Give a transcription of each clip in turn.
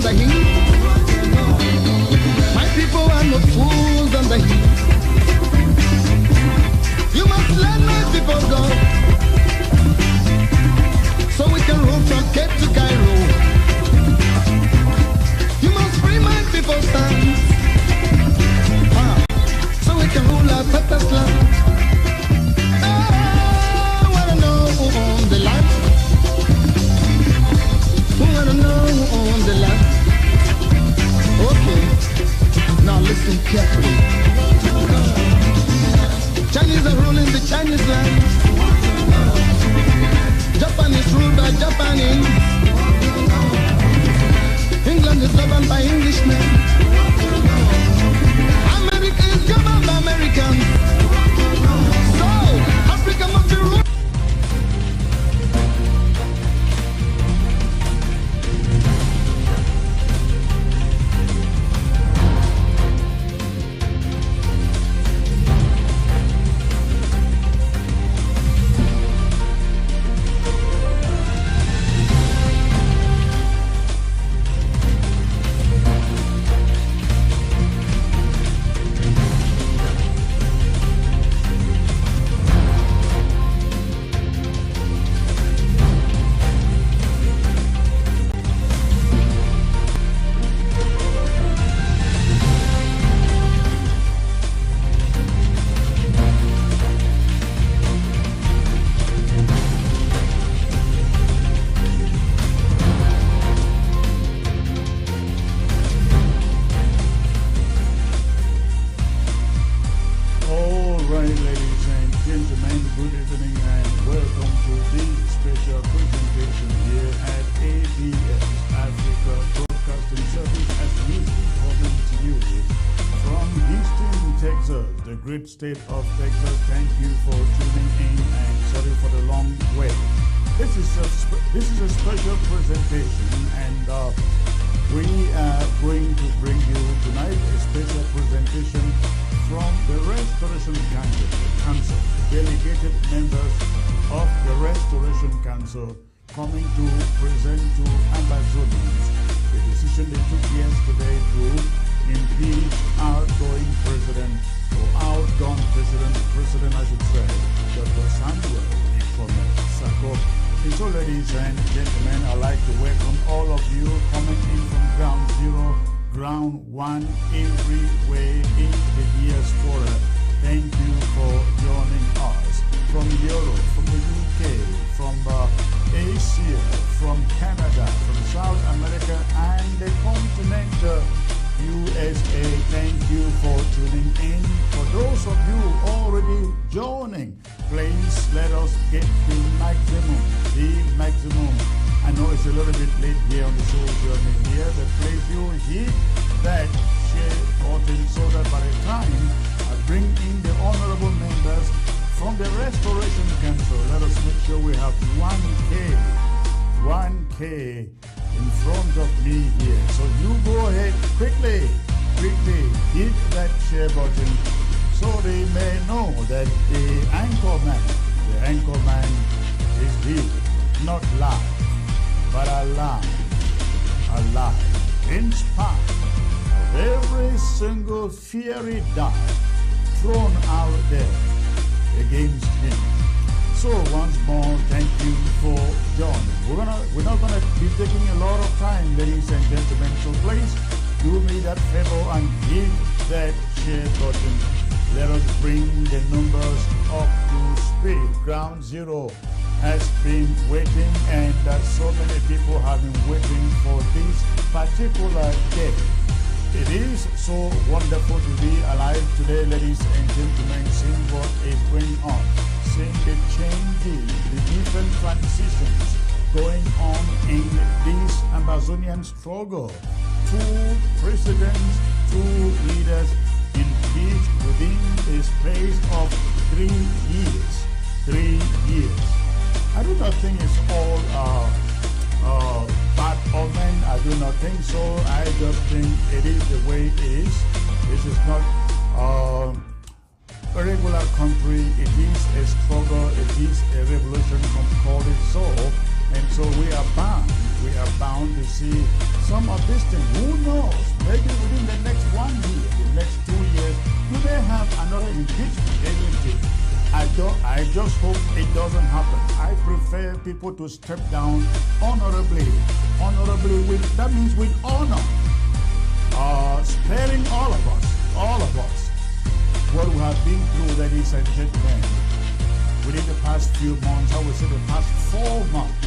the heat. My people are not fools on the heat. You must let my people go, so we can rule from Cape to Cairo. You must free my people's hands, so we can rule our purpose land. I wanna know who owns the land. Who wanna know who owns the land? Okay, now listen carefully. Chinese are ruling the Chinese land. Japan is ruled by Japanese. England is governed by Englishmen. America is governed by Americans. So, Africa must be ruled. State of Texas, thank you for tuning in and sorry for the long wait. This is a special presentation, and we are going to bring you tonight a special presentation from the Restoration Council, delegated members of the Restoration Council coming to present to Ambazonians the decision they took yesterday to impeach outgoing president, or outgone president I should say, Dr. Samuel Sako. And so, ladies and gentlemen, I'd like to welcome all of you coming in from ground zero, ground one, everywhere in the diaspora. Thank you for joining us. From Europe, from the UK, from Asia, from Canada, from South America, and the continent USA, thank you for tuning in. For those of you already joining, please let us get the maximum. I know it's a little bit late here on the show journey here, but please you hit that share button so that by the time I bring in the honorable members from the Restoration Council, let us make sure we have 1K in front of me here. So you go ahead quickly hit that share button so they may know that the anchorman is here, not live, but alive, in spite of every single fiery dart thrown out there against him. So once more, thank you for joining. We're not gonna be taking a lot of time, ladies and gentlemen. So please do me that favor and hit that share button. Let us bring the numbers up to speed. Ground zero has been waiting, and so many people have been waiting for this particular day. It is so wonderful to be alive today, ladies and gentlemen, seeing what is going on, seeing the changes, the different transitions going on in this Amazonian struggle. 2 presidents, 2 leaders impeached within the space of 3 years. 3 years. I do not think it's all bad omen. I do not think so. I just think it is the way it is. This is not a regular country. It is a struggle. It is a revolution, call it so. And so we are bound to see some of these things. Who knows? Maybe within the next 1 year, the next 2 years, we may have another impeachment, isn't it? I just hope it doesn't happen. I prefer people to step down honorably. That means with honor. Sparing all of us, what we have been through, ladies and gentlemen, within the past few months, I would say the past 4 months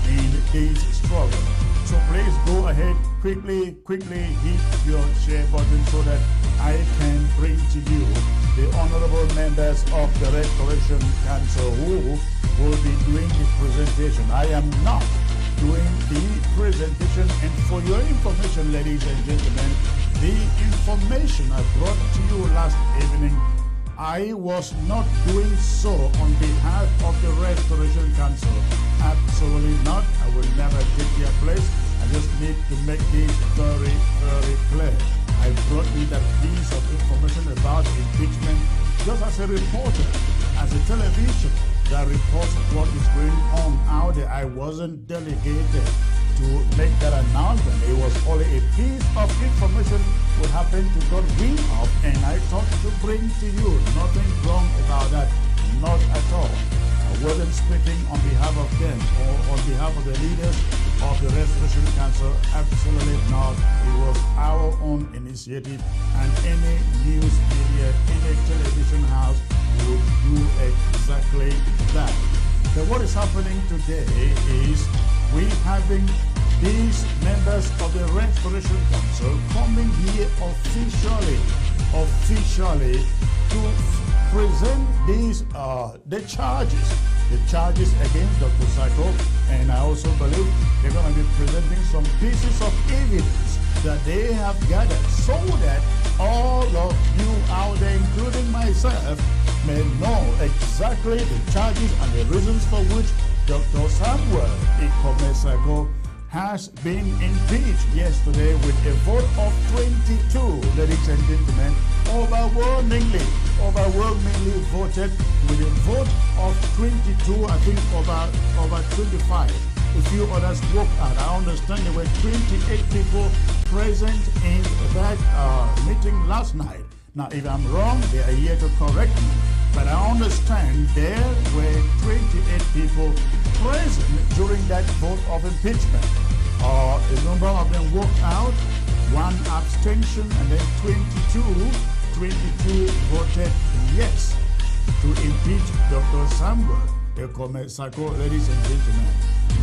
in this struggle. So please go ahead, quickly hit your share button so that I can bring to you the honorable members of the Restoration Council who will be doing the presentation. I am not doing the presentation, and for your information, ladies and gentlemen, the information I brought to you last evening, I was not doing so on behalf of the Restoration Council. Absolutely not. I will never take their place. I just need to make this very, very clear. I brought you that piece of information about impeachment just as a reporter, as a television that reports what is going on out there. I wasn't delegated to make that announcement. It was only a piece of information we happened to got wind of, and I thought to bring to you. Nothing wrong about that, not at all. I wasn't speaking on behalf of them or on behalf of the leaders of the Restoration Council. Absolutely not. It was our own initiative, and any news media, any television house would do exactly that. But what is happening today is we having these members of the Restoration Council coming here officially to present these the charges against Dr. Sako, and I also believe they're going to be presenting some pieces of evidence that they have gathered so that all of you out there, including myself, may know exactly the charges and the reasons for which Dr. Samuel Sako has been impeached yesterday with a vote of 22, ladies and gentlemen, overwhelmingly voted with a vote of 22, I think over 25. A few others walked out. I understand there were 28 people present in that meeting last night. Now, if I'm wrong, they are here to correct me. But I understand there were 28 people present during that vote of impeachment. A number of them walked out, 1 abstention, and then 22 voted yes to impeach Dr. Samuel Sako, ladies and gentlemen.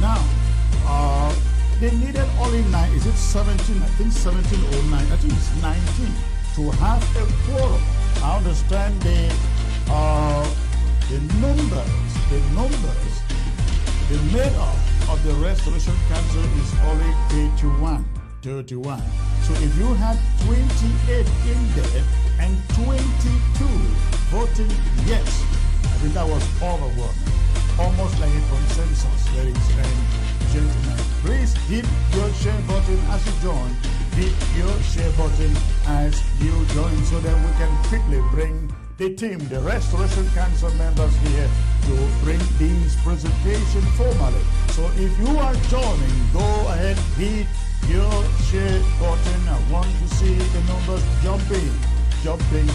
Now, they needed only 9, is it 17? I think 17 or 9, I think it's 19 to have a quorum. I understand the makeup of the Restoration Council is only 31. So if you had 28 in there and 22 voting yes, I think that was overwhelming, almost like a consensus, ladies and gentlemen. Please hit your share button as you join. Hit your share button as you join so that we can quickly bring the team, the Restoration Council members here to bring this presentation formally. So if you are joining, go ahead, hit your share button. I want to see the numbers jumping,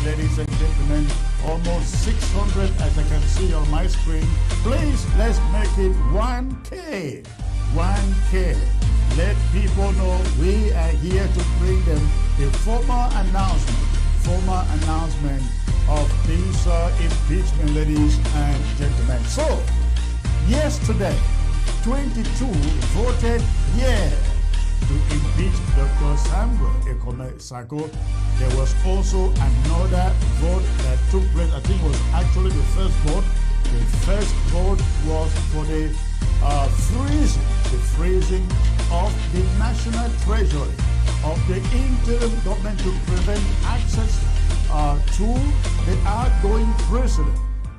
ladies and gentlemen. Almost 600 as I can see on my screen. Please, let's make it 1K. Let people know we are here to bring them the formal announcement of this impeachment, ladies and gentlemen. So, yesterday, 22 voted yeah to impeach Dr. Samuel Sako. There was also another vote that took place. I think it was actually the first vote. The first vote was for the freezing of the National Treasury of the interim government to prevent access to the outgoing president.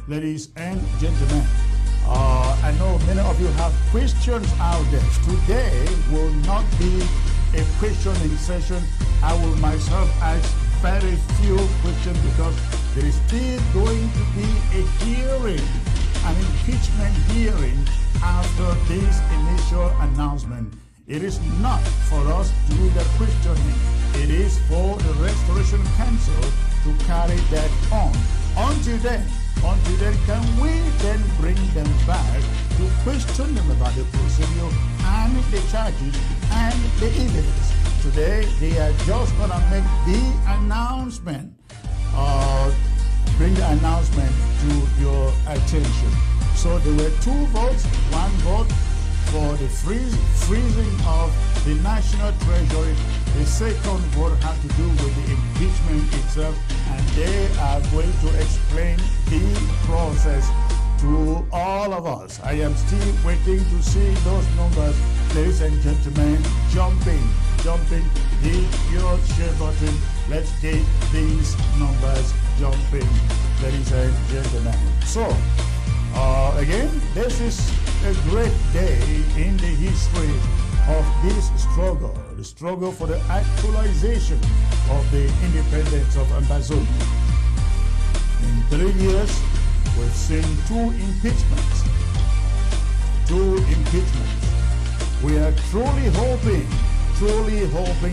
Ladies and gentlemen, I know many of you have questions out there. Today will not be a questioning session. I will myself ask very few questions because there is still going to be a hearing, an impeachment hearing after this initial announcement. It is not for us to do the questioning. It is for the Restoration Council to carry that on. Until then, can we then bring them back to question them about the procedure and the charges and the evidence? Today, they are just going to make the announcement, bring the announcement to your attention. So there were 2 votes, 1 vote for the freezing of the National Treasury. The second vote had to do with the impeachment itself, and they are going to explain the process to all of us. I am still waiting to see those numbers, ladies and gentlemen, jumping, hit your share button. Let's get these numbers jumping, ladies and gentlemen. So, again, this is a great day in the history of this struggle, the struggle for the actualization of the independence of Ambazonia. In 3 years, we've seen 2 impeachments. We are truly hoping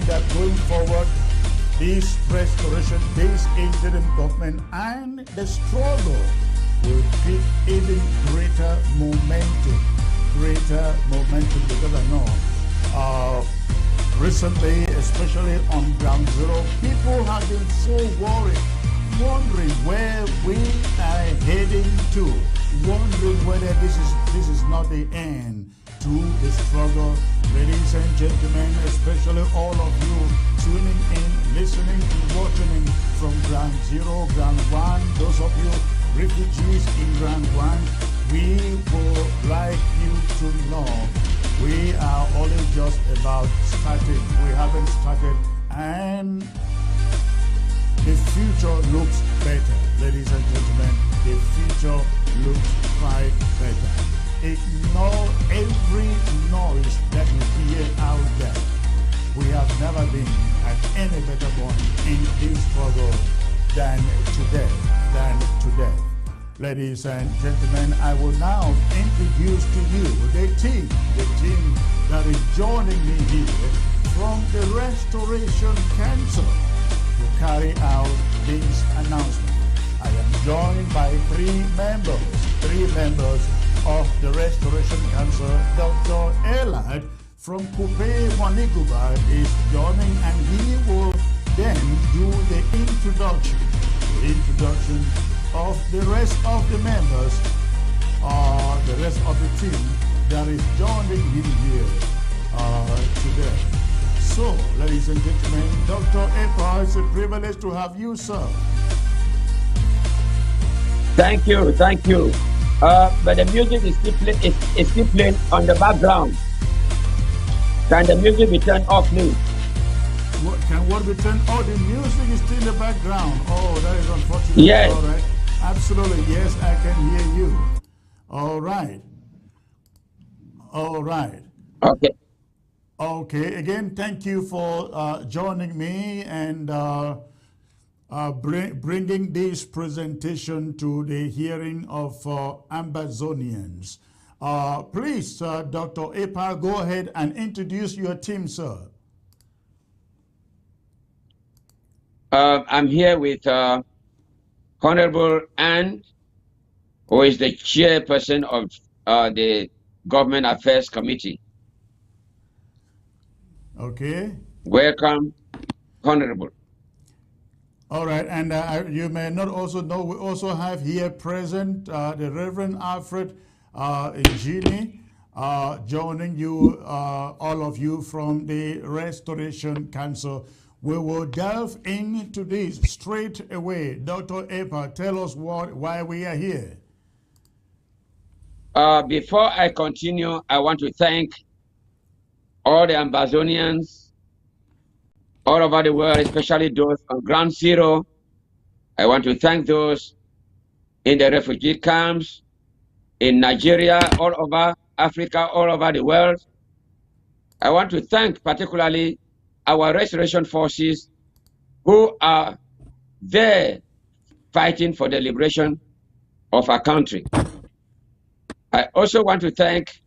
that going forward, this restoration, this interim government, and the struggle will keep even greater momentum, because I know recently, especially on ground zero, people have been so worried, wondering where we are heading to, wondering whether this is not the end to the struggle. Ladies and gentlemen, especially all of you tuning in, listening and watching from ground zero, ground one, those of you refugees in ground one, we would like you to know we are only just about starting. We haven't started, and the future looks better. Ladies and gentlemen, the future looks quite better. Ignore every noise that you hear out there. We have never been at any better point in this struggle than today. Ladies and gentlemen, I will now introduce to you the team that is joining me here from the Restoration Council to carry out this announcement. I am joined by 3 members of the Restoration Council. Dr. Elad from Kupe Waniguba is joining, and he will then do the introduction of the rest of the members, the rest of the team that is joining him here today. So, ladies and gentlemen, Dr. Epa, it's a privilege to have you, sir. Thank you. But the music is still playing on the background. Can the music be turned off, please? What be turned? Oh, the music is still in the background. Oh, that is unfortunate. Yes. All right. Absolutely. Yes, I can hear you. All right. Okay. Okay. Again, thank you for joining me and bringing this presentation to the hearing of Ambazonians. Please, Dr. Epa, go ahead and introduce your team, sir. I'm here with Honorable Anne, who is the chairperson of the Government Affairs Committee. Okay. Welcome, Honorable. All right, and you may not also know, we also have here present the Reverend Genie, joining you, all of you from the Restoration Council. We will delve into this straight away. Dr. Epa, tell us why we are here. Before I continue, I want to thank all the Ambazonians all over the world, especially those on Ground Zero. I want to thank those in the refugee camps, in Nigeria, all over Africa, all over the world. I want to thank particularly our restoration forces who are there fighting for the liberation of our country. I also want to thank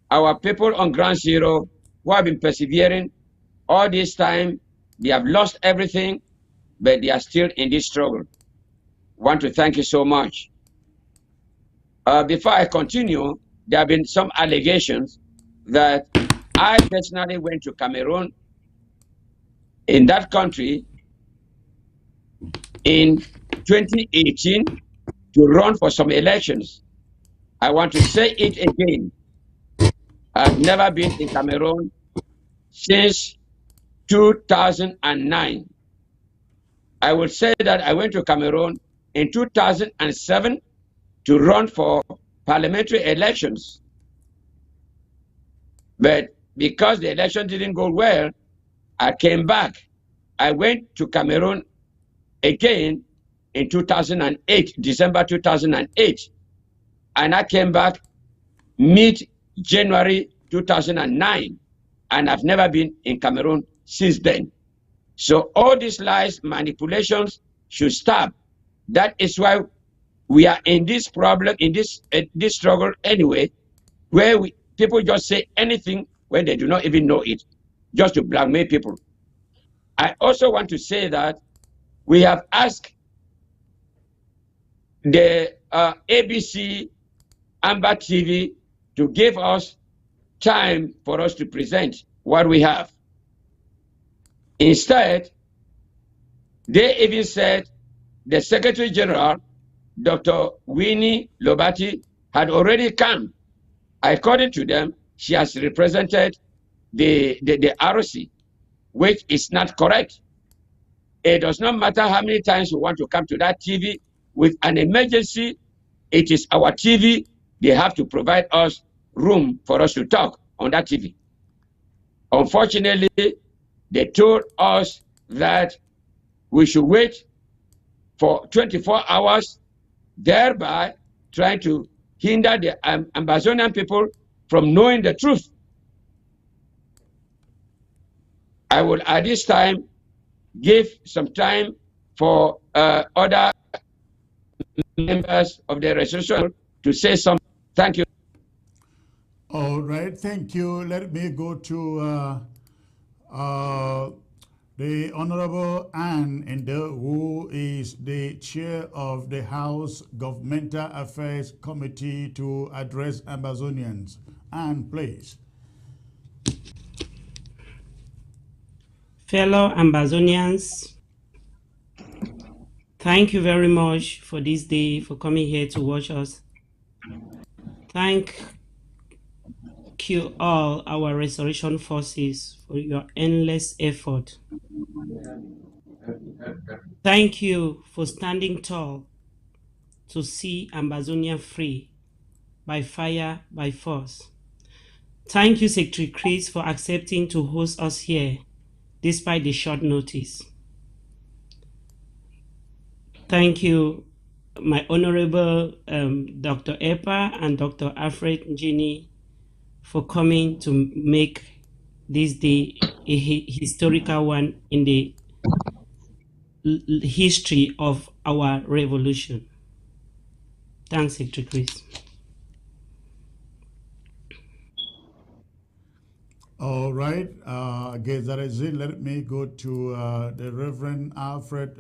our people on Ground Zero who have been persevering all this time. They have lost everything, but they are still in this struggle. I want to thank you so much. Before I continue, there have been some allegations that I personally went to Cameroon, in that country, in 2018 to run for some elections. I want to say it again. I've never been in Cameroon since 2009. I would say that I went to Cameroon in 2007 to run for parliamentary elections. But because the election didn't go well, I came back. I went to Cameroon again in 2008, December 2008. And I came back mid-January 2009. And I've never been in Cameroon since then. So all these lies, manipulations should stop. That is why we are in this problem, in this struggle anyway, where people just say anything when they do not even know it, just to blackmail people. I also want to say that we have asked the ABC Amber TV to give us time for us to present what we have. Instead, they even said the Secretary General, Dr. Winnie Lobati, had already come. According to them, she has represented the ROC, which is not correct. It does not matter how many times we want to come to that TV with an emergency. It is our TV. They have to provide us room for us to talk on that TV. Unfortunately, they told us that we should wait for 24 hours, thereby trying to hinder the Amazonian people from knowing the truth. I will at this time give some time for other members of the resolution to say something. Thank you. All right, thank you. Let me go to the Honorable Ann Ende, who is the chair of the House Governmental Affairs Committee to address Amazonians. Ann, please. Fellow Amazonians, thank you very much for this day, for coming here to watch us. Thank you all, our restoration forces, for your endless effort. Thank you for standing tall to see Amazonia free, by fire, by force. Thank you, Secretary Chris, for accepting to host us here, despite the short notice. Thank you, my Honorable Dr. Epa and Dr. Reverend Genie, for coming to make this day a historical one in the history of our revolution. Thanks, Secretary Chris. All right, again, that is it. Let me go to the Reverend Alfred.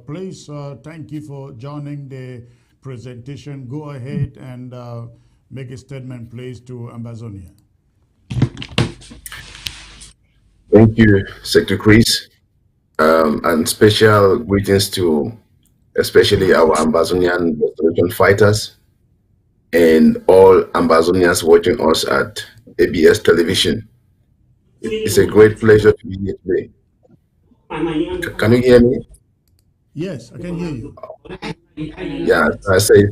Please, thank you for joining the presentation. Go ahead and make a statement, please, to Amazonia. Thank you, Secretary Chris, and special greetings to especially our Amazonian restoration fighters and all Amazonians watching us at ABS television. It's a great pleasure to be here today. Can you hear me? Yes, I can hear you. Yeah, I say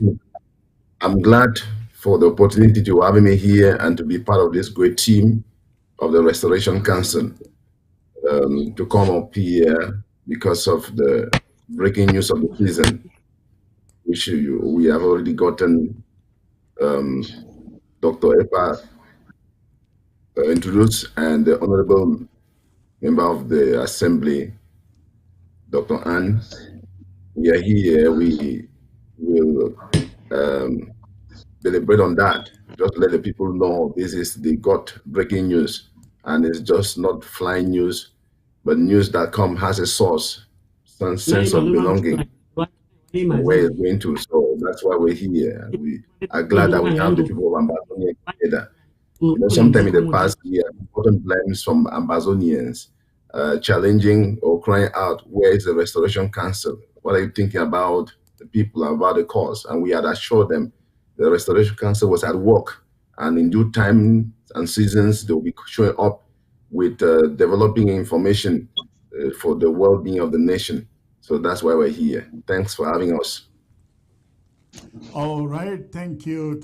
I'm glad for the opportunity to have me here and to be part of this great team of the Restoration Council, to come up here because of the breaking news of the season, which we have already gotten Dr. Epa introduced, and the Honorable Member of the Assembly, Dr. Ann. We are here. We will deliberate on that. Just let the people know this is the breaking news and it's just not flying news, but news that has a source, some sense of belonging, where it's going to. So that's why we're here. And we are glad that we have the people of Ambazonia together. Sometime in the past, we had important blames from Ambazonians challenging or crying out, where is the Restoration Council? What are you thinking about the people, about the cause? And we had assured them the Restoration Council was at work, and in due time and seasons, they'll be showing up with developing information for the well-being of the nation. So that's why we're here. Thanks for having us. All right, thank you,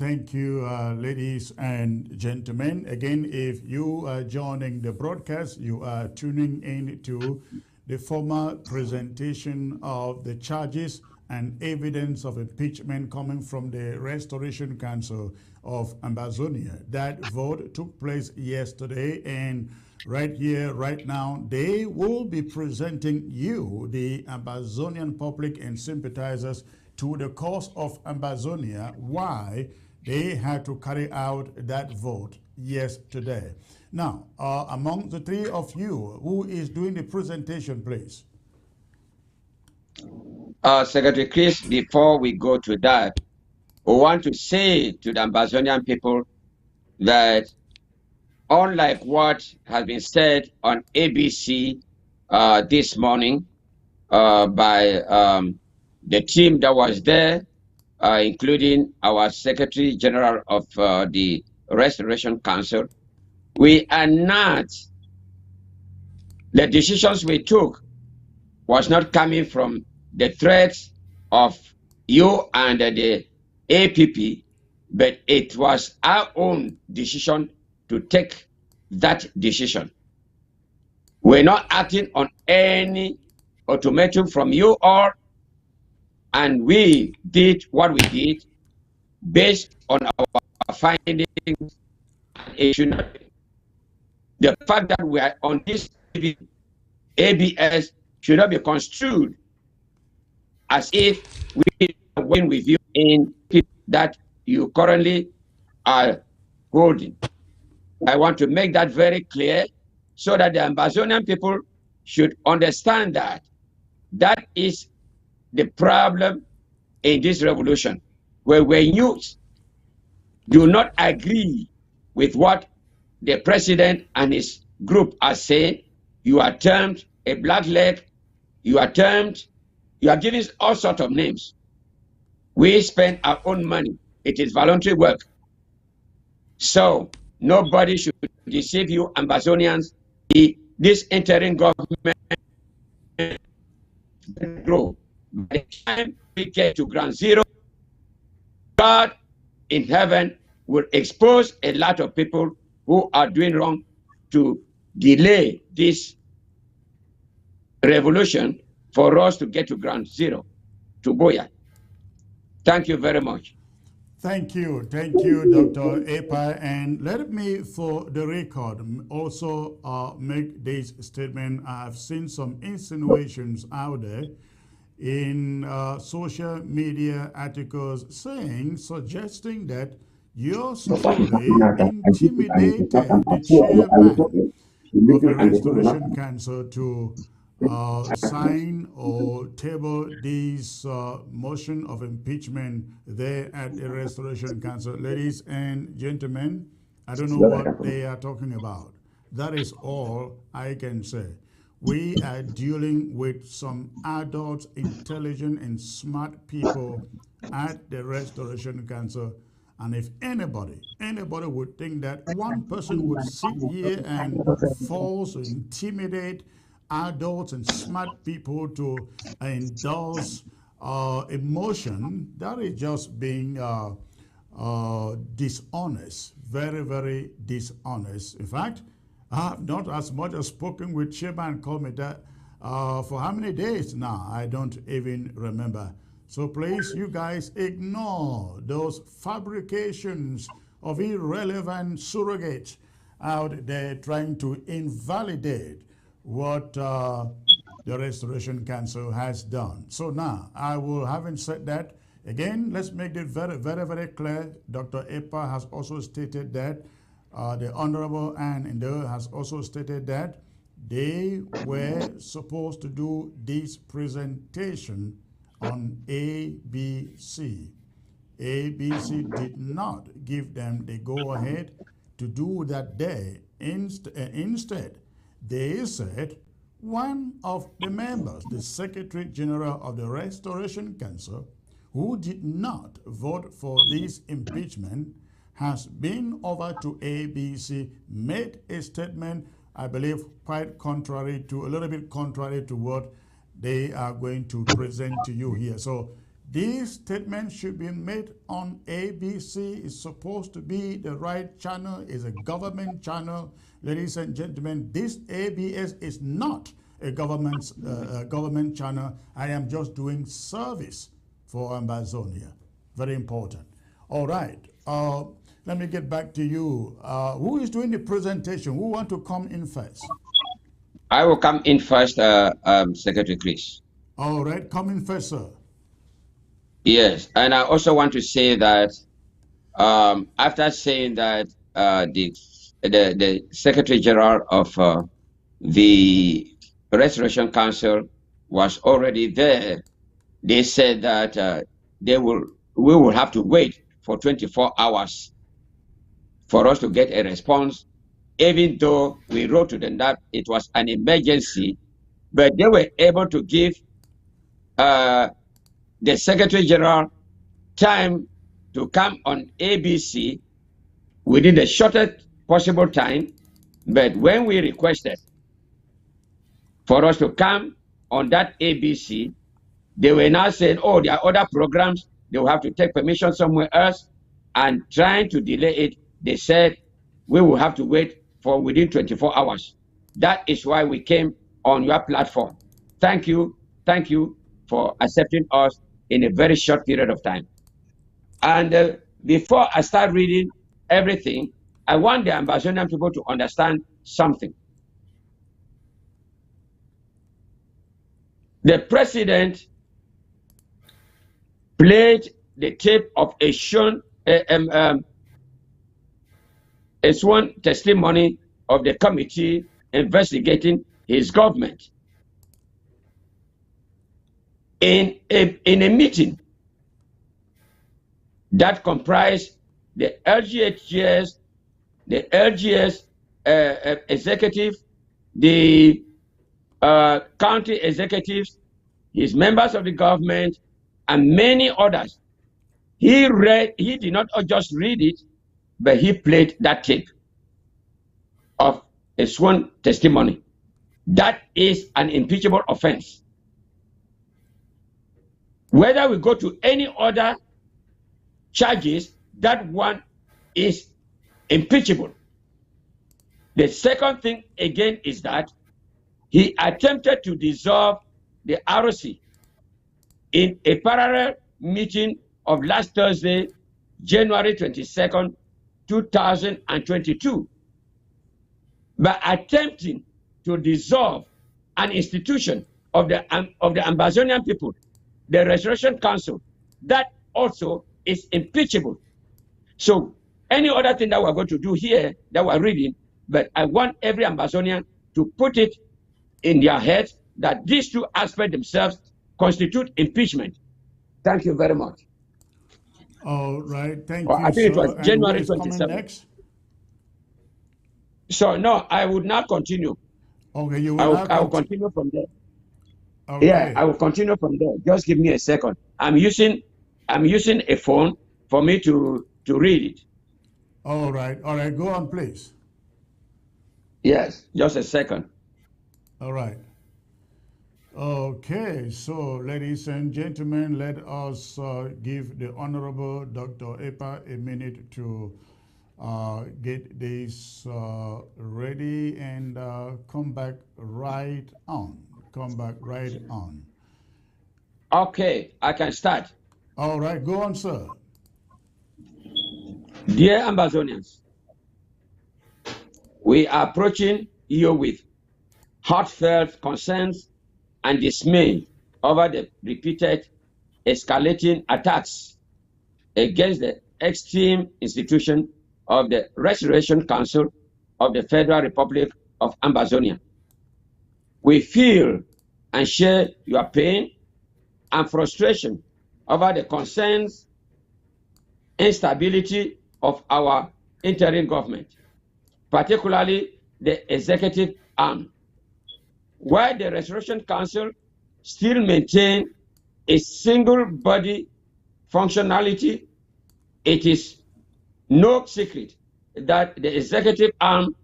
ladies and gentlemen. Again, if you are joining the broadcast, you are tuning in to the formal presentation of the charges and evidence of impeachment coming from the Restoration Council of Ambazonia. That vote took place yesterday, and right here, right now, they will be presenting you, the Ambazonian public and sympathizers, to the cause of Ambazonia, why they had to carry out that vote yesterday. Now, among the three of you, who is doing the presentation, please? Secretary Chris, before we go to that, we want to say to the Ambazonian people that unlike what has been said on ABC this morning by the team that was there, including our Secretary General of the Restoration Council, we are not, the decisions we took was not coming from the threats of you and the APP, but it was our own decision to take that decision. We're not acting on any ultimatum from you all, and we did what we did based on our findings. It should not be. The fact that we are on this ABS should not be construed as if we are working with you in that you currently are holding. I want to make that very clear so that the Ambazonian people should understand that that is the problem in this revolution, where when you do not agree with what the president and his group are saying, you are termed a blackleg, you are given all sorts of names. We spend our own money. It is voluntary work. So nobody should deceive you, Ambazonians. This interim government grow. By the time we get to ground zero, God in heaven will expose a lot of people who are doing wrong to delay this revolution for us to get to ground zero, to Boya. Thank you very much. Thank you, Dr. Epa. And let me, for the record, also make this statement. I've seen some insinuations out there in social media articles suggesting that you're slowly intimidated the chairman of the Restoration Council to sign or table this motion of impeachment there at the Restoration Council. Ladies and gentlemen, I don't know what they are talking about. That is all I can say. We are dealing with some adult, intelligent, and smart people at the Restoration Council. And if anybody would think that one person would sit here and false or intimidate adults and smart people to indulge emotion, that is just being dishonest, very, very dishonest. In fact, I have not as much as spoken with Chairman Komita for how many days now? I don't even remember. So please, you guys ignore those fabrications of irrelevant surrogates out there trying to invalidate what the Restoration Council has done. So now, having said that, again, let's make it very, very, very clear. Dr. Epa has also stated that The Honorable Ann Indo has also stated that they were supposed to do this presentation on ABC. ABC did not give them the go-ahead to do that day. Instead, they said one of the members, the Secretary General of the Restoration Council, who did not vote for this impeachment, has been over to ABC, made a statement, I believe, quite contrary to, a little bit contrary to what they are going to present to you here. So this statement should be made on ABC. It's supposed to be the right channel. It's a government channel. Ladies and gentlemen, this ABS is not a government channel. I am just doing service for Ambazonia. Very important. All right. Let me get back to you. Who is doing the presentation? Who want to come in first? I will come in first, Secretary Chris. All right. Come in first, sir. Yes. And I also want to say that after saying that the Secretary General of the Restoration Council was already there, they said that we will have to wait for 24 hours for us to get a response, even though we wrote to them that it was an emergency, but they were able to give the Secretary General time to come on ABC within the shortest possible time. But when we requested for us to come on that ABC, they were now saying, oh, there are other programs, they will have to take permission somewhere else, and trying to delay it. They said we will have to wait for within 24 hours. That is why we came on your platform. Thank you for accepting us in a very short period of time. And before I start reading everything, I want the Ambazonian people to understand something. The president played the tape of a sworn testimony of the committee investigating his government in a meeting that comprised the LGHS, the LGS executive, the county executives, his members of the government, and many others. He did not just read it, but he played that tape of a sworn testimony. That is an impeachable offense. Whether we go to any other charges, that one is impeachable. The second thing again is that he attempted to dissolve the ROC in a parallel meeting of last Thursday, January 22nd, 2022, by attempting to dissolve an institution of the Ambazonian people, the Restoration Council. That also is impeachable. So any other thing that we're going to do here that we're reading, but I want every Ambazonian to put it in their heads that these two aspects themselves constitute impeachment. Thank you very much. All right, thank you, I think sir. it was January And who is coming 27th. next? So no, I would not continue. Okay, you will I will continue from there. Okay. Yeah, I will continue from there. Just give me a second. I'm using a phone for me to read it. All right, go on, please. Yes, just a second. All right. Okay, so ladies and gentlemen, let us give the Honorable Dr. Epa a minute to get this ready and come back right on. Okay, I can start. All right, go on, sir. Dear Ambazonians, we are approaching you with heartfelt concerns and dismay over the repeated escalating attacks against the extreme institution of the Restoration Council of the Federal Republic of Ambazonia. We feel and share your pain and frustration over the concerns, instability of our interim government, particularly the executive arm. While the Restoration Council still maintain a single body functionality, it is no secret that the executive arm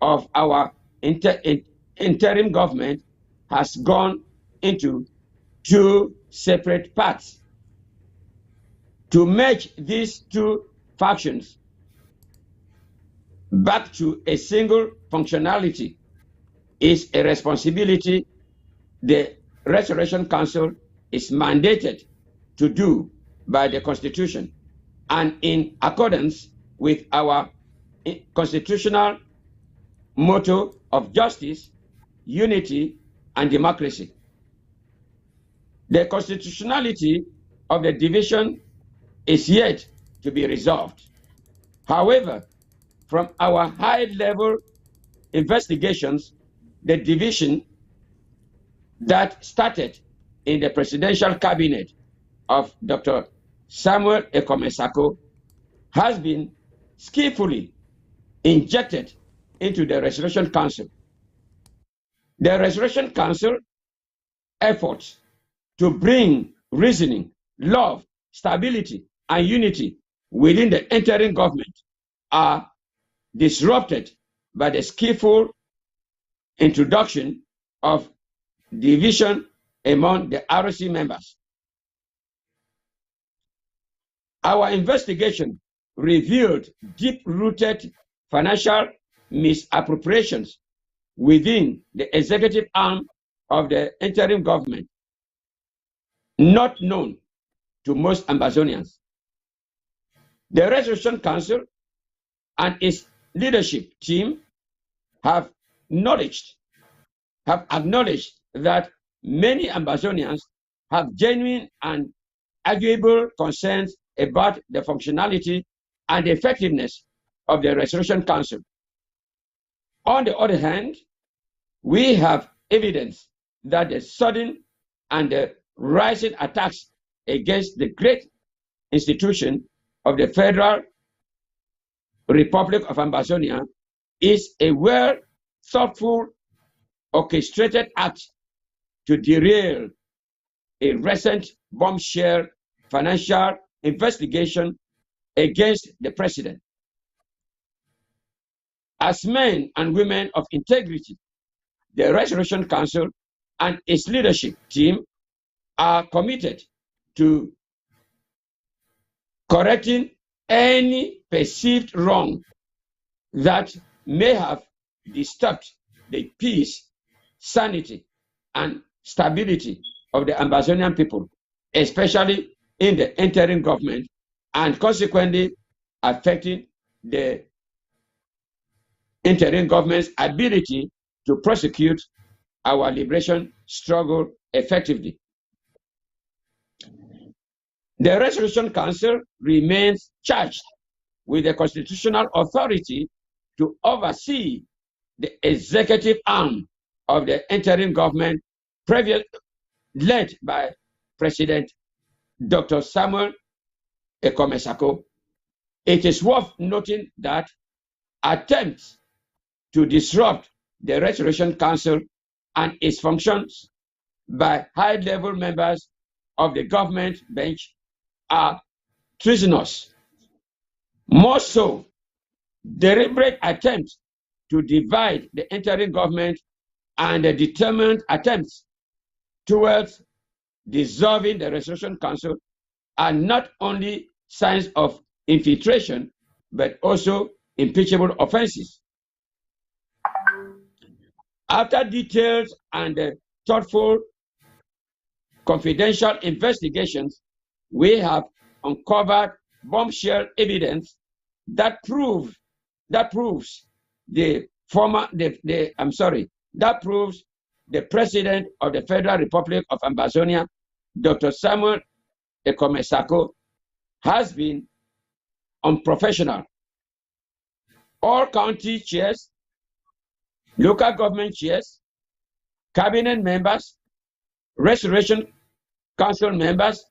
of our interim government has gone into two separate parts. To merge these two factions back to a single functionality is a responsibility the Restoration Council is mandated to do by the Constitution and in accordance with our constitutional motto of justice, unity, and democracy. The constitutionality of the division is yet to be resolved. However, from our high-level investigations, the division that started in the presidential cabinet of Dr. Samuel Sako has been skillfully injected into the Restoration Council. The Restoration Council efforts to bring reasoning, love, stability, and unity within the interim government are disrupted by the skillful introduction of division among the ROC members. Our investigation revealed deep-rooted financial misappropriations within the executive arm of the interim government, not known to most Ambazonians. The Restoration Council and its leadership team have acknowledged that many Ambazonians have genuine and arguable concerns about the functionality and effectiveness of the Restoration Council. On the other hand, we have evidence that the sudden and the rising attacks against the great institution of the Federal Republic of Ambazonia is a well-thoughtful, orchestrated act to derail a recent bombshell financial investigation against the president. As men and women of integrity, the Restoration Council and its leadership team are committed to correcting any perceived wrong that may have disturbed the peace, sanity, and stability of the Ambazonian people, especially in the interim government, and consequently affecting the interim government's ability to prosecute our liberation struggle effectively. The Restoration Council remains charged with the constitutional authority to oversee the executive arm of the interim government led by President Dr. Samuel Sako. It is worth noting that attempts to disrupt the Restoration Council and its functions by high-level members of the government bench are treasonous. More so, deliberate attempts to divide the interim government and the determined attempts towards dissolving the Restoration Council are not only signs of infiltration, but also impeachable offenses. After detailed and thoughtful confidential investigations, we have uncovered bombshell evidence that proves the president of the Federal Republic of Ambazonia, Dr. Samuel Sako, has been unprofessional all county chairs, local government chairs, cabinet members, restoration council members,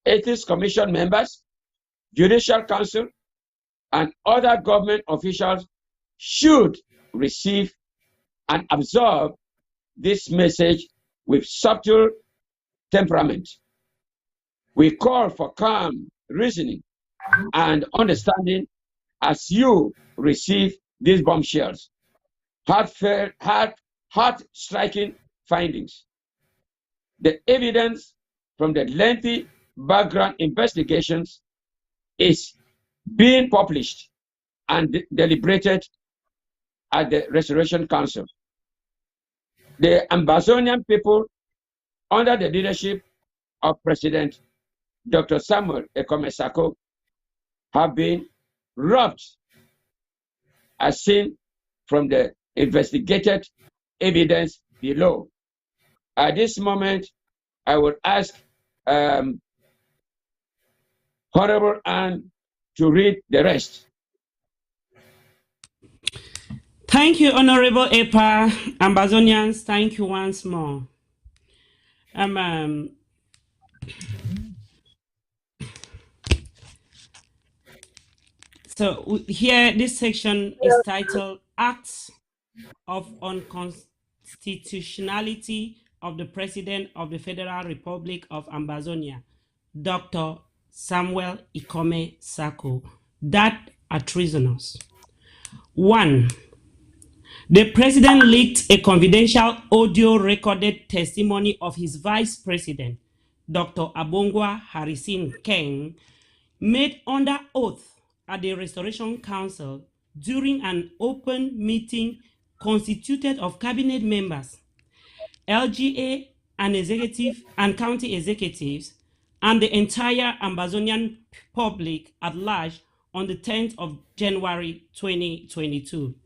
ethics commission members, judicial council, and other government officials should receive and absorb this message with subtle temperament. We call for calm reasoning and understanding as you receive these bombshells, heart-striking findings. The evidence from the lengthy background investigations is being published and deliberated at the Restoration Council. The Ambazonian people, under the leadership of President Dr. Samuel Sako, have been robbed, as seen from the investigated evidence below. At this moment, I would ask Honorable Anne to read the rest. Thank you, Honorable EPA. Ambazonians, thank you once more. So here, this section is titled Acts of Unconstitutionality of the President of the Federal Republic of Ambazonia, Dr. Samuel Ikome Sako, that are treasonous. 1. The president leaked a confidential audio recorded testimony of his vice president, Dr. Abongwa Harrison Keng, made under oath at the Restoration Council during an open meeting constituted of cabinet members, LGA and executive and county executives, and the entire Ambazonian public at large on the 10th of January 2022.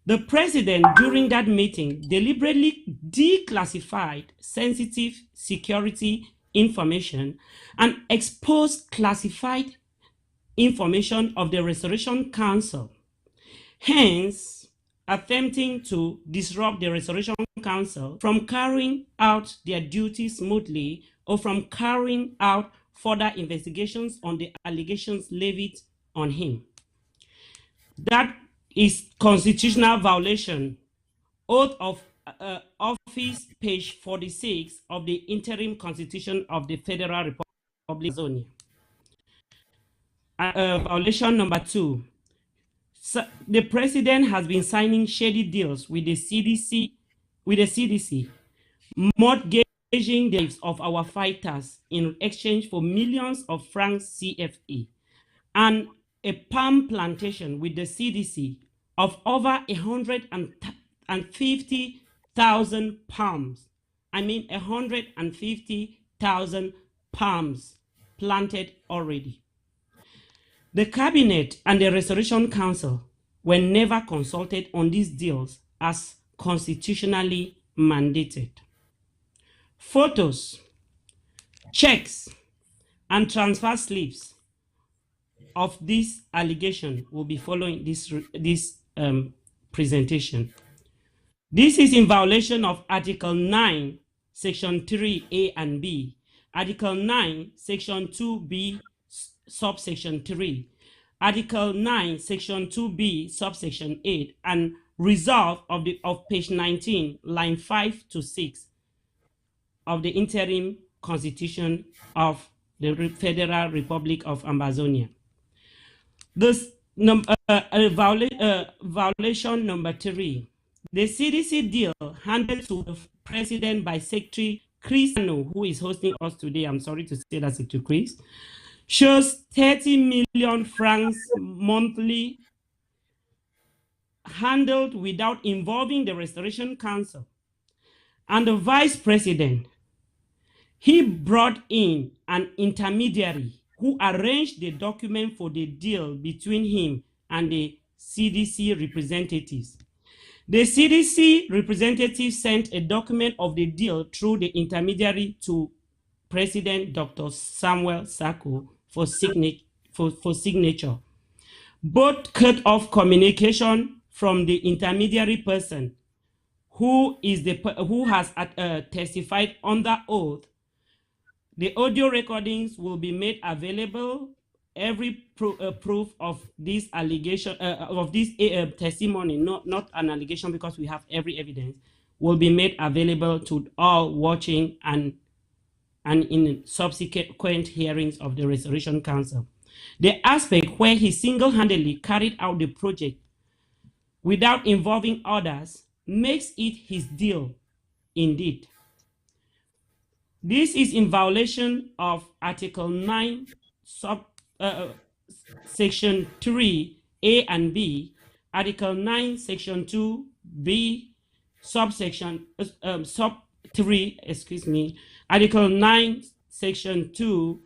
The president, during that meeting, deliberately declassified sensitive security information and exposed classified information of the Restoration Council, hence attempting to disrupt the Restoration Council from carrying out their duties smoothly or from carrying out further investigations on the allegations levied on him. That is constitutional violation. Oath of Office, page 46 of the Interim Constitution of the Federal Republic of Amazonia. Violation number 2. So the president has been signing shady deals with the CDC, mortgaging the lives of our fighters in exchange for millions of francs CFA, and a palm plantation with the CDC of over 150,000 palms. I mean 150,000 palms planted already. The cabinet and the Restoration Council were never consulted on these deals as constitutionally mandated. Photos, checks, and transfer slips of this allegation will be following this presentation. This is in violation of Article 9, Section 3A and B, Article 9, Section 2B, subsection 3, Article 9, Section 2B, subsection 8, and resolve of page 19, line 5 to 6 of the Interim Constitution of the Federal Republic of Ambazonia. This violation number 3. The CDC deal handed to the president by Secretary Chris, who is hosting us today, I'm sorry to say that, Secretary Chris, shows 30 million francs monthly handled without involving the Restoration Council. And the vice president, he brought in an intermediary who arranged the document for the deal between him and the CDC representatives. The CDC representative sent a document of the deal through the intermediary to President Dr. Samuel Sako for signature. both cut off communication from the intermediary person who has testified under oath. The audio recordings will be made available. Every proof of this allegation, of this testimony, not an allegation, because we have every evidence, will be made available to all watching and in subsequent hearings of the Restoration Council. The aspect where he single-handedly carried out the project without involving others makes it his deal indeed. This is in violation of Article 9, Section 3, A and B, Article 9, Section 2, B, subsection, sub 3, Article 9, Section 2,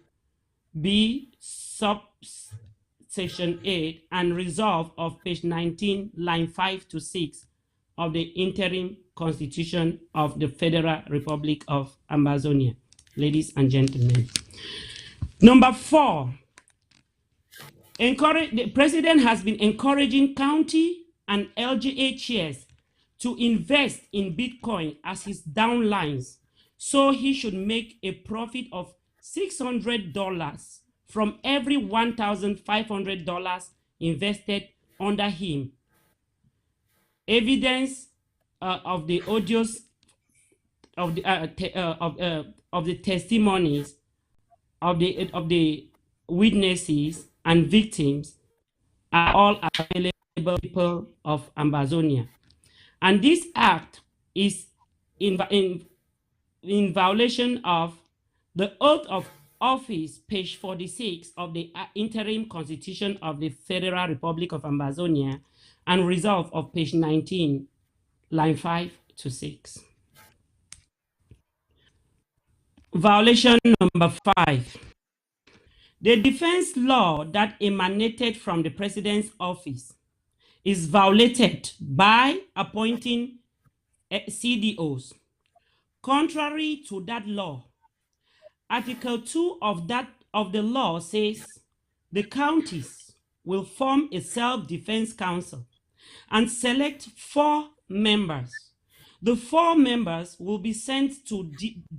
B, subsection 8, and resolve of page 19, line 5 to 6 of the interim Constitution of the Federal Republic of Ambazonia. Ladies and gentlemen. Number 4, the president has been encouraging county and LGA chairs to invest in Bitcoin as his downlines, so he should make a profit of $600 from every $1,500 invested under him. Evidence of the audios of the testimonies of the witnesses and victims are all available to people of Ambazonia, and this act is in violation of the oath of office, page 46 of the interim Constitution of the Federal Republic of Ambazonia, and resolve of page 19, line 5 to 6. Violation number 5. The defense law that emanated from the president's office is violated by appointing CDOs. Contrary to that law, Article 2 of the law says the counties will form a self-defense council and select 4 members. The 4 members will be sent to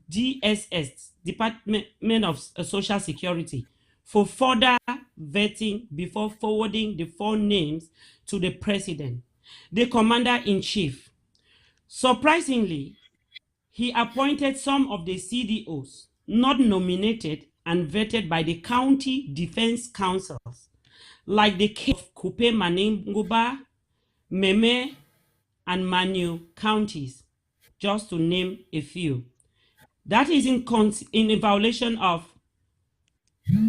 DSS, Department of Social Security, for further vetting before forwarding the 4 names to the president, the commander-in-chief. Surprisingly, he appointed some of the CDOs not nominated and vetted by the county defense councils, like the case of Kupe Maninguba, Meme, and Manu counties, just to name a few. That is in violation of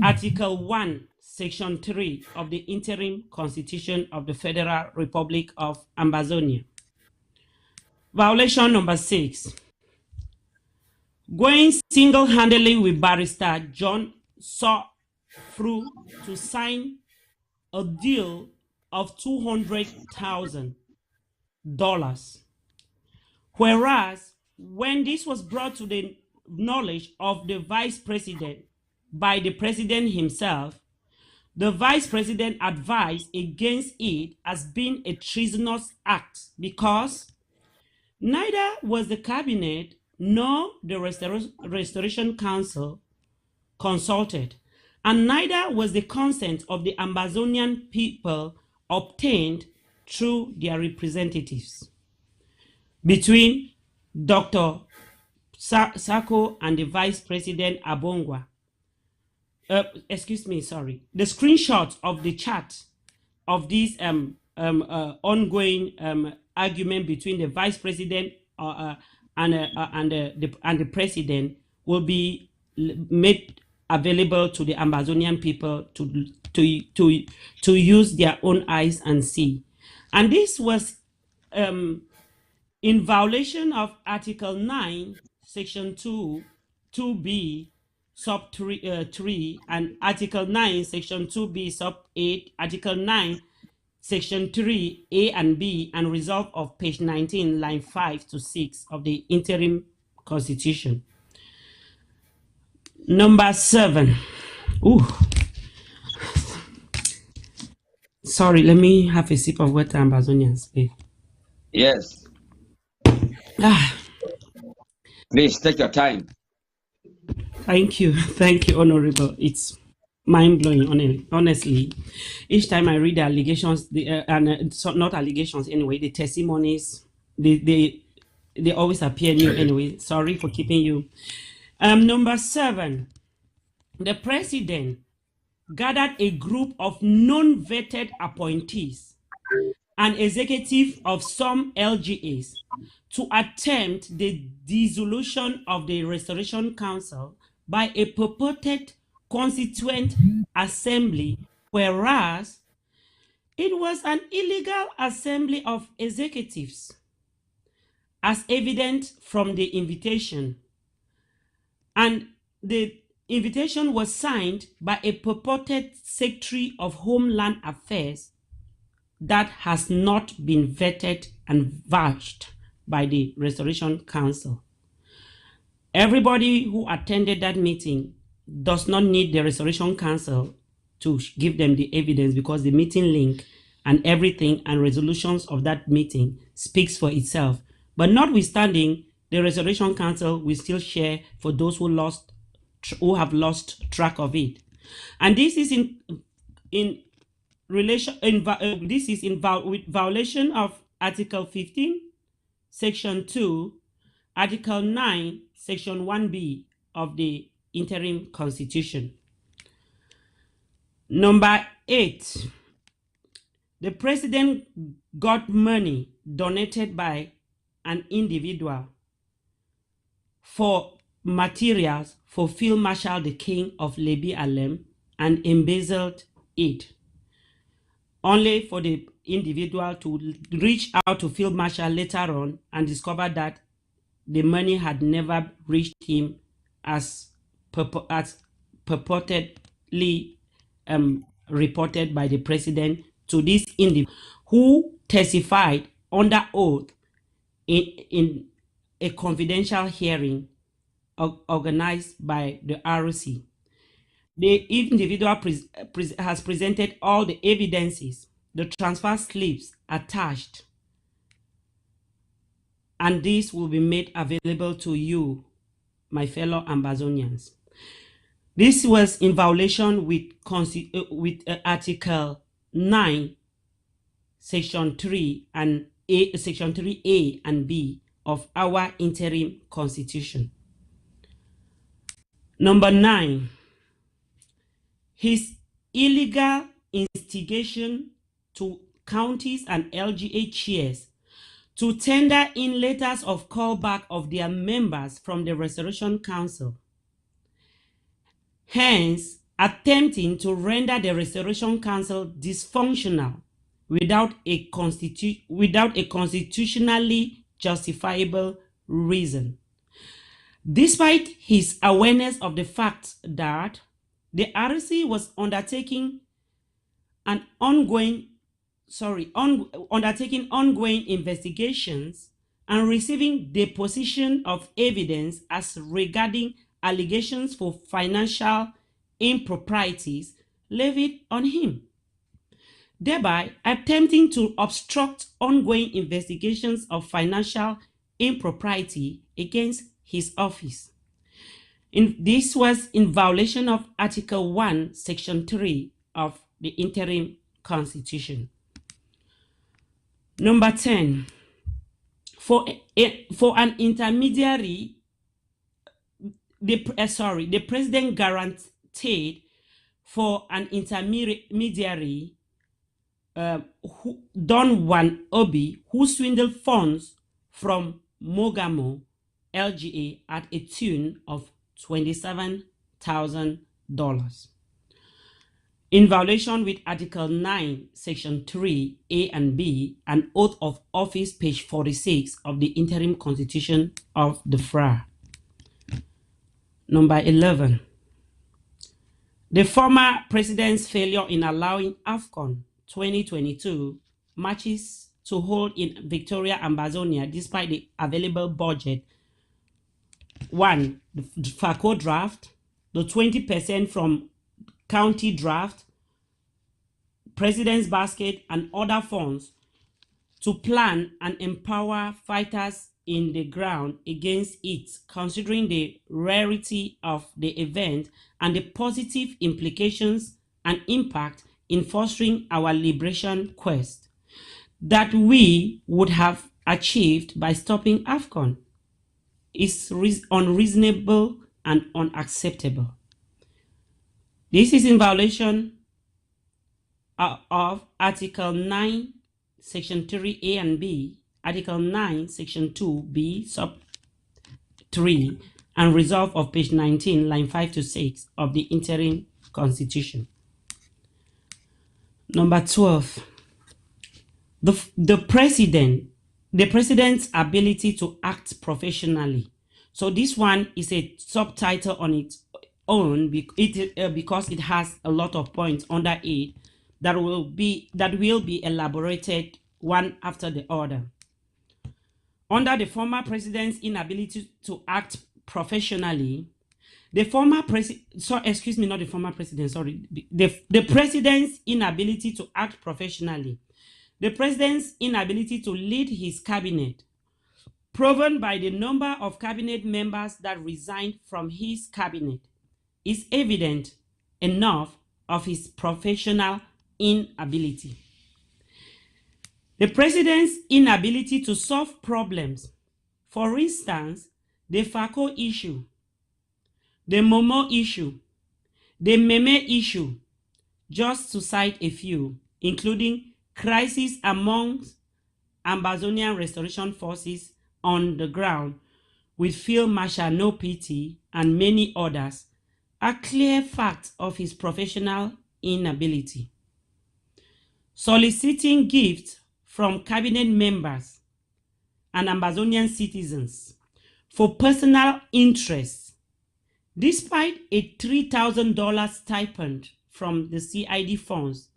Article 1, Section 3 of the interim Constitution of the Federal Republic of Ambazonia. Violation number 6. Going single-handedly with Barrister John through to sign a deal of $200,000. Whereas, when this was brought to the knowledge of the vice president by the president himself, the vice president advised against it as being a treasonous act because neither was the cabinet nor the Restoration Council consulted, and neither was the consent of the Ambazonian people obtained through their representatives. Between Dr. Sako and the Vice President Abongwa. The screenshot of the chat of this ongoing argument between the Vice President and the President will be made available to the Ambazonian people to use their own eyes and see. And this was in violation of Article 9, Section 2, 2B, sub 3, and Article 9, Section 2B, sub 8, Article 9, Section 3, A and B, and resolve of page 19, line 5 to 6 of the interim Constitution. Number 7. Sorry, let me have a sip of water, Ambazonians, please. Yes, Ah, please take your time. thank you. Thank you, Honorable. It's mind-blowing, honestly. Each time I read the allegations, not allegations anyway, the testimonies, they always appear new anyway. Sorry for keeping you. Number 7, the president gathered a group of non-vetted appointees and executive of some LGAs to attempt the dissolution of the Restoration Council by a purported constituent assembly, whereas it was an illegal assembly of executives, as evident from the invitation. And the invitation was signed by a purported Secretary of Homeland Affairs that has not been vetted and vouched by the Restoration Council. Everybody who attended that meeting does not need the Restoration Council to give them the evidence, because the meeting link and everything and resolutions of that meeting speaks for itself. But notwithstanding, the Restoration Council will still share for those who have lost track of it. And this is in violation of Article 15, Section 2, Article 9, Section 1B of the Interim Constitution. Number 8, the president got money donated by an individual for materials for Field Marshal the King of Lebi Alem and embezzled it, only for the individual to reach out to Field Marshal later on and discover that the money had never reached him as purportedly reported by the president to this individual, who testified under oath in a confidential hearing organized by the ROC. The individual has presented all the evidences, the transfer slips attached, and this will be made available to you, my fellow Ambazonians. This was in violation with Article 9, Section 3 and Section 3A and B of our interim constitution. Number 9, his illegal instigation to counties and LGA chairs to tender in letters of callback of their members from the Restoration Council, hence attempting to render the Restoration Council dysfunctional without a constitutionally justifiable reason. Despite his awareness of the fact that the RC was undertaking ongoing investigations and receiving deposition of evidence as regarding allegations for financial improprieties levied on him, thereby attempting to obstruct ongoing investigations of financial impropriety against his office. This was in violation of Article 1, Section 3 of the Interim Constitution. Number 10, for an intermediary, the president guaranteed for an intermediary, Don Juan Obi, who swindled funds from Mogamo LGA at a tune of $27,000. In violation with Article 9, Section 3, A and B, and Oath of Office, page 46 of the Interim Constitution of the FRA. Number 11, the former president's failure in allowing AFCON 2022 matches to hold in Victoria, Ambazonia, despite the available budget. 1, the Sako draft, the 20% from county draft, President's Basket, and other funds to plan and empower fighters in the ground against it, considering the rarity of the event and the positive implications and impact in fostering our liberation quest that we would have achieved by stopping AFCON is unreasonable and unacceptable. This is in violation of Article 9, Section 3A and B, Article 9, Section 2B, Sub 3, and resolve of page 19, line 5 to 6 of the interim constitution. Number 12, the president's ability to act professionally. So this one is a subtitle on its own because it has a lot of points under it that will be elaborated one after the other. Under the former president's inability to act professionally, the president's inability to act professionally, the president's inability to lead his cabinet, proven by the number of cabinet members that resigned from his cabinet, is evident enough of his professional inability. The president's inability to solve problems, for instance, the Sako issue, the Momo issue, the Meme issue, just to cite a few, including crisis amongst Ambazonian restoration forces on the ground with Field Marshal No Pity and many others, are clear facts of his professional inability. Soliciting gifts from cabinet members and Ambazonian citizens for personal interests, despite a $3,000 stipend from the CID funds,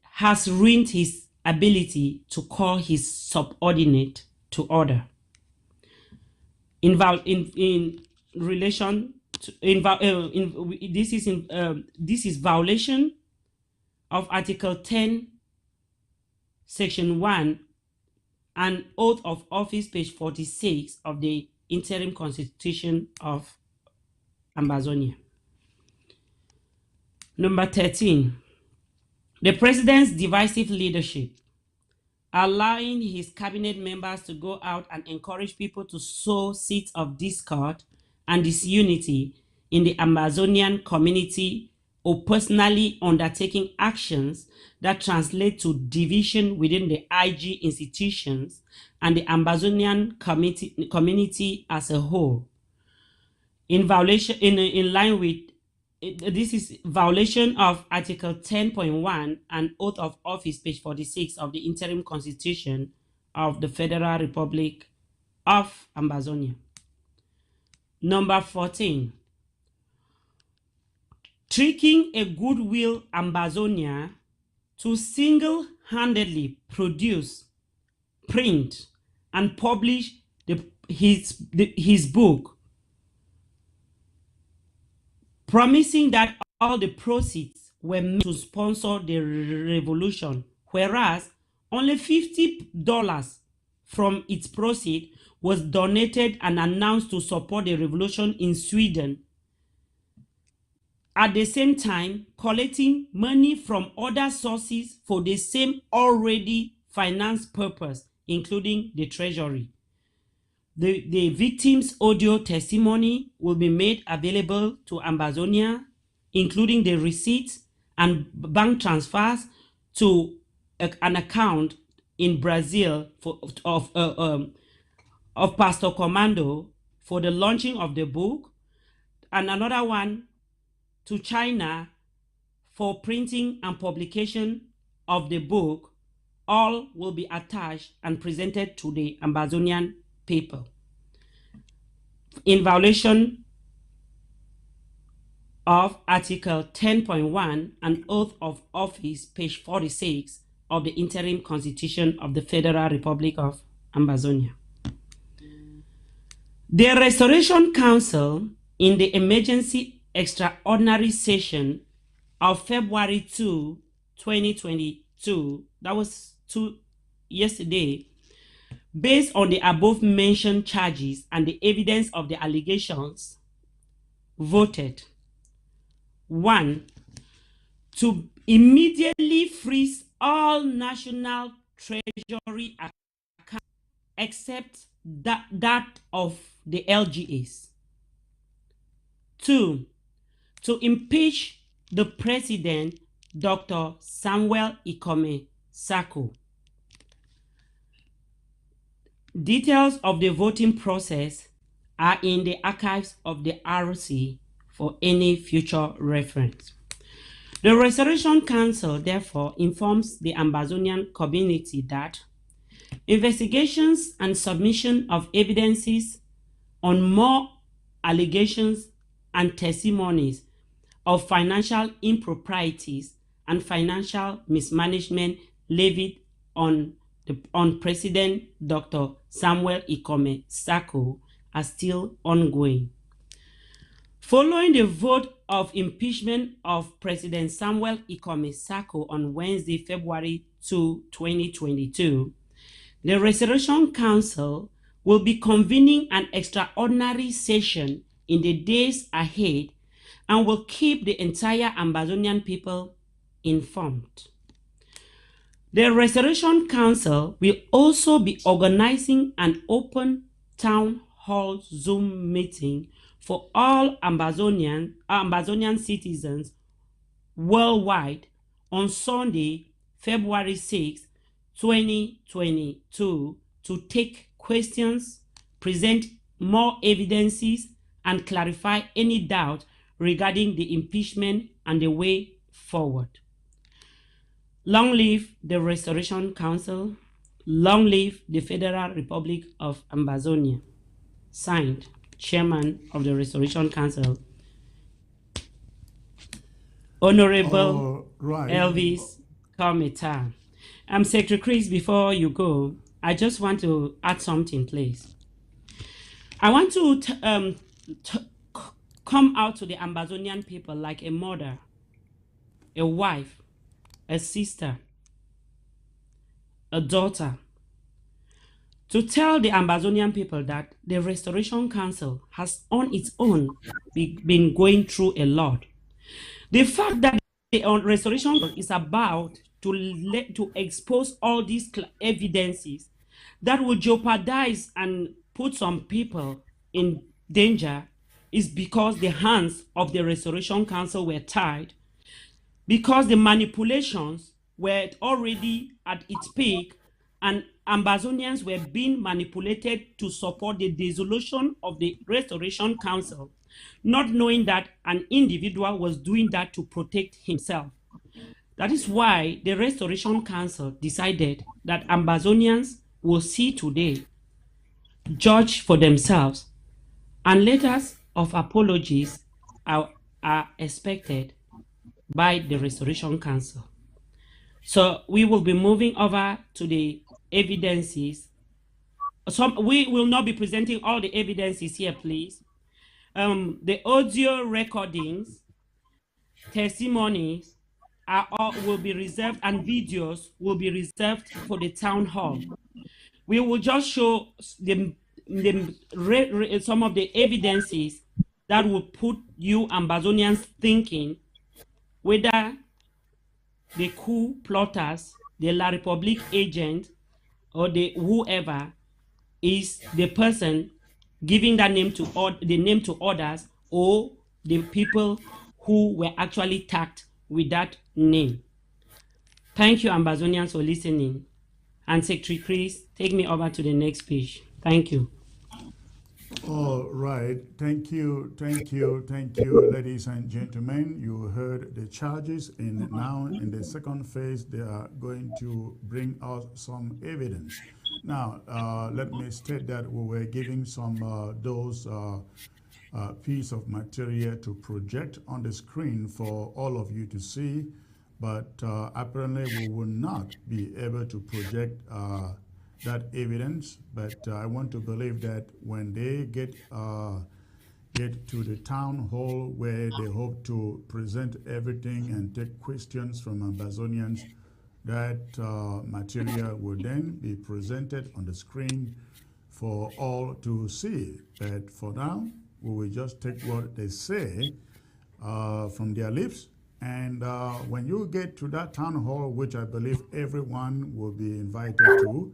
has ruined his ability to call his subordinate to order. This is violation of Article 10, Section 1, and Oath of Office, page 46 of the Interim Constitution of Ambazonia. Number 13, the president's divisive leadership, allowing his cabinet members to go out and encourage people to sow seeds of discord and disunity in the Ambazonian community, or personally undertaking actions that translate to division within the IG institutions and the Ambazonian community as a whole. In line with this is violation of Article 10.1 and Oath of Office, page 46 of the Interim Constitution of the Federal Republic of Ambazonia. Number 14, tricking a goodwill Ambazonia to single-handedly produce, print, and publish his book, promising that all the proceeds were meant to sponsor the revolution, whereas only $50 from its proceeds was donated and announced to support the revolution in Sweden. At the same time, collecting money from other sources for the same already financed purpose, including the treasury. The victim's audio testimony will be made available to Ambazonia, including the receipts and bank transfers to an account in Brazil of Pastor Commando for the launching of the book, and another one to China for printing and publication of the book. All will be attached and presented to the Ambazonian people. In violation of Article 10.1 and Oath of Office, page 46 of the Interim Constitution of the Federal Republic of Ambazonia. The Restoration Council, in the emergency extraordinary session of February 2, 2022, that was yesterday, based on the above mentioned charges and the evidence of the allegations, voted 1. To immediately freeze all National Treasury accounts except that of the LGAs. 2. To impeach the President, Dr. Samuel Ikome Sako. Details of the voting process are in the archives of the RC for any future reference. The Restoration Council therefore informs the Ambazonian community that investigations and submission of evidences on more allegations and testimonies of financial improprieties and financial mismanagement levied on President Dr. Samuel Ikome Sako are still ongoing. Following the vote of impeachment of President Samuel Ikome Sako on Wednesday, February 2, 2022, the Restoration Council will be convening an extraordinary session in the days ahead and will keep the entire Ambazonian people informed. The Restoration Council will also be organizing an open town hall Zoom meeting for all Ambazonian citizens worldwide on Sunday, February 6, 2022, to take questions, present more evidences, and clarify any doubt regarding the impeachment and the way forward. Long live the Restoration Council. Long live the Federal Republic of Ambazonia. Signed, Chairman of the Restoration Council, Honorable Elvis Kometa. Secretary Chris, before you go, I just want to add something, please. I want to come out to the Ambazonian people like a mother, a wife, a sister, a daughter, to tell the Ambazonian people that the Restoration Council has on its own been going through a lot. The fact that the Restoration is about to expose all these evidences that will jeopardize and put some people in danger is because the hands of the Restoration Council were tied, because the manipulations were already at its peak and Ambazonians were being manipulated to support the dissolution of the Restoration Council, not knowing that an individual was doing that to protect himself. That is why the Restoration Council decided that Ambazonians will see today, judge for themselves, and letters of apologies are expected by the Restoration Council. So we will be moving over to the evidences. We will not be presenting all the evidences here, please. The audio recordings, testimonies will be reserved, and videos will be reserved for the town hall. We will just show some of the evidences that will put you Ambazonians thinking whether the coup plotters, the La République agent, or the whoever is the person giving that name to the name to others, or the people who were actually tagged with that name. Thank you, Ambazonians, for listening. And Secretary Chris, take me over to the next page. Thank you. All right. Thank you, ladies and gentlemen. You heard the charges, and now in the second phase, they are going to bring us some evidence. Now, let me state that we were giving some those piece of material to project on the screen for all of you to see, but apparently we will not be able to project that evidence. But I want to believe that when they get the get to the town hall where they hope to present everything and take questions from Ambazonians. That material will then be presented on the screen for all to see. But for now, we will just take what they say from their lips. And when you get to that town hall, which I believe everyone will be invited to,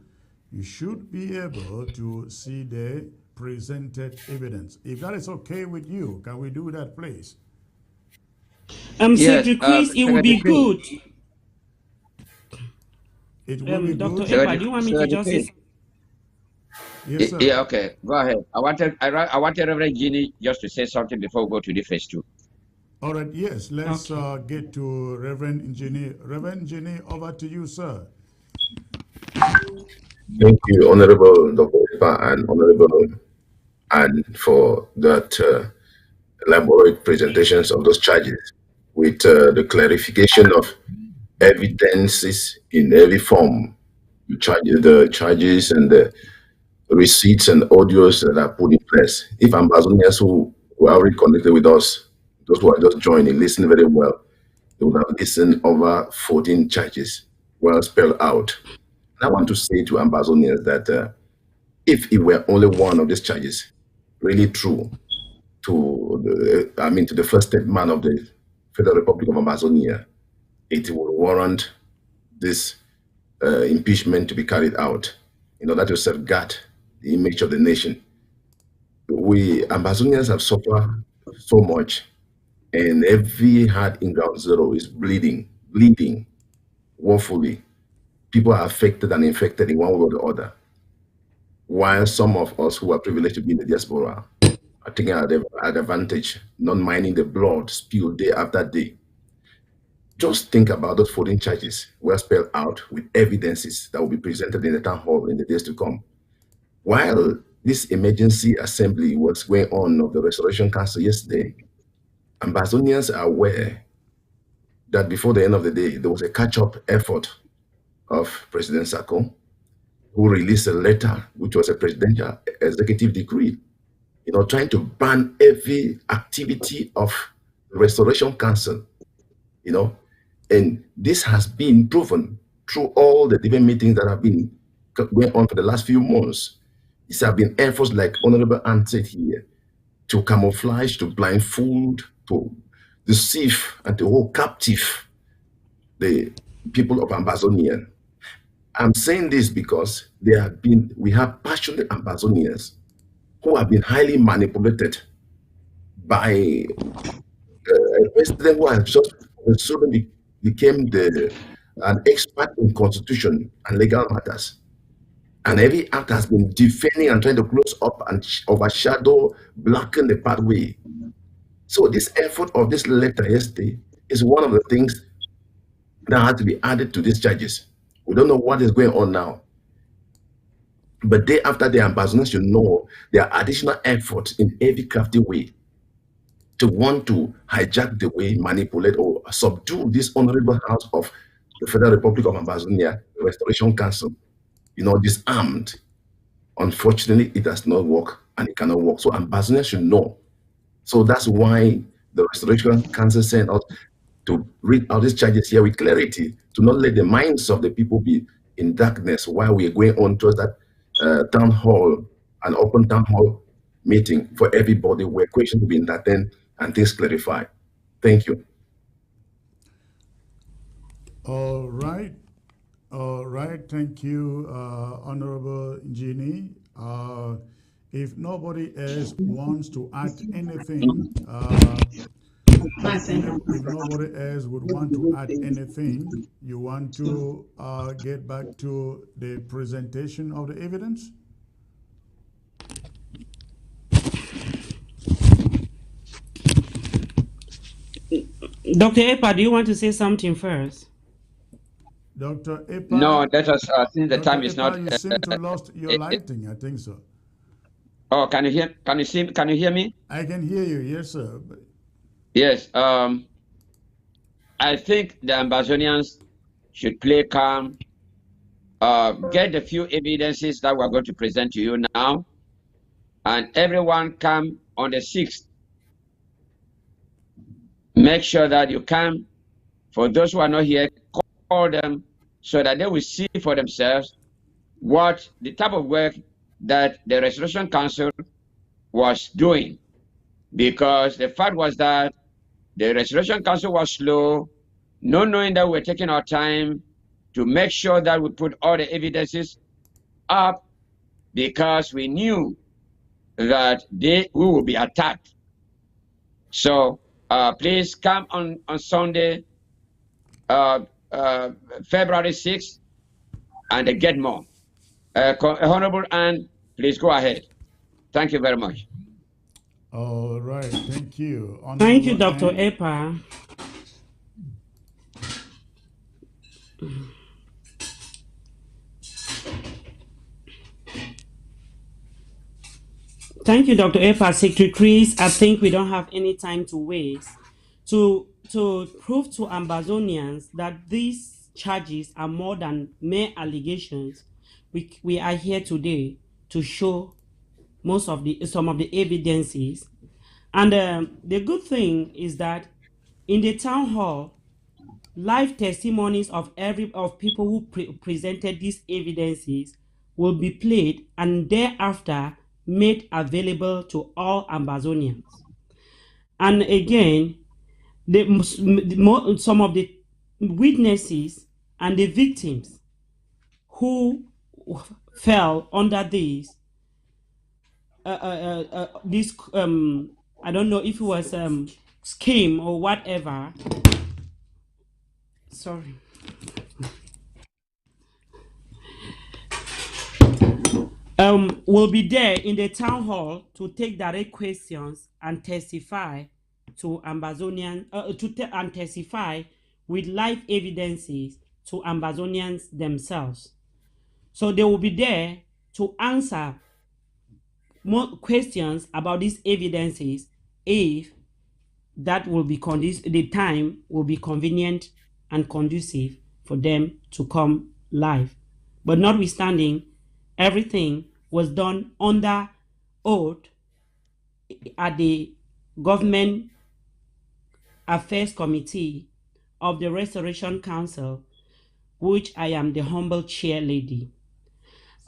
you should be able to see the presented evidence. If that is okay with you, can we do that, please? Yes, Secretary Chris, it would be Secretary good. It will be Dr. good. Epa, do you want me to Secretary just say? Yes, sir. Yeah, okay, go ahead. I wanted Reverend Genie just to say something before we go to the phase 2. All right, yes, let's get to Reverend Genie. Reverend Genie, over to you, sir. Thank you, Honorable Dr. Epa and Honorable Ann, for that elaborate presentations of those charges with the clarification of evidences in every form, the charges and the receipts and audios that are put in place. If Ambazonians who were already connected with us, those who are just joining, listen very well, they would have listened over 14 charges well spelled out. And I want to say to Ambazonians that if it were only one of these charges really true to the first man of the Federal Republic of Amazonia, it would warrant this impeachment to be carried out in order to safeguard the image of the nation. We Amazonians have suffered so much, and every heart in ground zero is bleeding woefully. People are affected and infected in one way or the other, while some of us who are privileged to be in the diaspora are taking advantage, not minding the blood spilled day after day. Just think about those 14 charges well spelled out with evidences that will be presented in the town hall in the days to come. While this emergency assembly was going on of the Restoration Council yesterday, Ambazonians are aware that before the end of the day, there was a catch-up effort of President Sako, who released a letter, which was a presidential executive decree, trying to ban every activity of the Restoration Council, and this has been proven through all the different meetings that have been going on for the last few months. These have been efforts, like Honorable Ann said here, to camouflage, to blindfold, to deceive, and to hold captive the people of Ambazonia. I'm saying this because we have passionate Ambazonians who have been highly manipulated by a president who has just suddenly became an expert in constitution and legal matters. And every act has been defending and trying to close up and overshadow, blacken the pathway. So this effort of this letter yesterday is one of the things that had to be added to these charges. We don't know what is going on now. But day after day, Ambazonians should know there are additional efforts in every crafty way to want to hijack the way, manipulate, or subdue this honorable house of the Federal Republic of Ambazonia, the Restoration Council, disarmed. Unfortunately, it does not work, and it cannot work. So Ambazonians should know. So that's why the Restoration Council sent us to read out these charges here with clarity, to not let the minds of the people be in darkness while we are going on towards that town hall, an open town hall meeting for everybody where questions will be entertained and things clarified. Thank you. All right. Thank you, Honorable Genie. If nobody else wants to add anything, if nobody else would want to add anything, you want to get back to the presentation of the evidence? Dr. Epa, do you want to say something first? Dr. Epa? No, let us, since the time is Epa, not... you seem to have lost your lighting, I think so. Oh, can you hear me? I can hear you, yes, sir. Yes, I think the Ambazonians should play calm, get the few evidences that we're going to present to you now, and everyone come on the 6th make sure that you come. For those who are not here, call them so that they will see for themselves what the type of work that the Restoration Council was doing. Because the fact was that the Restoration Council was slow, not knowing that we're taking our time to make sure that we put all the evidences up, because we knew that we will be attacked. So please come on Sunday, February 6th, and get more. Honorable Anne, please go ahead. Thank you very much. All right, thank you. Thank you, Honorable Dr. Anne. Epa. Thank you, Dr. Epa. Secretary Chris, I think we don't have any time to waste. To prove to Ambazonians that these charges are more than mere allegations, we are here today to show some of the evidences. And the good thing is that in the town hall, live testimonies of people who presented these evidences will be played and thereafter made available to all Ambazonians. And again, some of the witnesses and the victims who fell under this I don't know if it was scheme or whatever. Sorry. Will be there in the town hall to take direct questions and testify to Ambazonian and testify with live evidences to Ambazonians themselves. So they will be there to answer more questions about these evidences if that will be the time will be convenient and conducive for them to come live. But notwithstanding, everything was done under oath at the Government Affairs Committee of the Restoration Council, which I am the humble chair lady.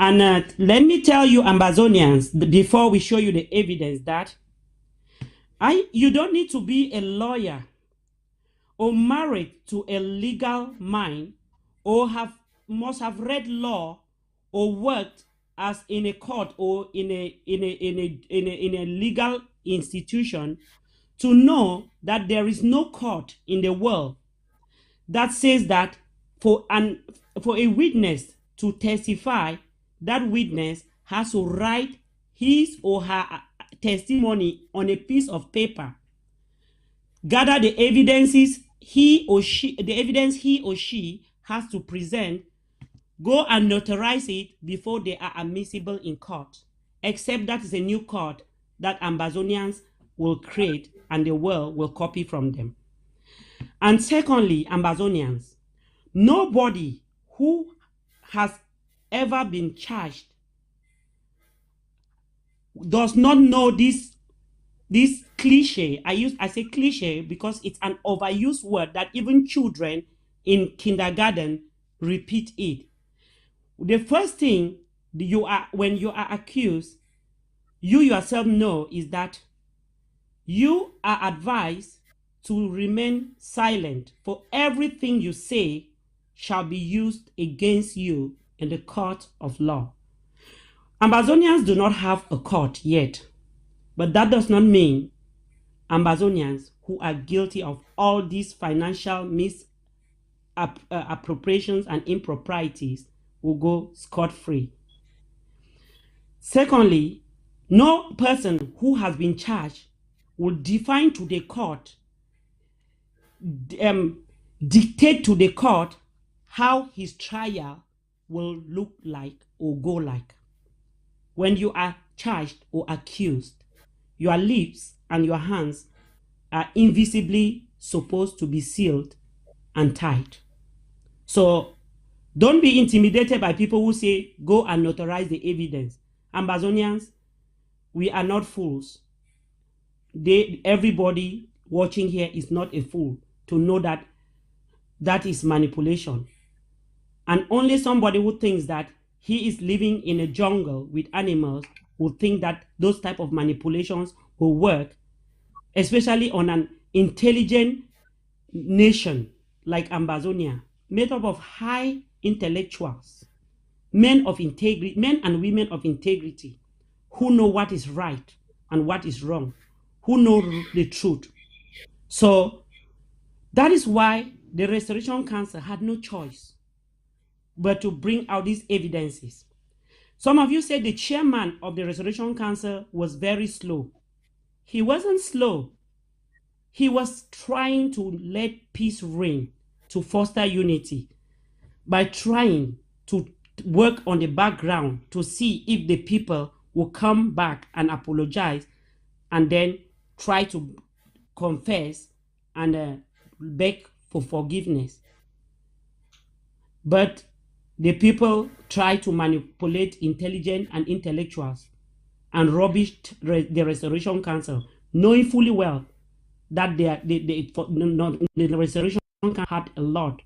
And let me tell you, Ambazonians, before we show you the evidence, that you don't need to be a or married to a legal mind, or must have read law or worked as in a court or in a legal institution to know that there is no court in the world that says that for a witness to testify, that witness has to write his or her testimony on a piece of paper, gather the evidences he or she has to present, go and notarize it before they are admissible in court, except that is a new court that Ambazonians will create and the world will copy from them. And secondly, Ambazonians, nobody who has ever been charged does not know this cliche. I say cliche because it's an overused word that even children in kindergarten repeat it. The first thing when you are accused, you yourself know is that you are advised to remain silent, for everything you say shall be used against you in the court of law. Ambazonians do not have a court yet, but that does not mean Ambazonians who are guilty of all these financial misappropriations and improprieties will go scot-free. Secondly, no person who has been charged will define to the court, dictate to the court how his trial will look like or go like. When you are charged or accused, your lips and your hands are invisibly supposed to be sealed and tied. So don't be intimidated by people who say, go and notarize the evidence. Ambazonians, we are not fools. Everybody watching here is not a fool to know that that is manipulation. And only somebody who thinks that he is living in a jungle with animals will think that those type of manipulations will work, especially on an intelligent nation like Ambazonia, made up of high intellectuals, men of integrity, men and women of integrity, who know what is right and what is wrong, who know the truth. So that is why the Restoration Council had no choice but to bring out these evidences. Some of you said the chairman of the Restoration Council was very slow. He wasn't slow. He was trying to let peace reign, to foster unity, by trying to work on the background to see if the people will come back and apologize and then try to confess and beg for forgiveness. But the people try to manipulate intelligent and intellectuals and rubbished the Restoration Council, knowing fully well that the Restoration Council had a lot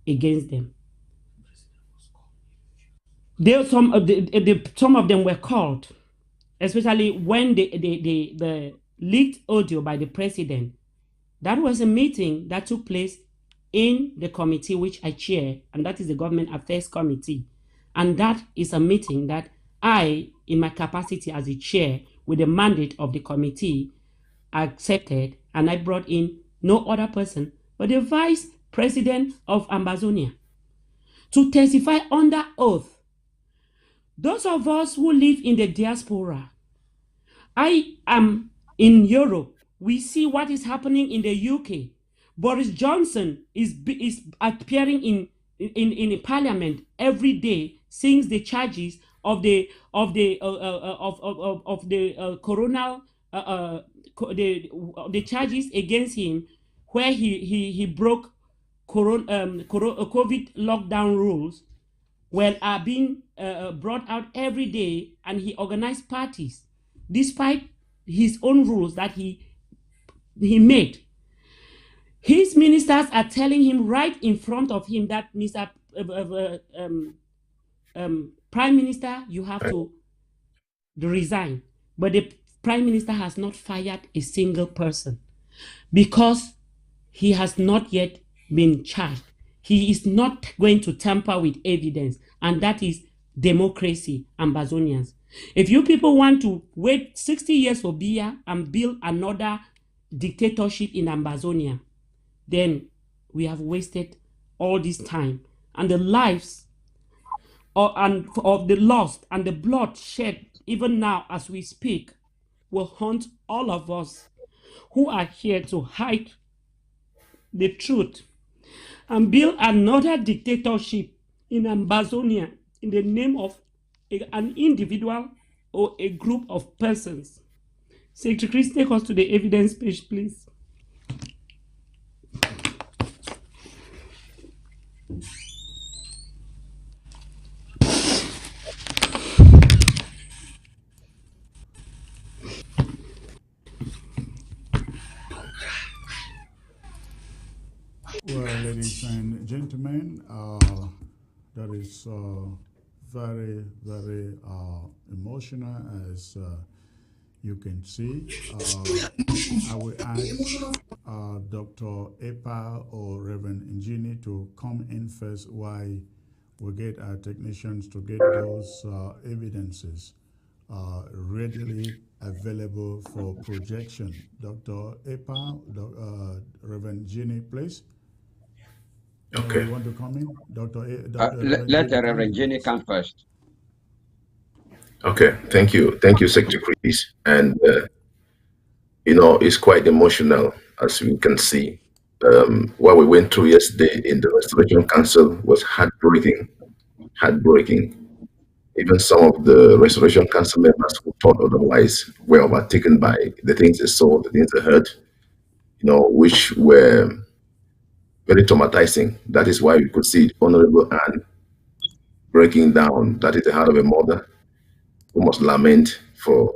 against them. Some of them were called, especially when the leaked audio by the president. That was a meeting that took place in the committee which I chair, and that is the Government Affairs Committee. And that is a meeting that I, in my capacity as a chair, with the mandate of the committee, accepted, and I brought in no other person but the Vice President of Ambazonia to testify under oath. Those of us who live in the diaspora, I am in Europe. We see what is happening in the UK. Boris Johnson is appearing in Parliament every day, since the charges of the coronal the charges against him, where he broke COVID lockdown rules, are being brought out every day, and he organized parties despite his own rules that he made. His ministers are telling him right in front of him that, Mr. Prime Minister, you have to resign. But the Prime Minister has not fired a single person because he has not yet been charged. He is not going to tamper with evidence, and that is democracy, Ambazonians. If you people want to wait 60 years for Biya and build another dictatorship in Ambazonia, then we have wasted all this time, and the lives of the lost and the blood shed, even now as we speak, will haunt all of us who are here to hide the truth and build another dictatorship in Ambazonia in the name of an individual or a group of persons. Secretary Chris, take us to the evidence page, please. Well, ladies and gentlemen, that is very, very emotional, as you can see. I will ask Dr. Epa or Reverend Genie to come in first while we get our technicians to get those evidences readily available for projection. Dr. Epa, Reverend Genie, please. Okay. You want to come in? Let the Reverend Genie come first. Okay, thank you. Thank you, Secretary Chris. And, it's quite emotional, as we can see. What we went through yesterday in the Restoration Council was heartbreaking. Even some of the Restoration Council members who thought otherwise were overtaken by the things they saw, the things they heard, which were very traumatizing. That is why we could see Honorable Anne breaking down. That is the heart of a mother who must lament for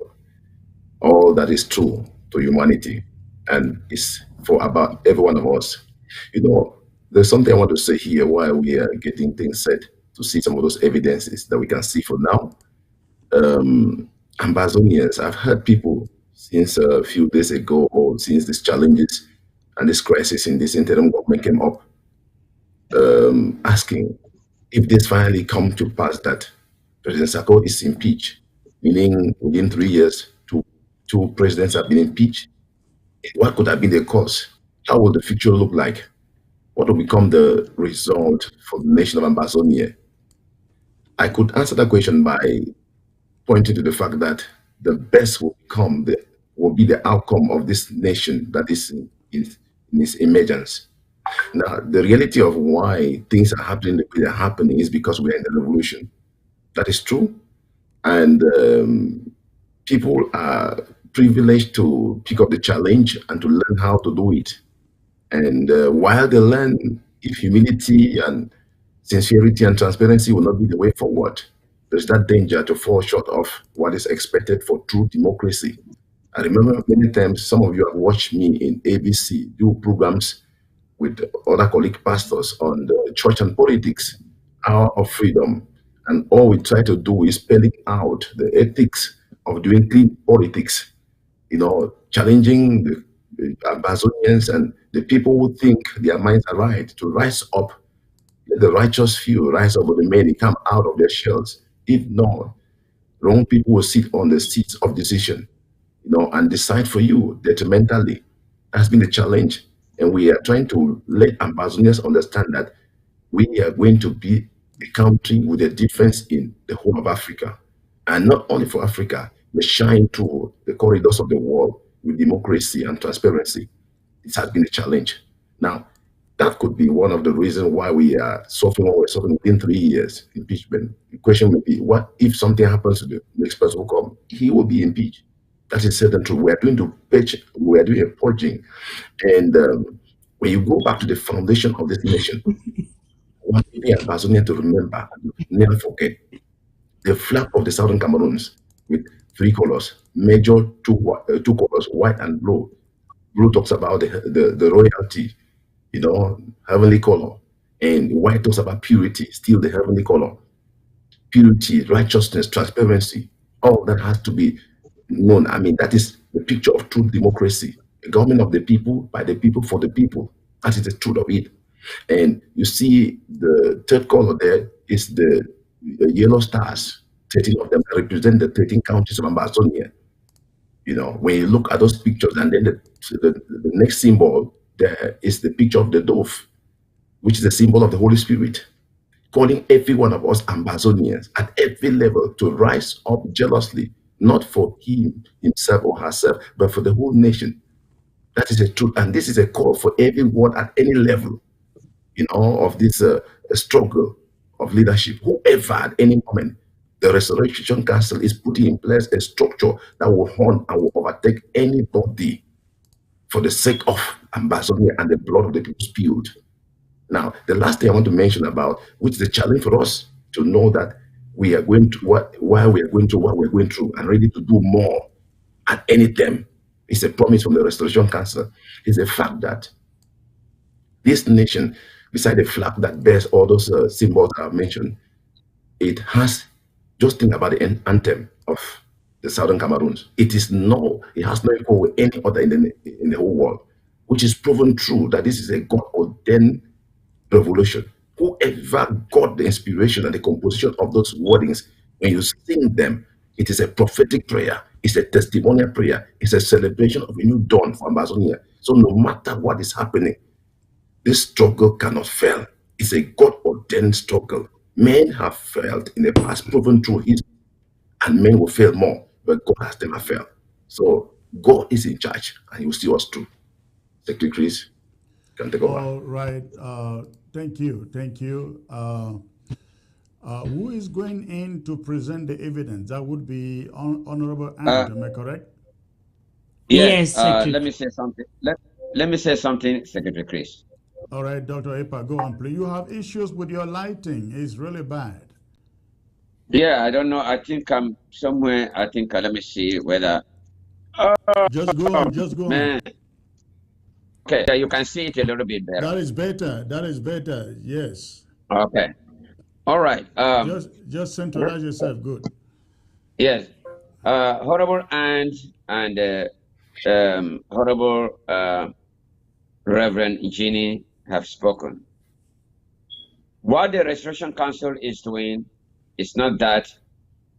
all that is true to humanity. and it's for about every one of us. You know, there's something I want to say here while we are getting things set to see some of those evidences that we can see for now. Ambazonians, I've heard people since a few days ago or since these challenges and this crisis in this interim government came up, asking if this finally come to pass that President Sako is impeached, meaning within 3 years, two presidents have been impeached. What could have been the cause? How will the future look like? What will become the result for the nation of Ambazonia? I could answer that question by pointing to the fact that the best will be the outcome of this nation that is in its emergence. Now, the reality of why things are happening the way they're happening is because we're in the revolution. That is true. And people are privileged to pick up the challenge and to learn how to do it. And while they learn, if humility and sincerity and transparency will not be the way forward, there's that danger to fall short of what is expected for true democracy. I remember many times some of you have watched me in ABC do programs with other colleague pastors on the church and politics, hour of freedom. And all we try to do is spelling out the ethics of doing clean politics, challenging the Amazonians and the people who think their minds are right to rise up. Let the righteous few rise up with the many, come out of their shells. If not, wrong people will sit on the seats of decision, and decide for you detrimentally. That's been the challenge. And we are trying to let Amazonians understand that we are going to be a country with a difference in the whole of Africa. And not only for Africa, but shine through the corridors of the world with democracy and transparency. This has been a challenge. Now, that could be one of the reasons why we are suffering what we're suffering within 3 years impeachment. The question may be, what if something happens to the next person who come? He will be impeached. That is certain true. We are doing a purging. And when you go back to the foundation of this nation, I want the Amazonian to remember and never forget the flag of the Southern Cameroons with 3 colors, major two colors, white and blue. Blue talks about the royalty, heavenly color. And white talks about purity, still the heavenly color. Purity, righteousness, transparency, all that has to be known. I mean, that is the picture of true democracy. A government of the people, by the people, for the people. That is the truth of it. And you see the 3rd color there is the yellow stars, 13 of them represent the 13 counties of Ambazonia. When you look at those pictures, and then the next symbol there is the picture of the dove, which is the symbol of the Holy Spirit, calling every one of us Ambazonians at every level to rise up jealously, not for himself or herself, but for the whole nation. That is the truth. And this is a call for everyone at any level, of this struggle of leadership. Whoever at any moment, the Restoration Council is putting in place a structure that will hunt and will overtake anybody for the sake of Ambazonia and the blood of the people spilled. Now, the last thing I want to mention about, which is a challenge for us to know that we are going to why we are going through what we're going through and ready to do more at any time. It's a promise from the Restoration Council. It's the fact that this nation, beside the flag that bears all those symbols that I've mentioned, it has, just think about the anthem of the Southern Cameroons. It has no equal with any other in the whole world, which is proven true that this is a God-ordained revolution. Whoever got the inspiration and the composition of those wordings, when you sing them, it is a prophetic prayer, it's a testimonial prayer, it's a celebration of a new dawn for Amazonia. So no matter what is happening, this struggle cannot fail. It's a God-ordained struggle. Men have failed in the past, proven through history, and men will fail more, but God has never failed. So God is in charge, and He will see us through. Secretary Chris, can take over. All right. Thank you. Who is going in to present the evidence? That would be Honorable Ant, am I correct? Yes, let me say something. Let me say something, Secretary Chris. All right, Dr. Epa, go on, please. You have issues with your lighting. It's really bad. Yeah, I don't know. I think I'm somewhere. I think, let me see whether. Just go on. Man. Okay, you can see it a little bit better. That is better. That is better. Yes. Okay. All right. Just centralize yourself. Good. Yes. Honorable and Honorable Reverend Genie have spoken. What the Restoration Council is doing is not that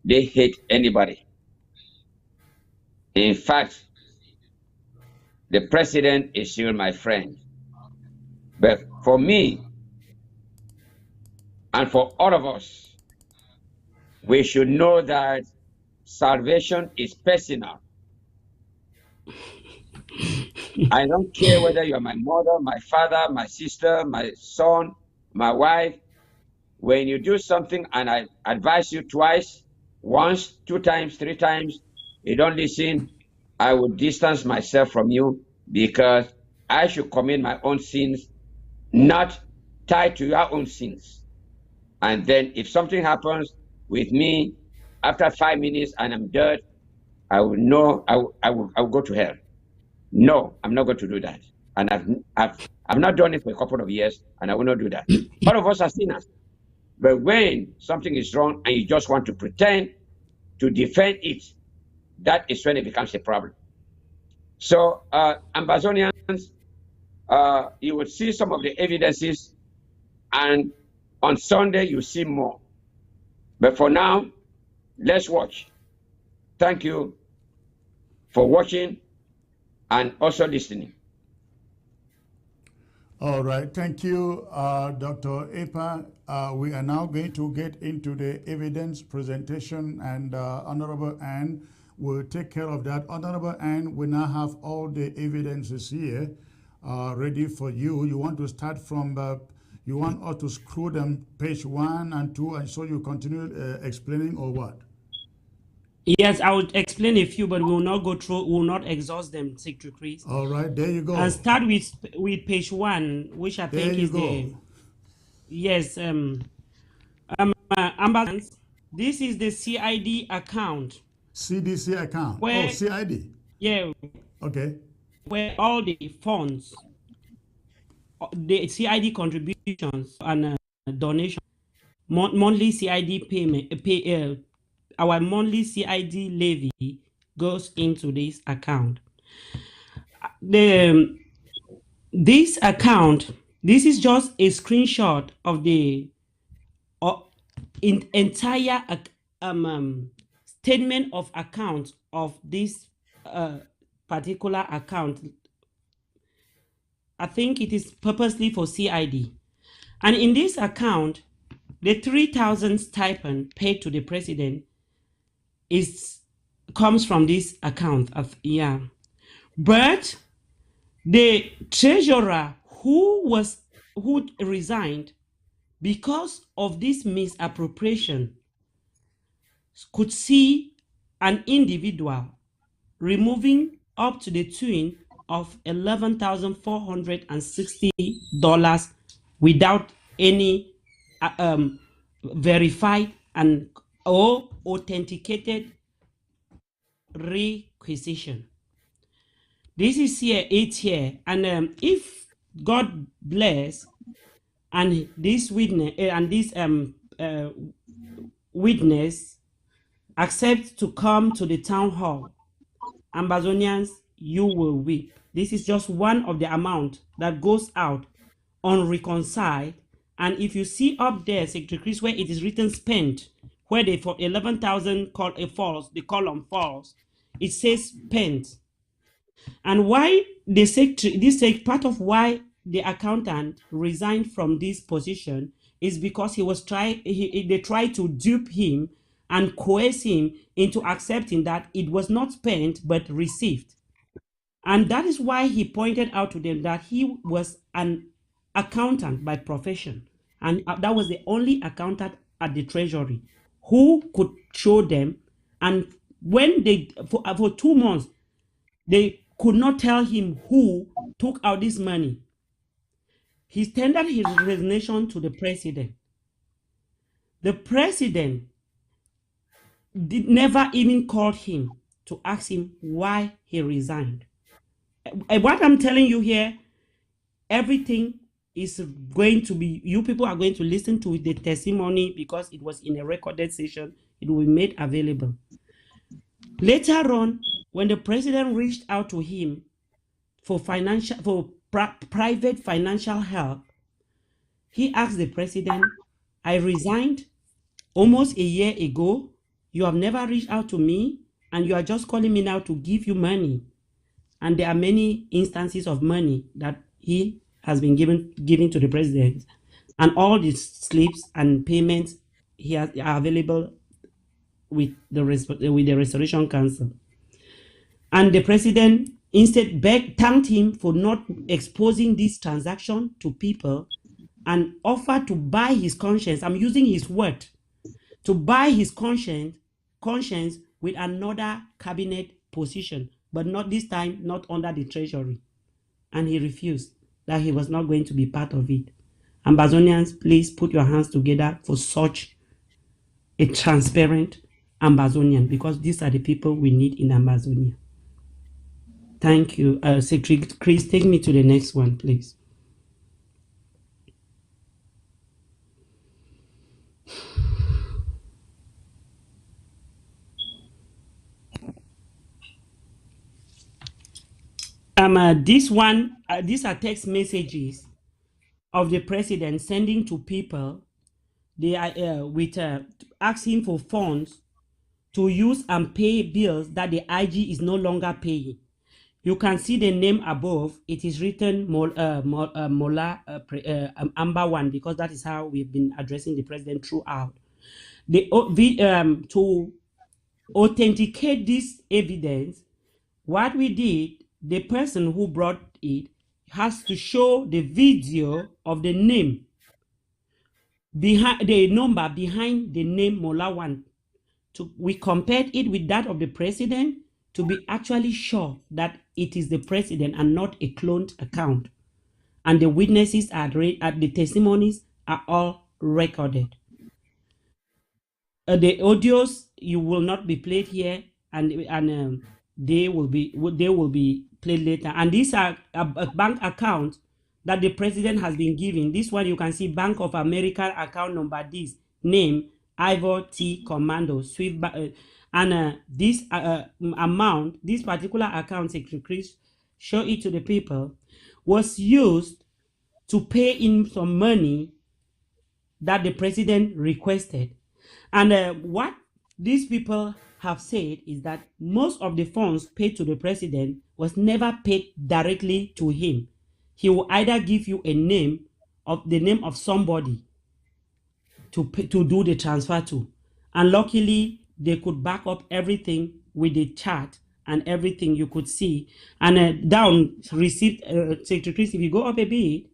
they hate anybody. In fact, the president is still my friend. But for me, and for all of us, we should know that salvation is personal. I don't care whether you're my mother, my father, my sister, my son, my wife. When you do something and I advise you twice, once, 2 times, 3 times, you don't listen, I will distance myself from you because I should commit my own sins, not tied to your own sins. And then if something happens with me after 5 minutes and I'm dead, I will know I will go to hell. No, I'm not going to do that. And I've not done it for a couple of years, and I will not do that. All of us are sinners. But when something is wrong and you just want to pretend to defend it, that is when it becomes a problem. So, Ambazonians, you will see some of the evidences, and on Sunday you see more. But for now, let's watch. Thank you for watching and also listening. All right. Thank you, Dr. Epa. We are now going to get into the evidence presentation, and Honorable Anne will take care of that. Honorable Anne, we now have all the evidences here ready for you. You want to start from, you want us to scroll them page 1 and 2, and so you continue explaining, or what? Yes, I would explain a few, but we will not go through, we will not exhaust them, Secretary Chris. All right, there you go. And start with page 1, which I think is the, yes, ambassadors. This is the CID account. CDC account. Where, oh, CID. Yeah. Okay. Where all the funds, the CID contributions and donations, monthly CID payment, our monthly CID levy goes into this account. This account, this is just a screenshot of the entire statement of account of this particular account. I think it is purposely for CID. And in this account, the 3,000 stipend paid to the president comes from this account of, yeah. But the treasurer who resigned because of this misappropriation could see an individual removing up to the tune of $11,460 without any verified and or authenticated requisition. This is here, it's here, and if God bless, and this witness witness accepts to come to the town hall, Ambazonians, you will weep. This is just one of the amount that goes out unreconciled. And if you see up there, Secretary Chris, where it is written spent, where they for 11,000 call a false, the column false, it says spent. And why the secretary, part of why the accountant resigned from this position is because they tried to dupe him and coerce him into accepting that it was not spent but received. And that is why he pointed out to them that he was an accountant by profession. And that was the only accountant at the treasury who could show them. And when they, for 2 months, they could not tell him who took out this money. He tendered his resignation to the president. The president never even called him to ask him why he resigned. What I'm telling you here, everything is going to be, you people are going to listen to the testimony because it was in a recorded session. It will be made available. Later on, when the president reached out to him for private financial help, he asked the president, I resigned almost a year ago. You have never reached out to me, and you are just calling me now to give you money. And there are many instances of money that he has been given to the president, and all the slips and payments are available with the Restoration Council. And the president instead thanked him for not exposing this transaction to people and offered to buy his conscience. I'm using his word, to buy his conscience with another cabinet position, but not this time, not under the treasury. And he refused, that he was not going to be part of it. Ambazonians, please put your hands together for such a transparent Ambazonian, because these are the people we need in Ambazonia. Thank you. Secretary Chris, take me to the next one, please. This one, these are text messages of the president sending to people. They are asking for funds to use and pay bills that the IG is no longer paying. You can see the name above. It is written Mola Amber 1, because that is how we've been addressing the president throughout. To authenticate this evidence, what we did, the person who brought it has to show the video of the name behind the number behind the name Mola 1. We compared it with that of the president to be actually sure that it is the president and not a cloned account. And the witnesses the testimonies are all recorded. The audios you will not be played here, and they will be played later. And these are a bank account that the president has been given. This one you can see Bank of America account number, this name Ivor T Commando Swift, and this amount, this particular account, Secretary Chris, show it to the people, was used to pay in some money that the president requested. And what these people have said is that most of the funds paid to the president was never paid directly to him. He will either give you the name of somebody to do the transfer to. And luckily, they could back up everything with the chart and everything you could see. And down, received, Secretary Chris, if you go up a bit.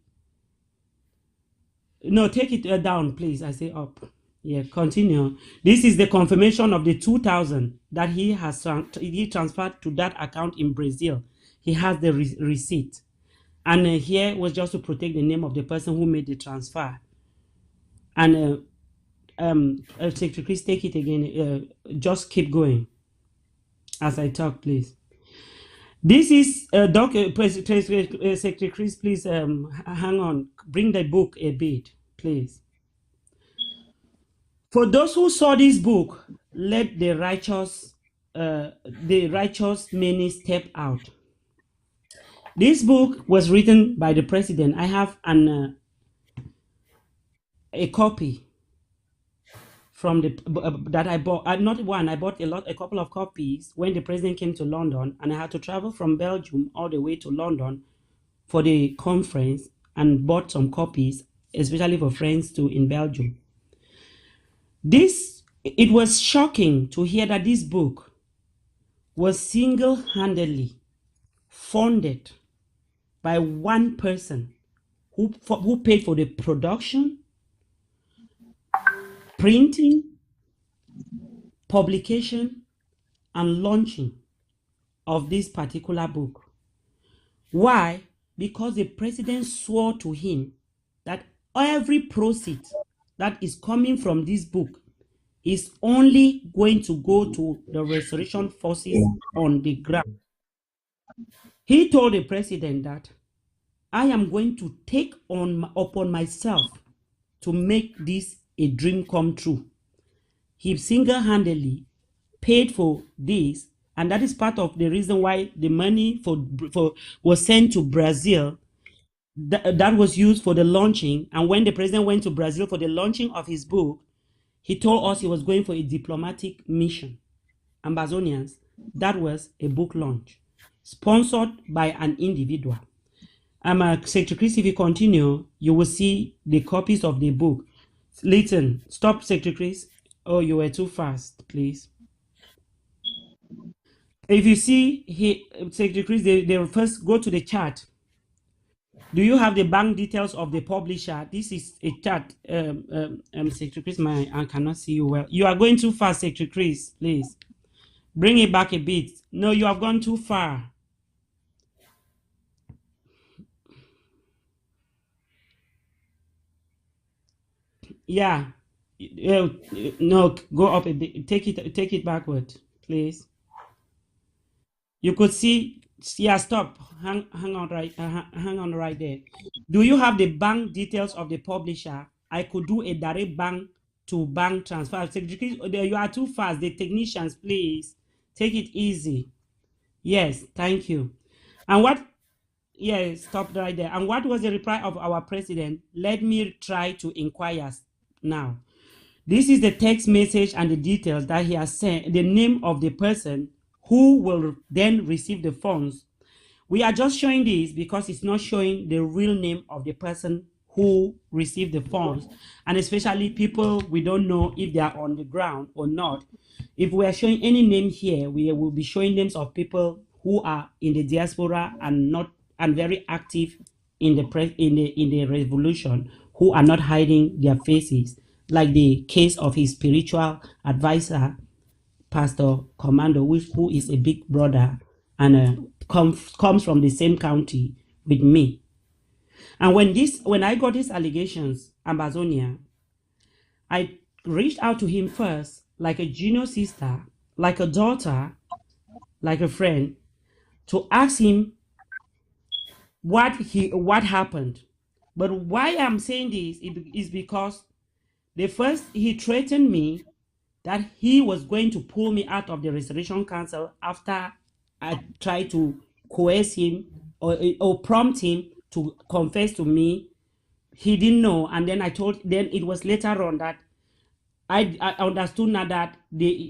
No, take it down, please. I say up. Yeah, continue. This is the confirmation of the 2,000 that he has transferred to that account in Brazil. He has the receipt. And here was just to protect the name of the person who made the transfer. And Secretary Chris, take it again. Just keep going as I talk, please. This is Secretary Chris, please hang on. Bring the book a bit, please. For those who saw this book, let the righteous many step out. This book was written by the president. I have a copy from that I bought. Not one. I bought a couple of copies when the president came to London, and I had to travel from Belgium all the way to London for the conference, and bought some copies, especially for friends too in Belgium. It was shocking to hear that this book was single-handedly funded by one person who paid for the production, printing, publication, and launching of this particular book. Why? Because the president swore to him that every proceed that is coming from this book is only going to go to the restoration forces on the ground. He told the president that I am going to take upon myself to make this a dream come true. He single-handedly paid for this, and that is part of the reason why the money for was sent to Brazil. That was used for the launching. And when the president went to Brazil for the launching of his book, he told us he was going for a diplomatic mission. Ambazonians, that was a book launch sponsored by an individual. Secretary Chris, if you continue, you will see the copies of the book. Listen, stop, Secretary Chris. Oh, you were too fast, please. If you see here, Secretary Chris, they first go to the chart. Do you have the bank details of the publisher? This is a chart. Secretary Chris, I cannot see you well. You are going too fast, Secretary Chris, please. Bring it back a bit. No, you have gone too far. Yeah. No, go up a bit. Take it backward, please. You could see. Yeah, stop. Hang on right there. Do you have the bank details of the publisher? I could do a direct bank to bank transfer. You are too fast. The technicians, please take it easy. Yes, thank you. And what? Yes, stop right there. And what was the reply of our president? Let me try to inquire now. This is the text message and the details that he has sent, the name of the person who will then receive the funds. We are just showing this because it's not showing the real name of the person who received the funds, and especially people we don't know if they are on the ground or not. If we are showing any name here, we will be showing names of people who are in the diaspora and very active in the revolution, who are not hiding their faces, like the case of his spiritual advisor, Pastor Commando, who is a big brother and comes from the same county with me. And when I got these allegations, Ambazonia, I reached out to him first, like a junior sister, like a daughter, like a friend, to ask him what happened. But why I'm saying this is because he threatened me that he was going to pull me out of the Restoration Council after I tried to coerce him or prompt him to confess to me. He didn't know, and then then it was later on that I understood now that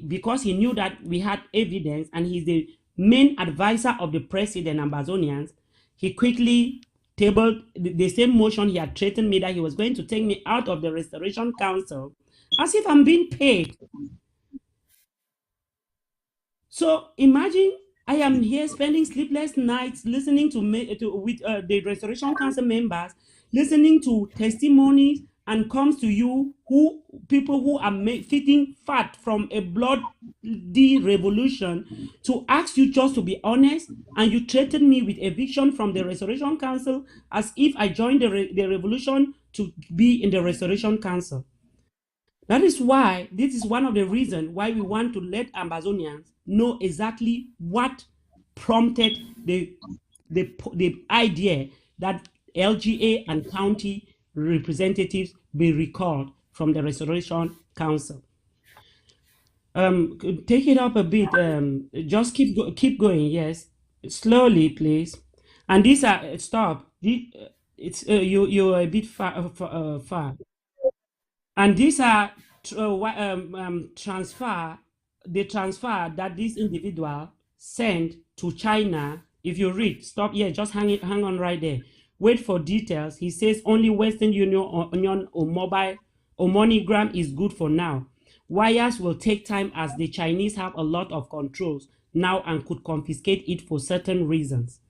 because he knew that we had evidence and he's the main advisor of the president, Ambazonians, he quickly tabled the same motion he had threatened me that he was going to take me out of the Restoration Council as if I'm being paid. So imagine I am here spending sleepless nights listening with the Restoration Council members, listening to testimonies, and comes to you people who are feeding fat from a bloody revolution to ask you just to be honest, and you threaten me with eviction from the Restoration Council as if I joined the revolution to be in the Restoration Council. That is why this is one of the reasons why we want to let Ambazonians know exactly what prompted the idea that LGA and county representatives be recalled from the Restoration Council. Take it up a bit. Just keep going. Yes, slowly, please. And these are stop. It's you're a bit far. And these are transfer that this individual sent to China. If you read, stop here, just hang on right there. Wait for details. He says only Western Union or mobile or MoneyGram is good for now. Wires will take time as the Chinese have a lot of controls now and could confiscate it for certain reasons.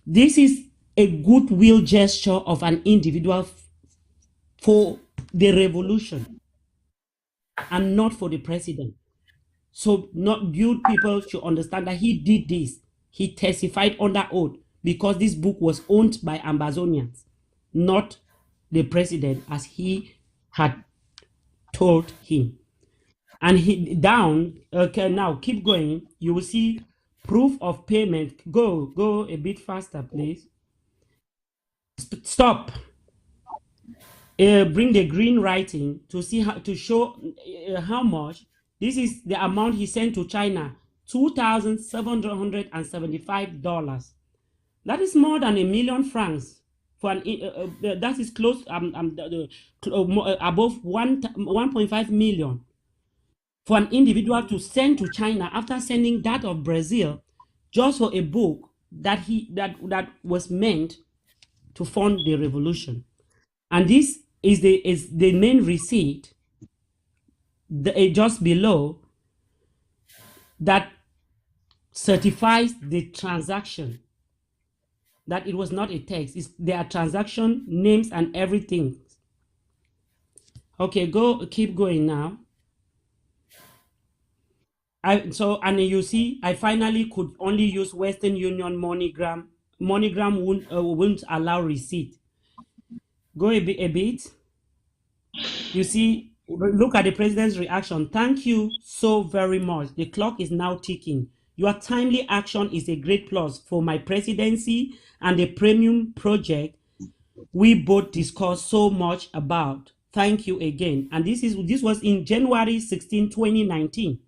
This is a goodwill gesture of an individual for the revolution and not for the president. So you people should understand that he did this. He testified under oath because this book was owned by Ambazonians, not the president as he had told him. And okay, now keep going. You will see proof of payment. Go a bit faster, please. Stop. Bring the green writing to see how to show how much. This is the amount he sent to China, $2,775. That is more than £1,000,000 for an. That is close. Above 1.5 million for an individual to send to China after sending that of Brazil, just for a book that that was meant to fund the revolution. And this is the main receipt, just below, that certifies the transaction, that it was not a text. There are transaction names and everything. Okay, keep going now. And you see, I finally could only use Western Union MoneyGram. MoneyGram won't allow receipt. Go a bit. You see, look at the president's reaction. Thank you so very much. The clock is now ticking. Your timely action is a great plus for my presidency and the premium project we both discussed so much about. Thank you again. And this was in January 16, 2019.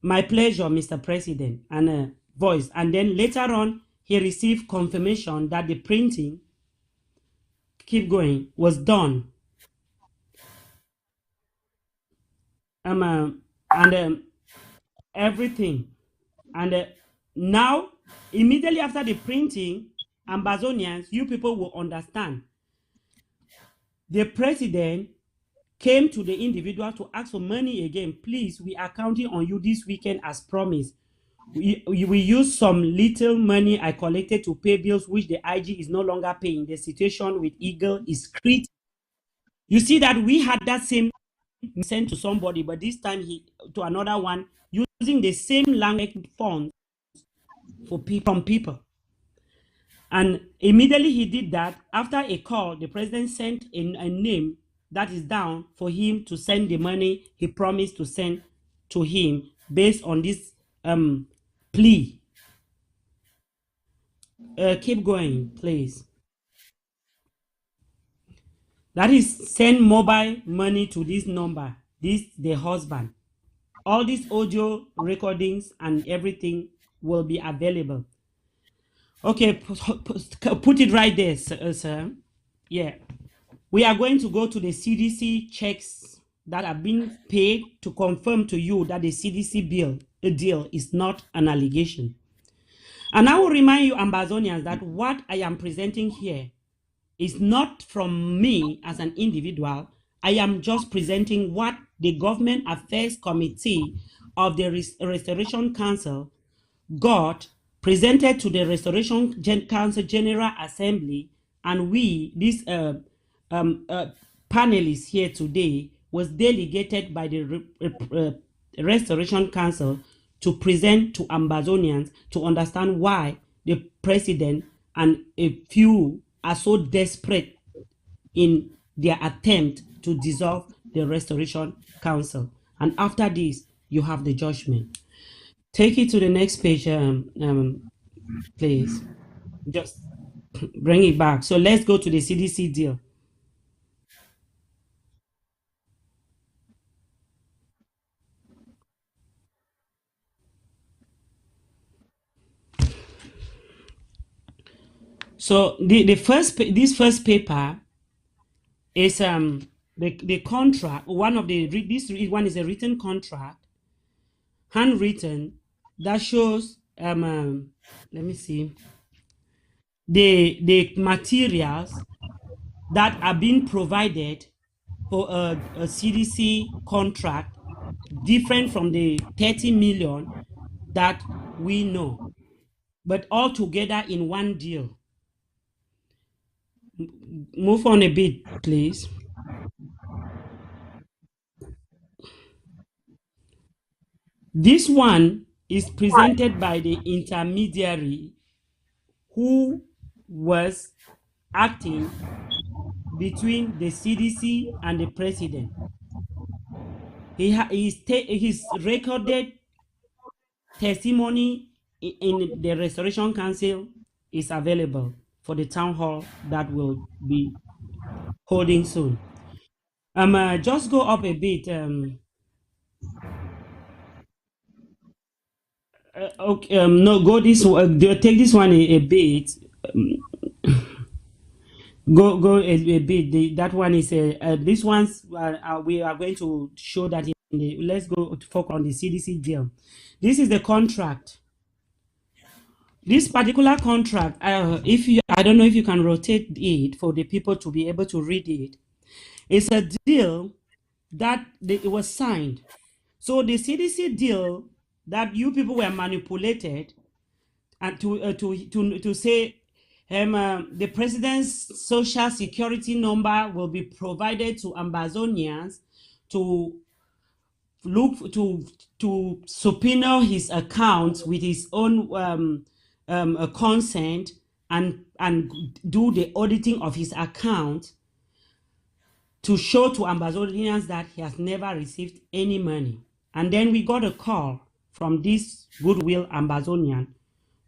My pleasure, Mr. President, and voice. And then later on, he received confirmation that the printing, keep going, was done. And everything. And now, immediately after the printing, Ambazonians, you people will understand. The president came to the individual to ask for money again. Please, we are counting on you this weekend as promised. We use some little money I collected to pay bills, which the IG is no longer paying. The situation with Eagle is critical. You see that we had that same sent to somebody, but this time to another one, using the same language fonts from people. And immediately he did that. After a call, the president sent a name that is down for him to send the money he promised to send to him based on this plea. Keep going, please. That is, send mobile money to this number. The husband. All these audio recordings and everything will be available. Okay, put it right there, sir. Yeah. We are going to go to the CDC checks that have been paid to confirm to you that the CDC deal is not an allegation. And I will remind you, Ambazonians, that what I am presenting here is not from me as an individual. I am just presenting what the Government Affairs Committee of the Restoration Council got presented to the Restoration Council General Assembly, and we, these panelists here today, was delegated by the Restoration Council to present to Ambazonians to understand why the president and a few are so desperate in their attempt to dissolve the Restoration Council. And after this, you have the judgment. Take it to the next page, please. Just bring it back. So let's go to the CDC deal. So this first paper is the contract. This one is a written contract, handwritten, that shows let me see, the materials that are being provided for a CDC contract, different from the 30 million that we know, but all together in one deal. Move on a bit, please. This one is presented by the intermediary who was acting between the CDC and the president. His recorded testimony in the Restoration Council is available. for the town hall that will be holding soon. Just go up a bit. Okay. No, go this one. Take this one a bit. Go a bit. That one is this one's. We are going to show that in the. Let's go to focus on the CDC deal. This is the contract. This particular contract, if you, I don't know if you can rotate it for the people to be able to read it. It's a deal that it was signed. So the CDC deal that you people were manipulated and to say the president's social security number will be provided to Ambazonians to look to subpoena his account with his own consent and do the auditing of his account to show to Ambazonians that he has never received any money. And then we got a call from this goodwill Ambazonian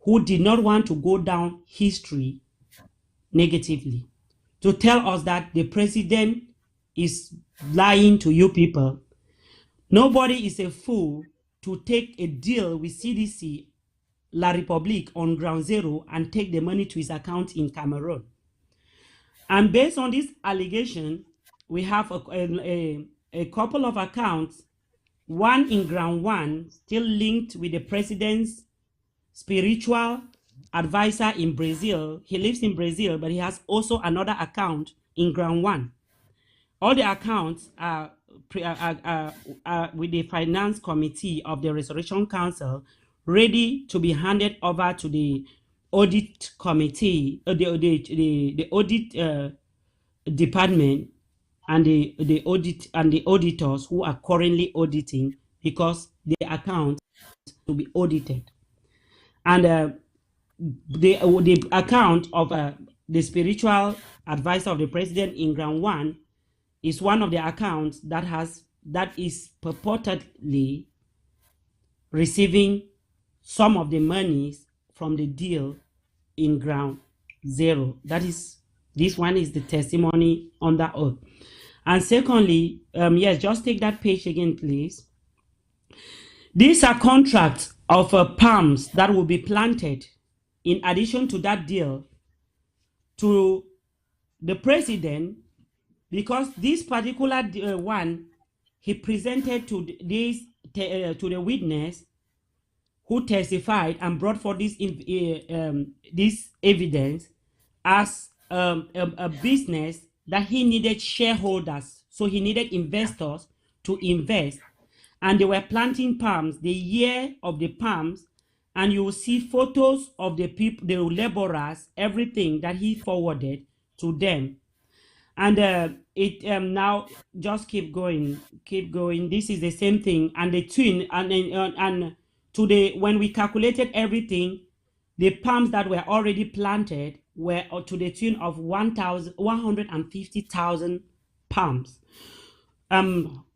who did not want to go down history negatively to tell us that the president is lying to you people. Nobody is a fool to take a deal with CDC La République on ground zero and take the money to his account in Cameroon. And based on this allegation, we have a couple of accounts, one in ground one, still linked with the president's spiritual advisor in Brazil. He lives in Brazil, but he has also another account in ground one. All the accounts are with the finance committee of the Restoration Council, ready to be handed over to the audit committee, the audit department, and the audit and the auditors who are currently auditing, because the accounts to be audited. And the account of the spiritual advisor of the president in ground one is one of the accounts that is purportedly receiving some of the monies from the deal in ground zero. That is, this one is the testimony under oath. And secondly, yes, just take that page again, please. These are contracts of palms that will be planted in addition to that deal to the president, because this particular one he presented to this to the witness who testified and brought forth this this evidence as a business that he needed shareholders, so he needed investors to invest, and they were planting palms the year of the palms, and you will see photos of the people, the laborers, everything that he forwarded to them. And it now just keep going. This is the same thing, and the twin, and to the, when we calculated everything, the palms that were already planted were to the tune of 150,000 palms.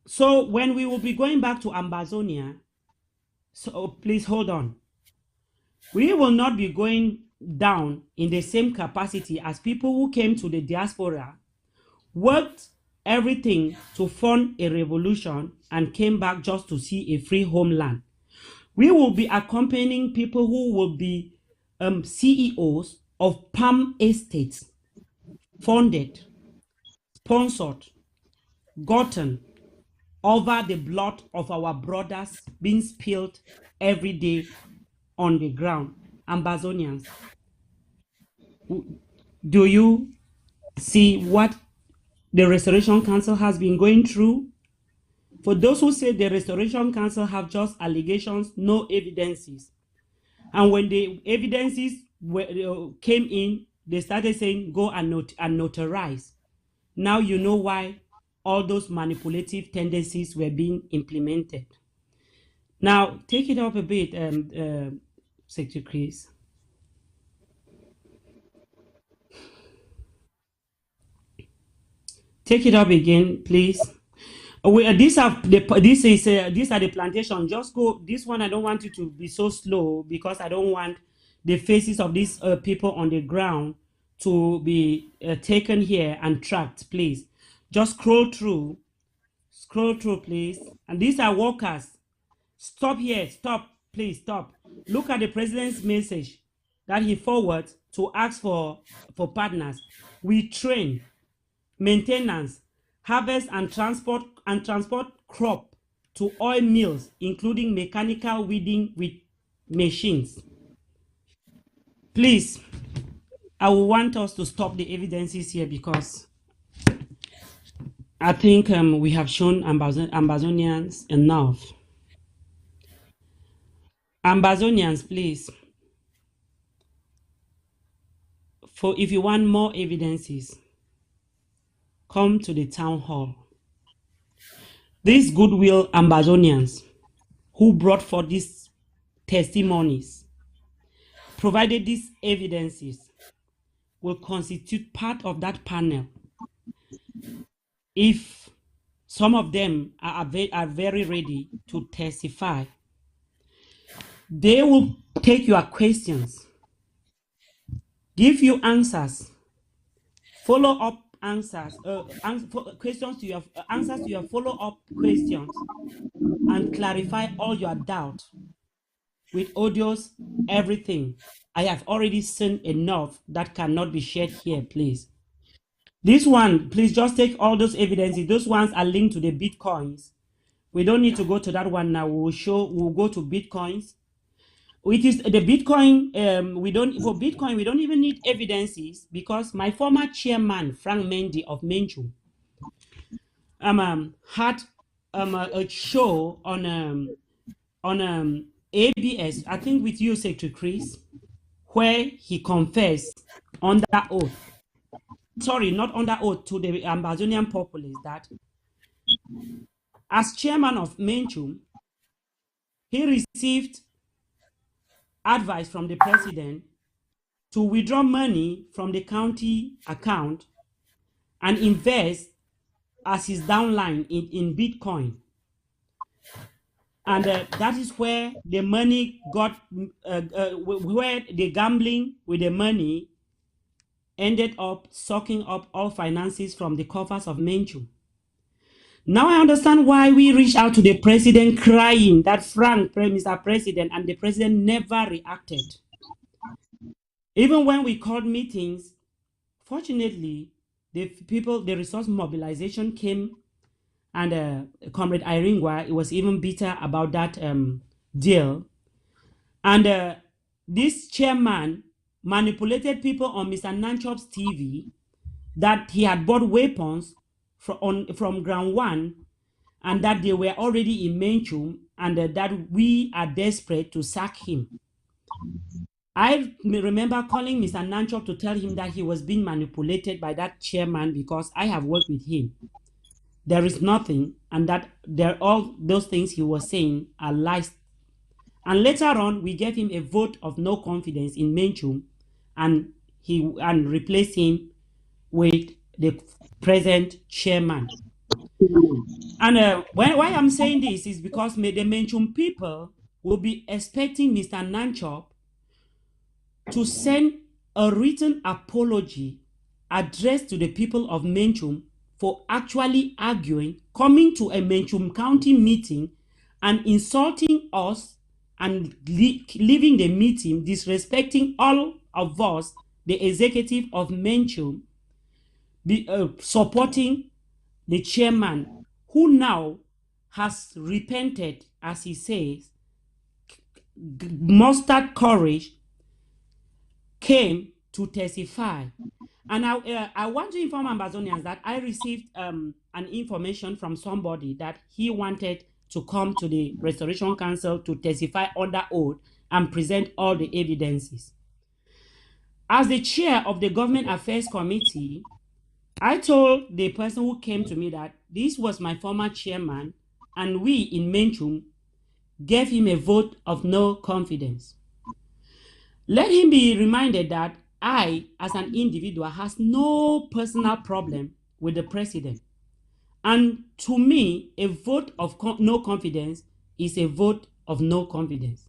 So when we will be going back to Ambazonia, so please hold on. We will not be going down in the same capacity as people who came to the diaspora, worked everything to fund a revolution, and came back just to see a free homeland. We will be accompanying people who will be CEOs of palm estates, funded, sponsored, gotten over the blood of our brothers being spilled every day on the ground. Ambazonians, do you see what the Restoration Council has been going through? For those who say the Restoration Council have just allegations, no evidences. And when the evidences came in, they started saying, go and notarize. Now you know why all those manipulative tendencies were being implemented. Now, take it up a bit, Secretary Chris. Take it up again, please. These are the plantation. Just go. This one I don't want you to be so slow, because I don't want the faces of these people on the ground to be taken here and tracked, please. Just scroll through, please. And these are workers. Stop here, stop, please, stop. Look at the president's message that he forwards to ask for partners. We train, maintenance, harvest and transport crop to oil mills, including mechanical weeding with machines. Please, I will want us to stop the evidences here because I think we have shown Ambazonians enough. Ambazonians, please. For if you want more evidences, come to the town hall. These goodwill Ambazonians who brought forth these testimonies, provided these evidences, will constitute part of that panel. If some of them are very ready to testify, they will take your questions, give you answers, follow-up answers, answers to your follow-up questions, and clarify all your doubt with audios, everything. I have already seen enough that cannot be shared here, please. This one, please just take all those evidences. Those ones are linked to the Bitcoins. We don't need to go to that one now. We'll go to Bitcoins. It is the Bitcoin. We don't even need evidences because my former chairman, Frank Mendy of Menchu, had a show on ABS, I think with you, Secretary Chris, where he confessed under oath. Sorry, not under oath, to the Ambazonian populace that as chairman of Menchu, he received advice from the president to withdraw money from the county account and invest as his downline in Bitcoin. And that is where the money got, where the gambling with the money ended up sucking up all finances from the coffers of Menchu. Now I understand why we reached out to the president crying that Frank, Mr. President, and the president never reacted. Even when we called meetings, fortunately, the resource mobilization came, and Comrade Iringwa was even bitter about that deal. And this chairman manipulated people on Mr. Nanchop's TV that he had bought weapons from ground one and that they were already in Menchum and that we are desperate to sack him. I remember calling Mr. Nanchop to tell him that he was being manipulated by that chairman because I have worked with him. There is nothing, and that all those things he was saying are lies. And later on, we gave him a vote of no confidence in Menchum, and replaced him with the present chairman. And why I'm saying this is because the Menchum people will be expecting Mr. Nanchop to send a written apology addressed to the people of Menchum for actually arguing, coming to a Menchum County meeting and insulting us and leaving the meeting, disrespecting all of us, the executive of Menchum, supporting the chairman, who now has repented, as he says, mustered courage, came to testify. And I want to inform Ambazonians that I received an information from somebody that he wanted to come to the Restoration Council to testify under oath and present all the evidences. As the chair of the Government Affairs Committee, I told the person who came to me that this was my former chairman, and we in Menchum gave him a vote of no confidence. Let him be reminded that I, as an individual, has no personal problem with the president. And to me, a vote of no confidence is a vote of no confidence.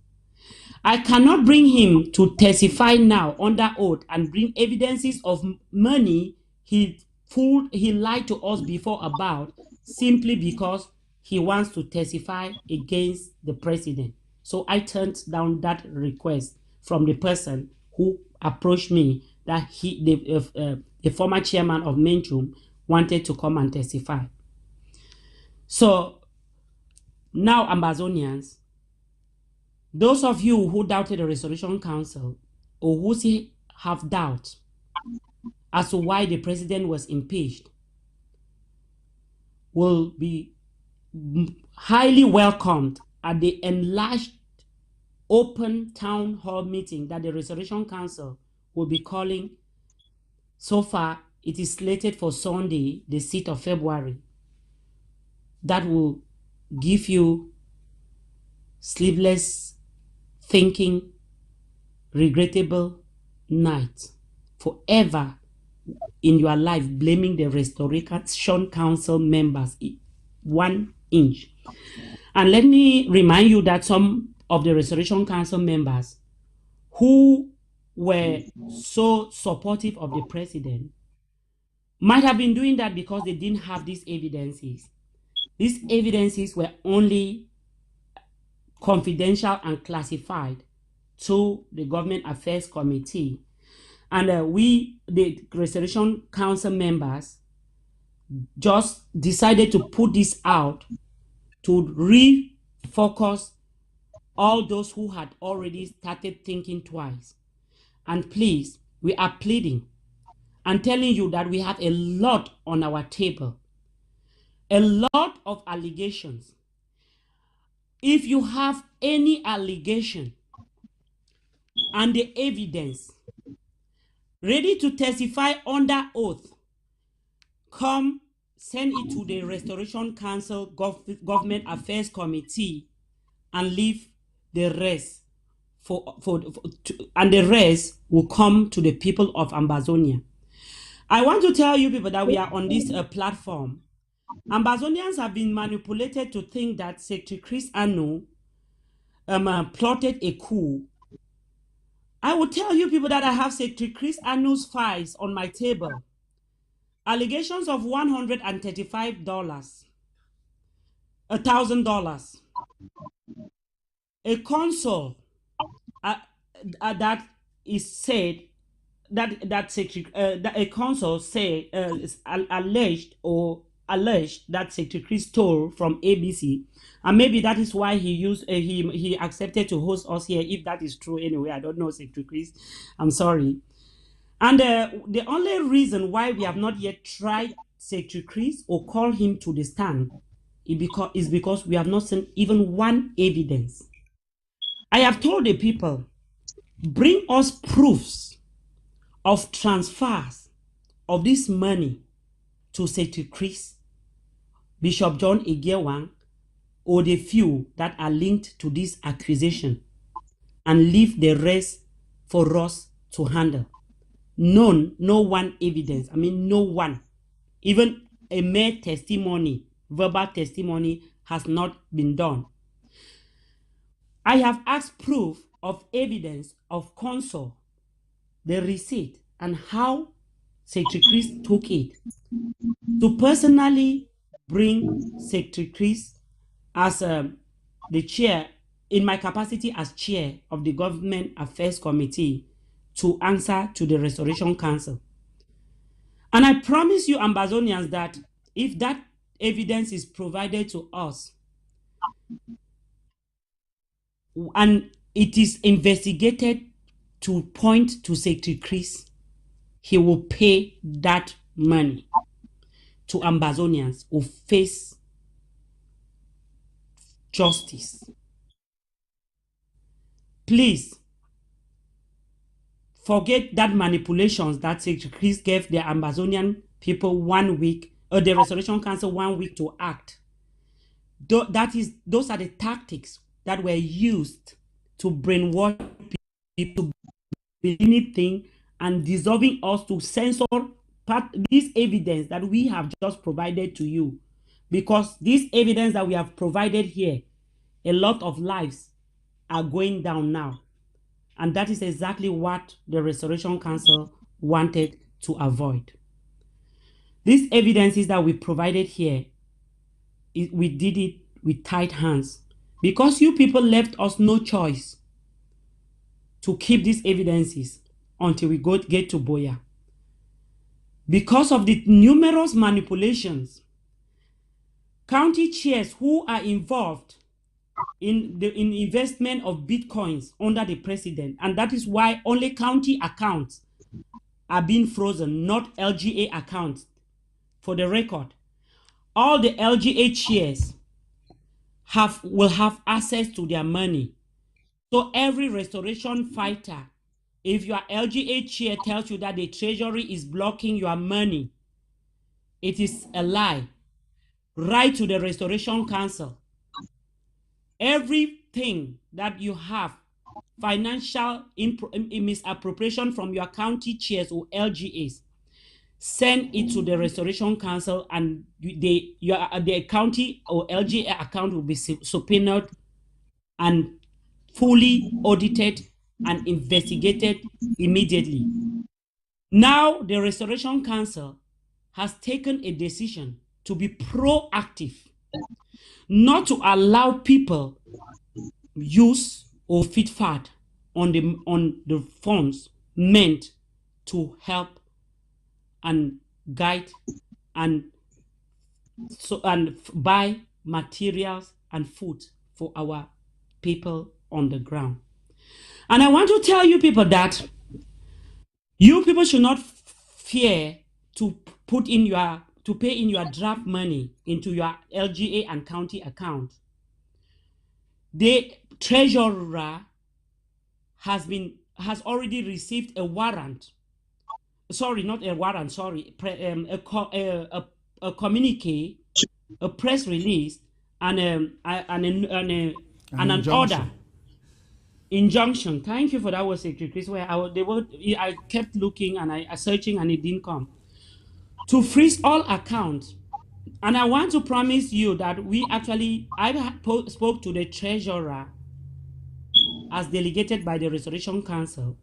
I cannot bring him to testify now under oath and bring evidences of money he lied to us before about, simply because he wants to testify against the president. So I turned down that request from the person who approached me, that the former chairman of Menchum wanted to come and testify. So now, Ambazonians, those of you who doubted the Restoration Council, or who still have doubt as to why the president was impeached, will be highly welcomed at the enlarged open town hall meeting that the Restoration Council will be calling. So far, it is slated for Sunday, the 6th of February. That will give you sleepless thinking, regrettable night forever in your life, blaming the Restoration Council members 1 inch. And let me remind you that some of the Restoration Council members who were so supportive of the president might have been doing that because they didn't have these evidences. These evidences were only confidential and classified to the Government Affairs Committee. And we, the Restoration Council members, just decided to put this out to refocus all those who had already started thinking twice. And please, we are pleading and telling you that we have a lot on our table, a lot of allegations. If you have any allegation and the evidence ready to testify under oath, come send it to the Restoration Council Government Affairs Committee and leave the rest and the rest will come to the people of Ambazonia. I want to tell you people that we are on this platform. Ambazonians have been manipulated to think that Secretary Chris Anu plotted a coup. I will tell you people that I have Secretary Chris Anu's files on my table. Allegations of $135, $1,000. A consul that is said that a consul say alleged that Secretary Chris stole from ABC, and maybe that is why he used he accepted to host us here. If that is true, anyway, I don't know, Secretary Chris. I'm sorry. And the only reason why we have not yet tried Secretary Chris or call him to the stand is because we have not seen even one evidence. I have told the people, bring us proofs of transfers of this money to Secretary Chris, Bishop John Egewang, or the few that are linked to this accusation, and leave the rest for us to handle. No one evidence. I mean, no one. Even a mere testimony, verbal testimony, has not been done. I have asked proof of evidence of consul, the receipt, and how Secretary Chris took it, to personally bring Secretary Chris as the chair, in my capacity as chair of the Government Affairs Committee, to answer to the Restoration Council. And I promise you, Ambazonians, that if that evidence is provided to us and it is investigated to point to Secretary Chris, he will pay that money to Ambazonians who face justice. Please, forget that manipulations that Secretary Chris gave the Ambazonian people 1 week, or the Restoration Council 1 week to act. Those are the tactics that were used to brainwash people to believe anything and dissolving us to censor this evidence that we have just provided to you. Because this evidence that we have provided here, a lot of lives are going down now. And that is exactly what the Restoration Council wanted to avoid. These evidences that we provided here, we did it with tight hands because you people left us no choice to keep these evidences until we get to Boya. Because of the numerous manipulations, county chairs who are involved in the investment of bitcoins under the president, and that is why only county accounts are being frozen, not LGA accounts. For the record, all the LGA chairs will have access to their money. So every restoration fighter, if your LGA chair tells you that the treasury is blocking your money, it is a lie. Write to the Restoration Council. Everything that you have, financial misappropriation from your county chairs or LGAs, send it to the Restoration Council, and the county or LGA account will be subpoenaed and fully audited and investigated immediately. Now, the Restoration Council has taken a decision to be proactive, not to allow people use or feed fat on the funds meant to help and guide and buy materials and food for our people on the ground. And I want to tell you people that you people should not fear to pay in your draft money into your LGA and county account. The treasurer has already received a warrant. Sorry, not a warrant. Sorry, a communique, a press release, and an order. Injunction. Thank you for that word, Secretary Chris. Where I kept looking and I searching and it didn't come. To freeze all accounts. And I want to promise you that I spoke to the treasurer as delegated by the Restoration Council.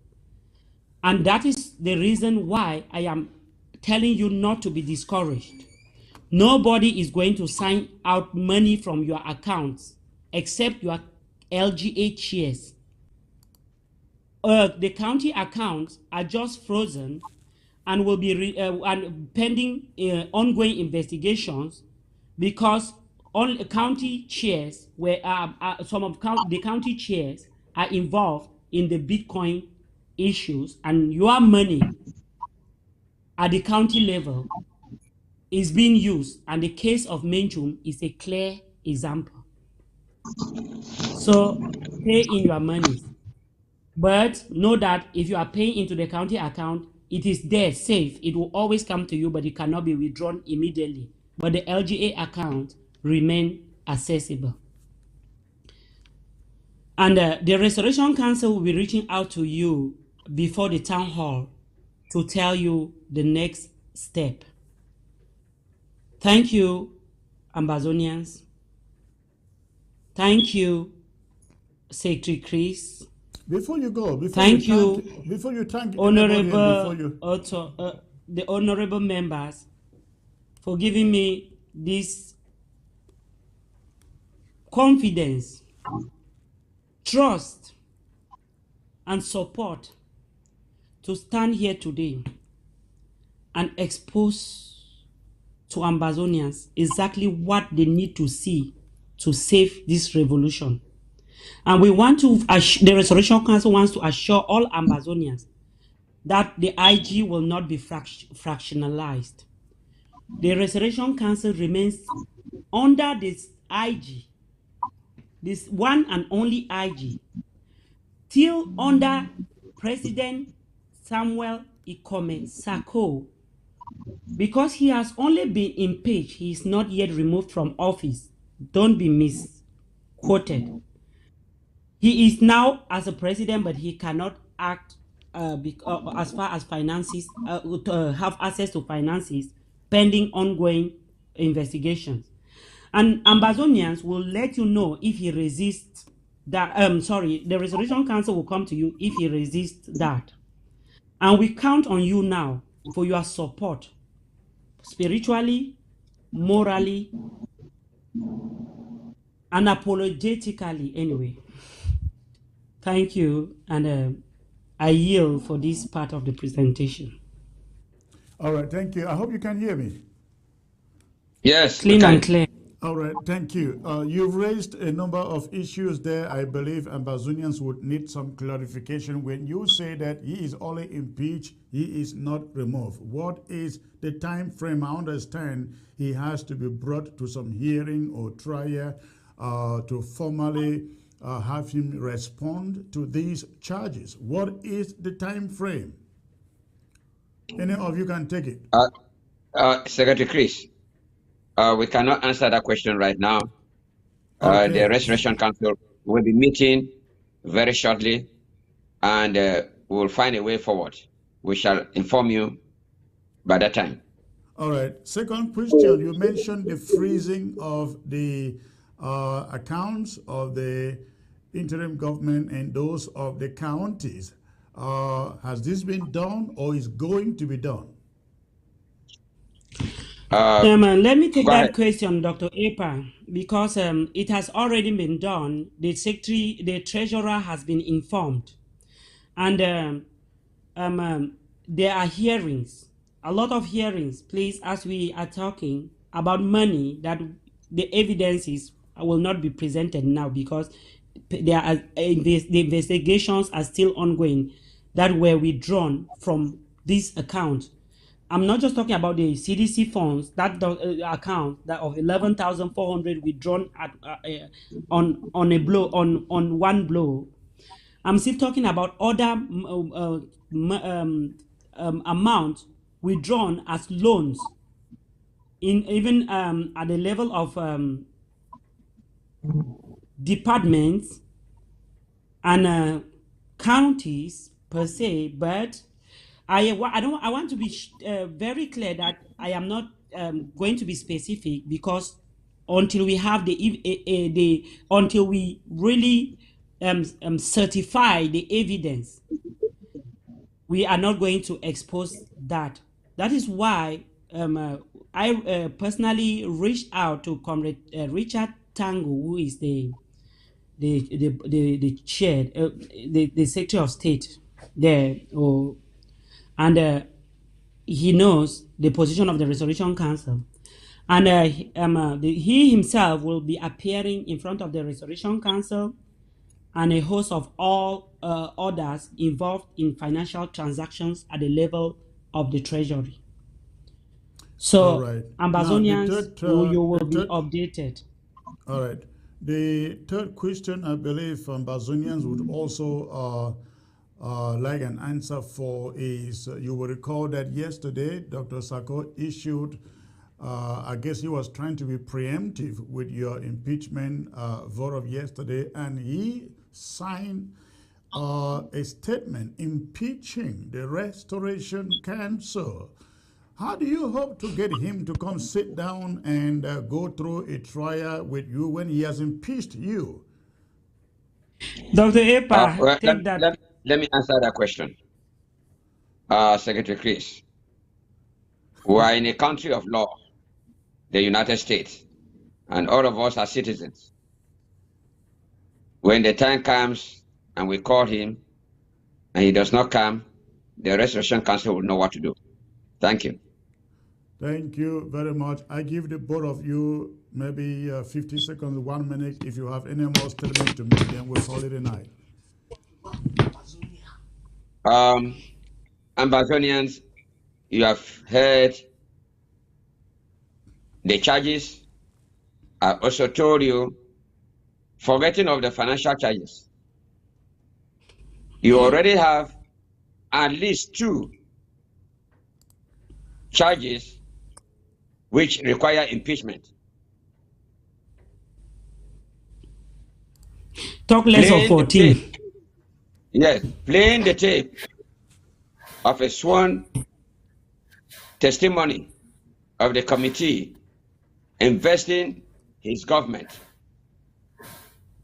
And that is the reason why I am telling you not to be discouraged. Nobody is going to sign out money from your accounts except your LGA chairs. The county accounts are just frozen and will be pending ongoing investigations because all county chairs some of the county chairs are involved in the Bitcoin issues, and your money at the county level is being used, and the case of Menchum is a clear example. So pay in your money, but know that if you are paying into the county account, it is there safe. It will always come to you, but it cannot be withdrawn immediately. But the LGA account remain accessible. And the Restoration Council will be reaching out to you before the town hall to tell you the next step. Thank you, Ambazonians. Thank you, Secretary Chris. Before you go, the honorable members for giving me this confidence, trust, and support to stand here today and expose to Ambazonians exactly what they need to see to save this revolution. And we want to, the Restoration Council wants to assure all Ambazonians that the IG will not be fractionalized. The Restoration Council remains under this IG, this one and only IG, till under President Samuel Ikome Sako. Because he has only been impeached, he is not yet removed from office. Don't be misquoted. He is now as a president, but he cannot act as far as finances, have access to finances pending ongoing investigations. And Ambazonians will let you know if he resists that sorry, the Restoration Council will come to you if he resists that. And we count on you now for your support, spiritually, morally, and apologetically anyway. Thank you, and I yield for this part of the presentation. All right, thank you. I hope you can hear me. Yes, Clean and clear. All right, thank you. You've raised a number of issues there. I believe Ambazonians would need some clarification. When you say that he is only impeached, he is not removed, what is the time frame? I understand he has to be brought to some hearing or trial to formally have him respond to these charges. What is the time frame? Any of you can take it. Secretary Chris, we cannot answer that question right now. Okay. The Restoration Council will be meeting very shortly, and we'll find a way forward. We shall inform you by that time. All right. Second question, you mentioned the freezing of the accounts of the interim government and those of the counties. Has this been done or is going to be done? Let me take Go that ahead. question, Dr. Epa, because it has already been done. The secretary, the treasurer has been informed, and there are hearings, a lot of hearings, please, as we are talking about money that the evidences will not be presented now because there are the investigations are still ongoing that were withdrawn from this account. I'm not just talking about the CDC funds, that account that of 11,400 withdrawn at on a blow on one blow. I'm still talking about other amount withdrawn as loans in even at the level of departments and counties per se, but I want to be very clear that I am not going to be specific because until we have until we really certify the evidence, we are not going to expose that. That is why I personally reached out to Comrade Richard Tango, who is the chair, the Secretary of State there, and he knows the position of the Restoration Council, and he himself will be appearing in front of the Restoration Council and a host of all others involved in financial transactions at the level of the Treasury. So, right. Ambazonians, you will be updated. All right. The third question, I believe Ambazonians would also like an answer for is, you will recall that yesterday Dr. Sako issued, I guess he was trying to be preemptive with your impeachment vote of yesterday, and he signed a statement impeaching the Restoration Council. How do you hope to get him to come sit down and go through a trial with you when he has impeached you? Dr. Epa, take that. Let me answer that question. Secretary Chris, we are in a country of law, the United States, and all of us are citizens. When the time comes and we call him and he does not come, the Restoration Council will know what to do. Thank you. Thank you very much. I give the both of you maybe 50 seconds, 1 minute. If you have any more statements to make, then we'll call it a night. Ambazonians, you have heard the charges. I also told you, forgetting of the financial charges, you already have at least 2 charges which require impeachment. Talk less of 14. Yes, playing the tape of a sworn testimony of the committee investing his government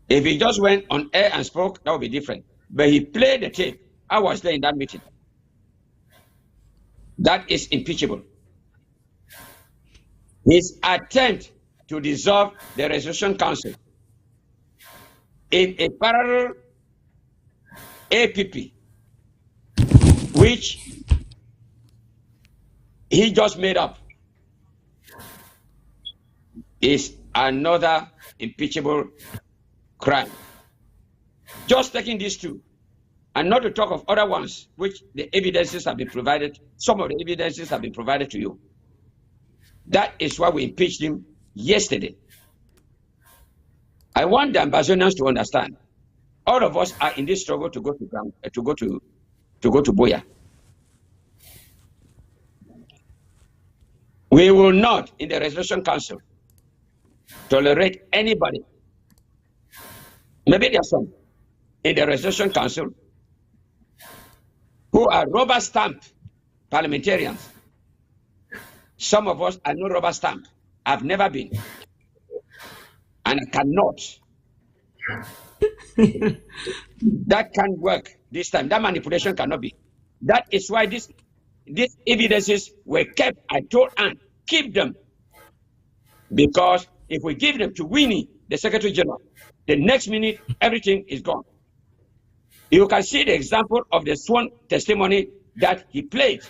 If he just went on air and spoke, that would be different. But he played the tape. I was there in that meeting. That is impeachable. His attempt to dissolve the Resolution Council in a parallel APP, which he just made up, is another impeachable crime. Just taking these two, and not to talk of other ones, which the evidences have been provided, some of the evidences have been provided to you. That is why we impeached him yesterday. I want the Ambazonians to understand, all of us are in this struggle to go to Boya. We will not, in the Resolution Council, tolerate anybody. Maybe there are some in the Resolution Council who are rubber stamp parliamentarians. Some of us are no rubber stamp. I've never been. And I cannot. That can't work this time. That manipulation cannot be. That is why these evidences were kept. I told Anne, keep them. Because if we give them to Winnie, the Secretary General, the next minute, everything is gone. You can see the example of the sworn testimony that he played.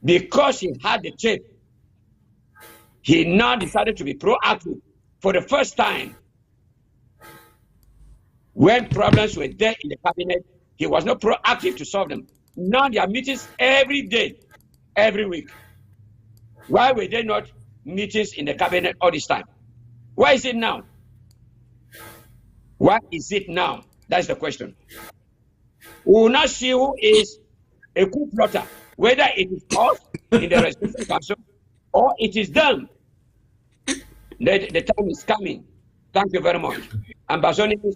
Because he had the tape, he now decided to be proactive for the first time. When problems were there in the cabinet, he was not proactive to solve them. Now there are meetings every day, every week. Why were there not meetings in the cabinet all this time? Why is it now? Why is it now? That's the question. We will not see who is a coup plotter, whether it is us in the Resolution Council or it is them. The time is coming. Thank you very much. Ambassadors,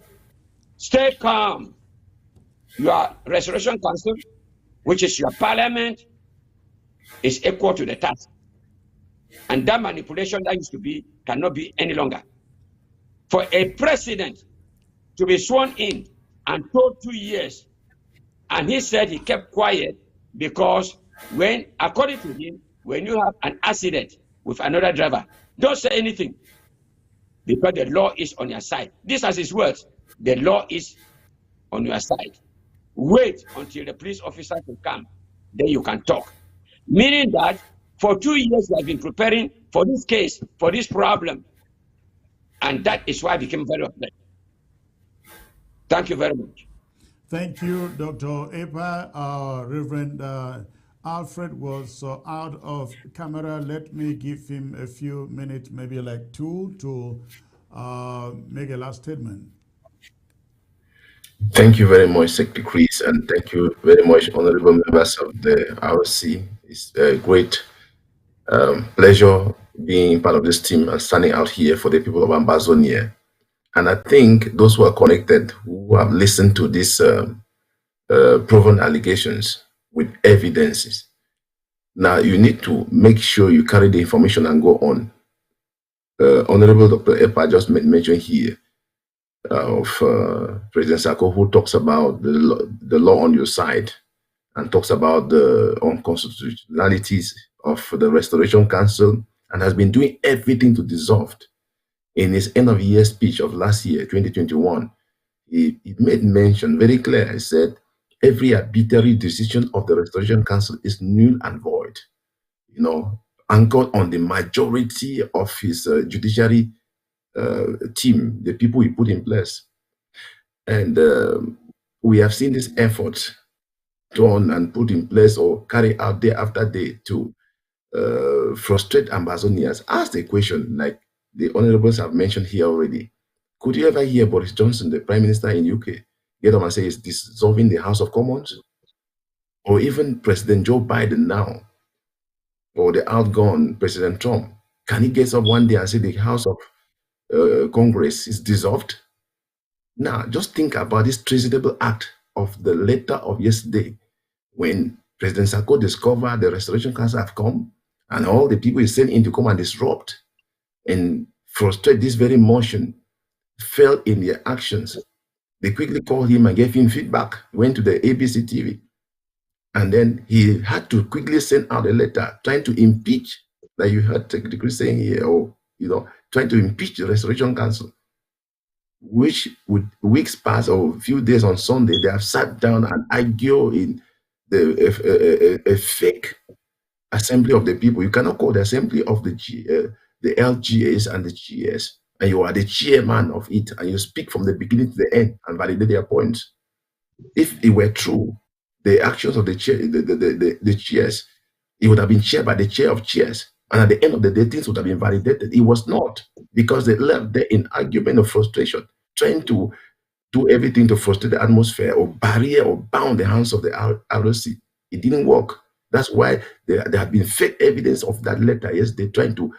stay calm. Your Resolution Council, which is your parliament, is equal to the task. And that manipulation that used to be cannot be any longer. For a president to be sworn in and told 2 years, and he said he kept quiet because when, according to him, when you have an accident with another driver, don't say anything because the law is on your side. This is his words. The law is on your side. Wait until the police officer can come, then you can talk. Meaning that for 2 years we have been preparing for this case, for this problem, and that is why I became very upset. Thank you very much. Thank you, Dr. Epa. Reverend Alfred was out of camera. Let me give him a few minutes, maybe like 2, to make a last statement. Thank you very much, Secretary Chris, and thank you very much, honorable members of the RC. It's a great pleasure being part of this team and standing out here for the people of Ambazonia. And I think those who are connected, who have listened to these proven allegations with evidences, now you need to make sure you carry the information and go on. Honorable Dr. Epa just mentioned here of President Sako, who talks about the law on your side and talks about the unconstitutionalities of the Restoration Council and has been doing everything to dissolve it. In his end of year speech of last year, 2021, he made mention very clear. He said, every arbitrary decision of the Restoration Council is null and void, you know, anchored on the majority of his judiciary team, the people he put in place. And we have seen this effort done and put in place or carry out day after day to frustrate Ambazonians. Ask the question, like the honorables have mentioned here already. Could you ever hear Boris Johnson, the Prime Minister in UK, get up and say he's dissolving the House of Commons? Or even President Joe Biden now, or the outgone President Trump, can he get up one day and say the House of Congress is dissolved? Now, just think about this treasonable act of the letter of yesterday when President Sako discovered the Restoration Council have come and all the people he sent in to come and disrupt and frustrate this very motion failed in their actions. They quickly called him and gave him feedback, went to the ABC TV, and then he had to quickly send out a letter trying to impeach, like you heard Secretary Chris saying here, or trying to impeach the Restoration Council, which with weeks past or a few days on Sunday, they have sat down and argue in a fake assembly of the people. You cannot call the assembly of the LGAs and the GS, and you are the chairman of it, and you speak from the beginning to the end and validate their points. If it were true, the actions of the chair, the chairs, it would have been chaired by the chair of chairs, and at the end of the day, things would have been validated. It was not, because they left there in argument of frustration, trying to do everything to frustrate the atmosphere or barrier or bound the hands of the ROC. It didn't work. That's why there have been fake evidence of that letter. Yes, they're trying to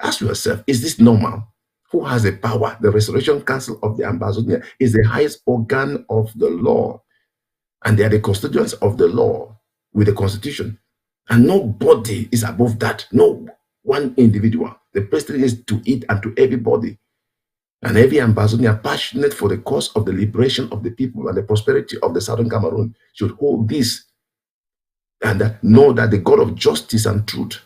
ask yourself, is this normal? Who has the power? The Restoration Council of the Ambazonia is the highest organ of the law, and they are the custodians of the law with the Constitution. And nobody is above that. No one individual. The president is to it and to everybody. And every Ambazonia passionate for the cause of the liberation of the people and the prosperity of the Southern Cameroon should hold this and know that the God of justice and truth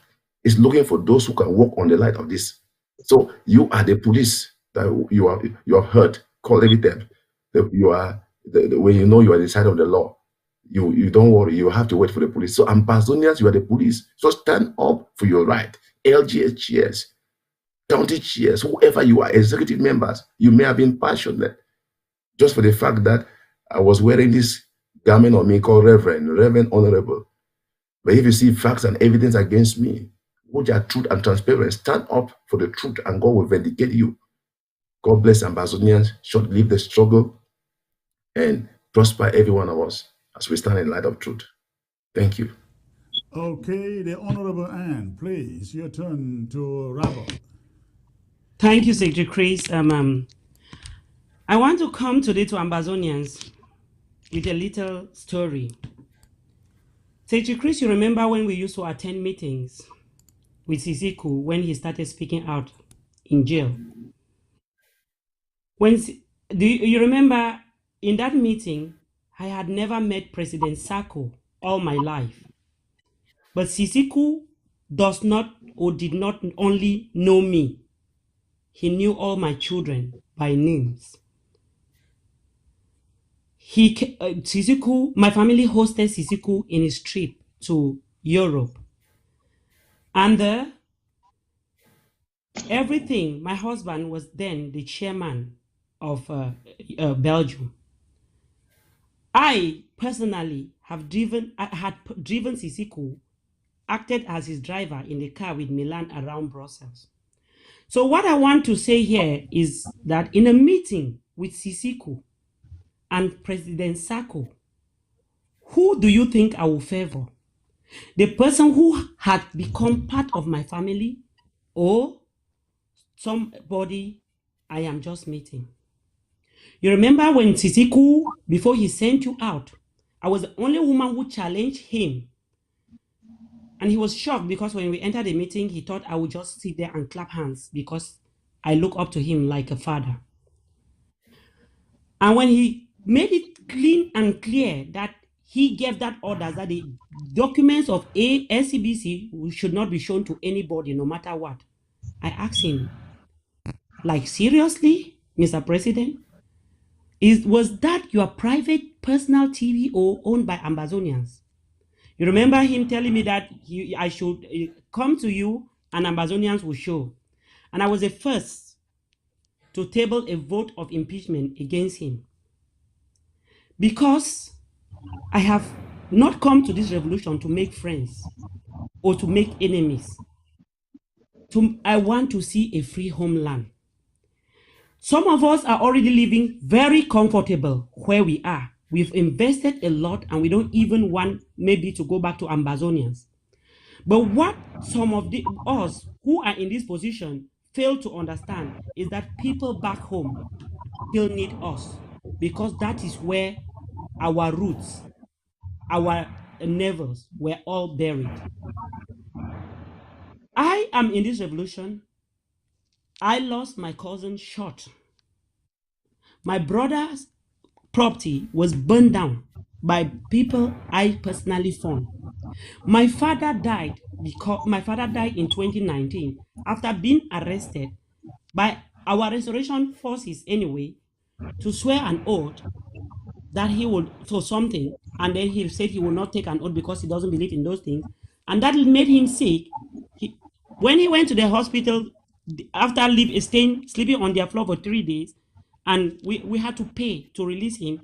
is looking for those who can walk on the light of this. So you are the police that you have heard, call every time. You are when you know you are the side of the law. You don't worry, you have to wait for the police. So Ambazonians, you are the police. So stand up for your right. LGS chairs, county chairs, whoever you are, executive members, you may have been passionate just for the fact that I was wearing this garment on me called Reverend Honorable. But if you see facts and evidence against me, which are truth and transparent, stand up for the truth and God will vindicate you. God bless Ambazonians, short live the struggle, and prosper every one of us as we stand in light of truth. Thank you. Okay, the Honorable Anne, please, your turn to wrap up. Thank you, Secretary Chris. I want to come today to Ambazonians with a little story. Secretary Chris, you remember when we used to attend meetings with Sisiku when he started speaking out in jail? Do you remember in that meeting, I had never met President Sako all my life. But Sisiku does not or did not only know me, he knew all my children by names. Sisiku, my family hosted Sisiku in his trip to Europe. And everything, my husband was then the chairman of Belgium. I personally had driven Sisiku, acted as his driver in the car with Milan around Brussels. So what I want to say here is that in a meeting with Sisiku and President Sako, who do you think I will favor? The person who had become part of my family or somebody I am just meeting? You remember when Sisiku, before he sent you out, I was the only woman who challenged him. And he was shocked because when we entered the meeting, he thought I would just sit there and clap hands because I look up to him like a father. And when he made it clean and clear that he gave that order that the documents of SCBC should not be shown to anybody, no matter what, I asked him, like, seriously, Mr. President? Was that your private personal TV or owned by Ambazonians? You remember him telling me that I should come to you and Ambazonians will show. And I was the first to table a vote of impeachment against him. Because I have not come to this revolution to make friends or to make enemies. I want to see a free homeland. Some of us are already living very comfortable where we are. We've invested a lot and we don't even want maybe to go back to Ambazonians. But what some of us who are in this position fail to understand is that people back home still need us, because that is where our roots, our navels were all buried. I am in this revolution. I lost my cousin shot My brother's property was burned down by people I personally fund. My father died in 2019 after being arrested by our restoration forces anyway to swear an oath that he would for something, and then he said he will not take an oath because he doesn't believe in those things, and that made him sick. When he went to the hospital after sleeping on their floor for 3 days, and we had to pay to release him,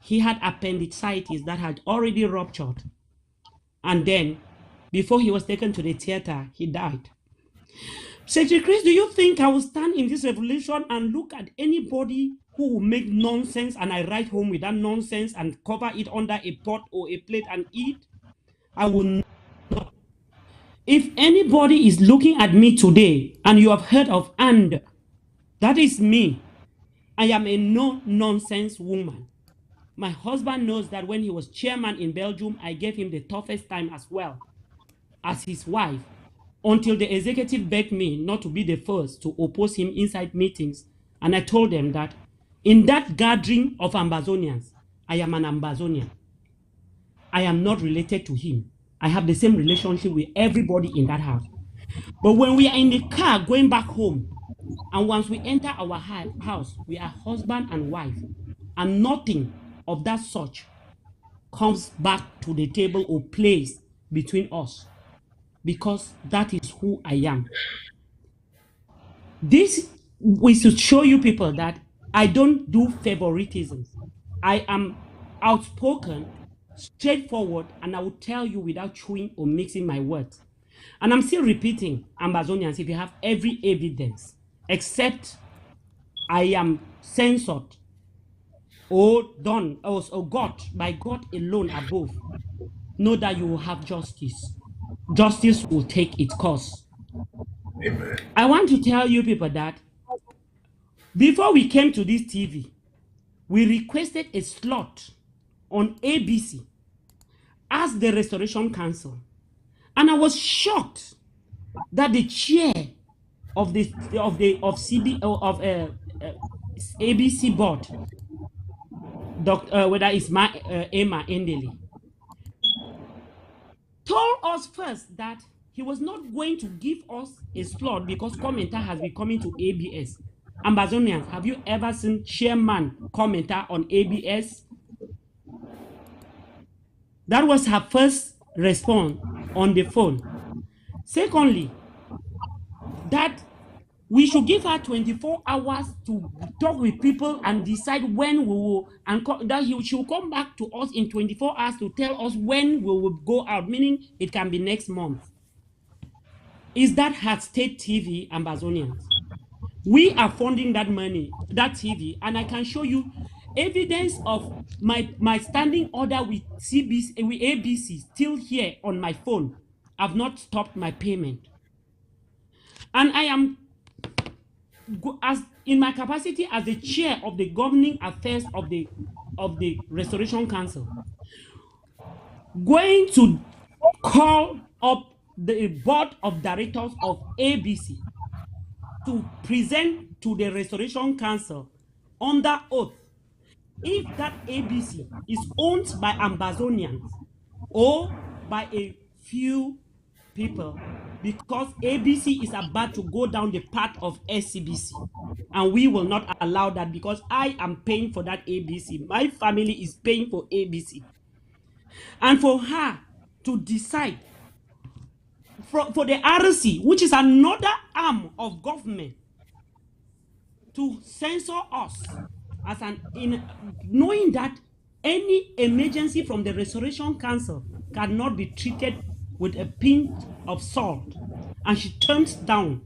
he had appendicitis that had already ruptured, and then before he was taken to the theater, he died. Secretary Chris, do you think I will stand in this revolution and look at anybody who will make nonsense and I write home with that nonsense and cover it under a pot or a plate and eat? I will not. If anybody is looking at me today and you have heard of and, that is me. I am a no-nonsense woman. My husband knows that when he was chairman in Belgium, I gave him the toughest time as well as his wife, until the executive begged me not to be the first to oppose him inside meetings. And I told them that in that gathering of Ambazonians, I am an Ambazonian. I am not related to him. I have the same relationship with everybody in that house. But when we are in the car going back home, and once we enter our house, we are husband and wife, and nothing of that such comes back to the table or place between us, because that is who I am. This we should show you people that I don't do favoritisms. I am outspoken, straightforward, and I will tell you without chewing or mixing my words. And I'm still repeating, Ambazonians, if you have every evidence, except I am censored or done or God, by God alone above, know that you will have justice. Justice will take its course. Amen. I want to tell you people that before we came to this TV, we requested a slot on ABC as the Restoration Council. And I was shocked that the chair of ABC board, whether it's Emma Endeli, told us first that he was not going to give us a slot because commenter has been coming to ABS. Ambazonians, have you ever seen chairman commenter on ABS? That was her first response on the phone. Secondly, that we should give her 24 hours to talk with people and decide when we will, and that she will come back to us in 24 hours to tell us when we will go out, meaning it can be next month. Is that her state TV, Ambazonians? We are funding that money, that TV, and I can show you evidence of my standing order with ABC still here on my phone. I've not stopped my payment. And I am, as in my capacity as the chair of the governing affairs of the Restoration Council, going to call up the board of directors of ABC to present to the Restoration Council under oath if that ABC is owned by Ambazonians or by a few people, because ABC is about to go down the path of SCBC, and we will not allow that, because I am paying for that ABC. My family is paying for ABC. And for her to decide for the RC, which is another arm of government, to censor us, as knowing that any emergency from the Restoration Council cannot be treated with a pinch of salt, and she turns down,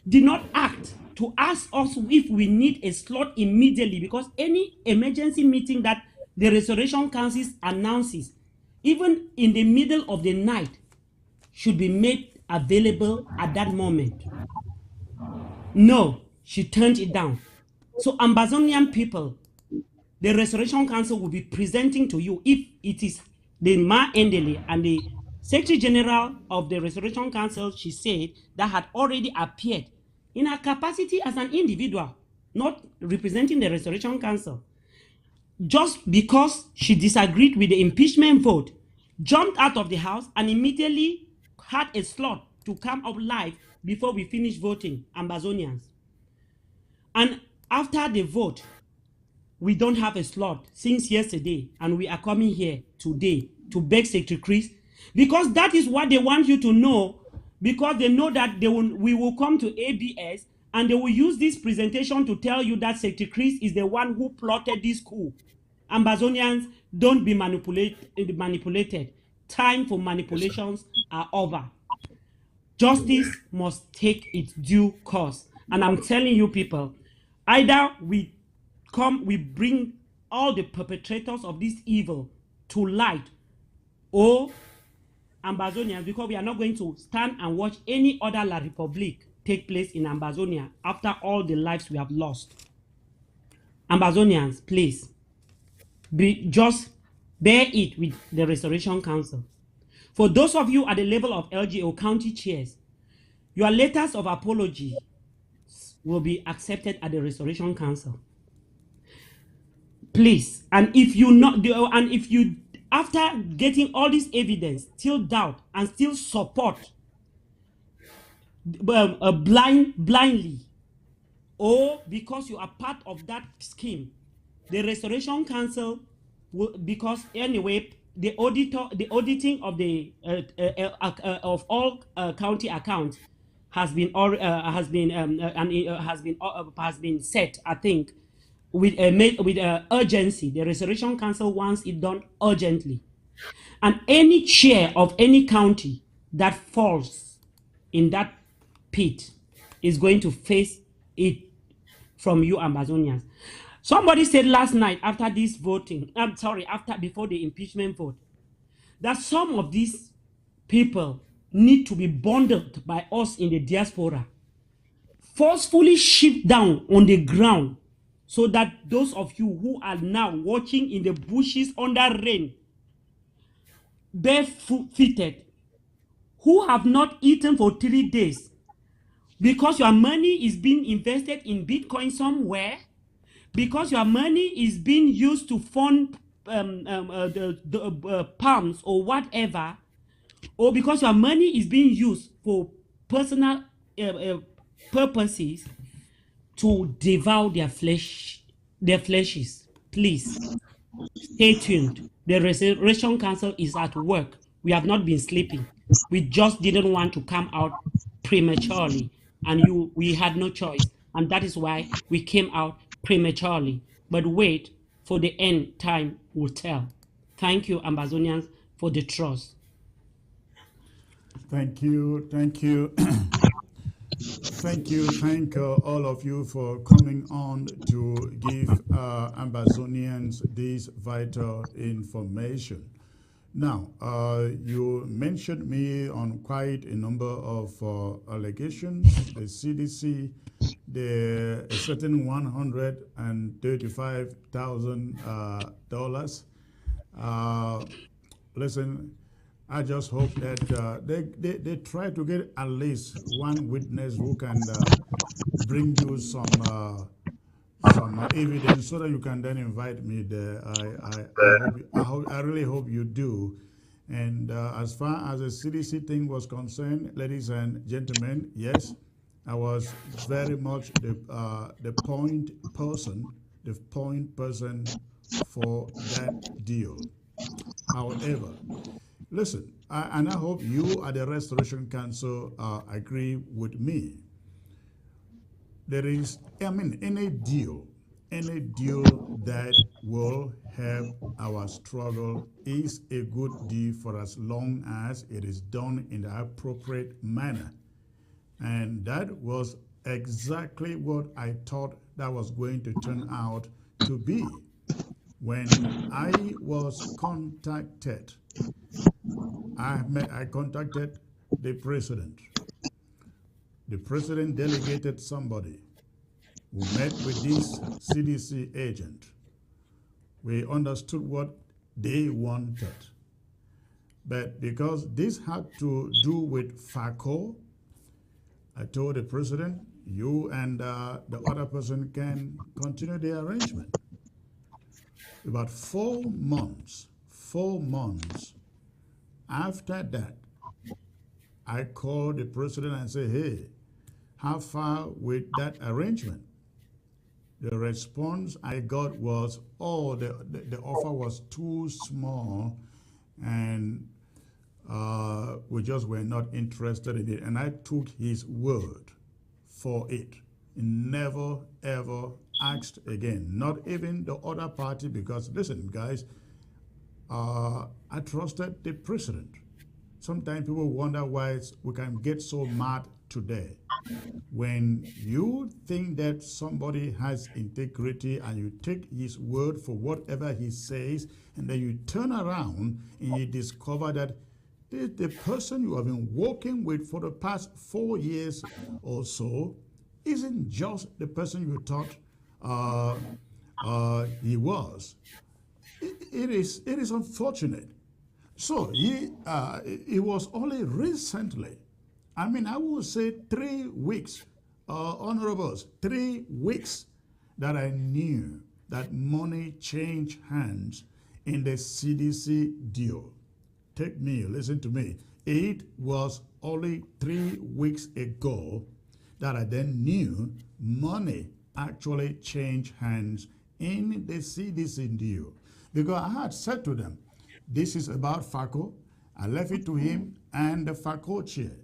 did not act to ask us if we need a slot immediately, because any emergency meeting that the Restoration Council announces, even in the middle of the night, should be made available at that moment. No, she turned it down. So Ambazonian people, the Restoration Council will be presenting to you, if it is the Ma Endele and the Secretary General of the Restoration Council, she said, that had already appeared in her capacity as an individual not representing the Restoration Council, just because she disagreed with the impeachment vote, jumped out of the house and immediately had a slot to come up live before we finish voting, Ambazonians. And after the vote, we don't have a slot since yesterday, and we are coming here today to beg Secretary Chris, because that is what they want you to know, because they know that we will come to ABS and they will use this presentation to tell you that Secretary Chris is the one who plotted this coup. Ambazonians, don't be manipulated. Time for manipulations are over. Justice must take its due course. And I'm telling you people, either we bring all the perpetrators of this evil to light, or Ambazonians, because we are not going to stand and watch any other La Republique take place in Ambazonia after all the lives we have lost. Ambazonians, please, just bear it with the Restoration Council. For those of you at the level of LGO county chairs, your letters of apology will be accepted at the Restoration Council. Please, and if you after getting all this evidence still doubt and still support blindly, or because you are part of that scheme, the Restoration Council will, because anyway the auditing of the of all county accounts has been set, I think, with urgency. The Restoration Council wants it done urgently, and any chair of any county that falls in that pit is going to face it from you Ambazonians. Somebody said last night after this voting, before the impeachment vote, that some of these people need to be bundled by us in the diaspora, forcefully shipped down on the ground, so that those of you who are now watching in the bushes under rain, barefooted, who have not eaten for 3 days, because your money is being invested in Bitcoin somewhere, because your money is being used to fund palms or whatever, or because your money is being used for personal purposes to devour their fleshes. Please stay tuned. The Restoration Council is at work. We have not been sleeping. We just didn't want to come out prematurely, and we had no choice, and that is why we came out prematurely. But wait, for the end time will tell. Thank you, Ambazonians, for the trust. Thank you. Thank all of you for coming on to give Ambazonians this vital information. Now, you mentioned me on quite a number of allegations. The CDC, a certain $135,000. Listen, I just hope that they try to get at least one witness who can bring you some evidence so that you can then invite me there. I really hope you do. And as far as the CDC thing was concerned, ladies and gentlemen, yes, I was very much the point person for that deal. However, listen, and I hope you at the Restoration Council agree with me. There is, any deal that will help our struggle is a good deal for as long as it is done in the appropriate manner. And that was exactly what I thought that was going to turn out to be. When I was contacted, I contacted the president. The president delegated somebody who met with this CDC agent. We understood what they wanted. But because this had to do with Sako, I told the president, you and the other person can continue the arrangement. About 4 months after that, I called the president and said, hey, how far with that arrangement? The response I got was, oh, the offer was too small and we just were not interested in it. And I took his word for it. Never, ever asked again. Not even the other party, because listen, guys, I trusted the president. Sometimes people wonder why we can get so mad today. When you think that somebody has integrity and you take his word for whatever he says, and then you turn around and you discover that the person you have been working with for the past 4 years or so isn't just the person you thought he was. It is unfortunate. So it was only recently, I mean, I would say 3 weeks, honorables, 3 weeks that I knew that money changed hands in the CDC deal. Take me, listen to me. It was only 3 weeks ago that I then knew money actually changed hands in the CDC deal. Because I had said to them, this is about Sako. I left it to him and the Sako chair.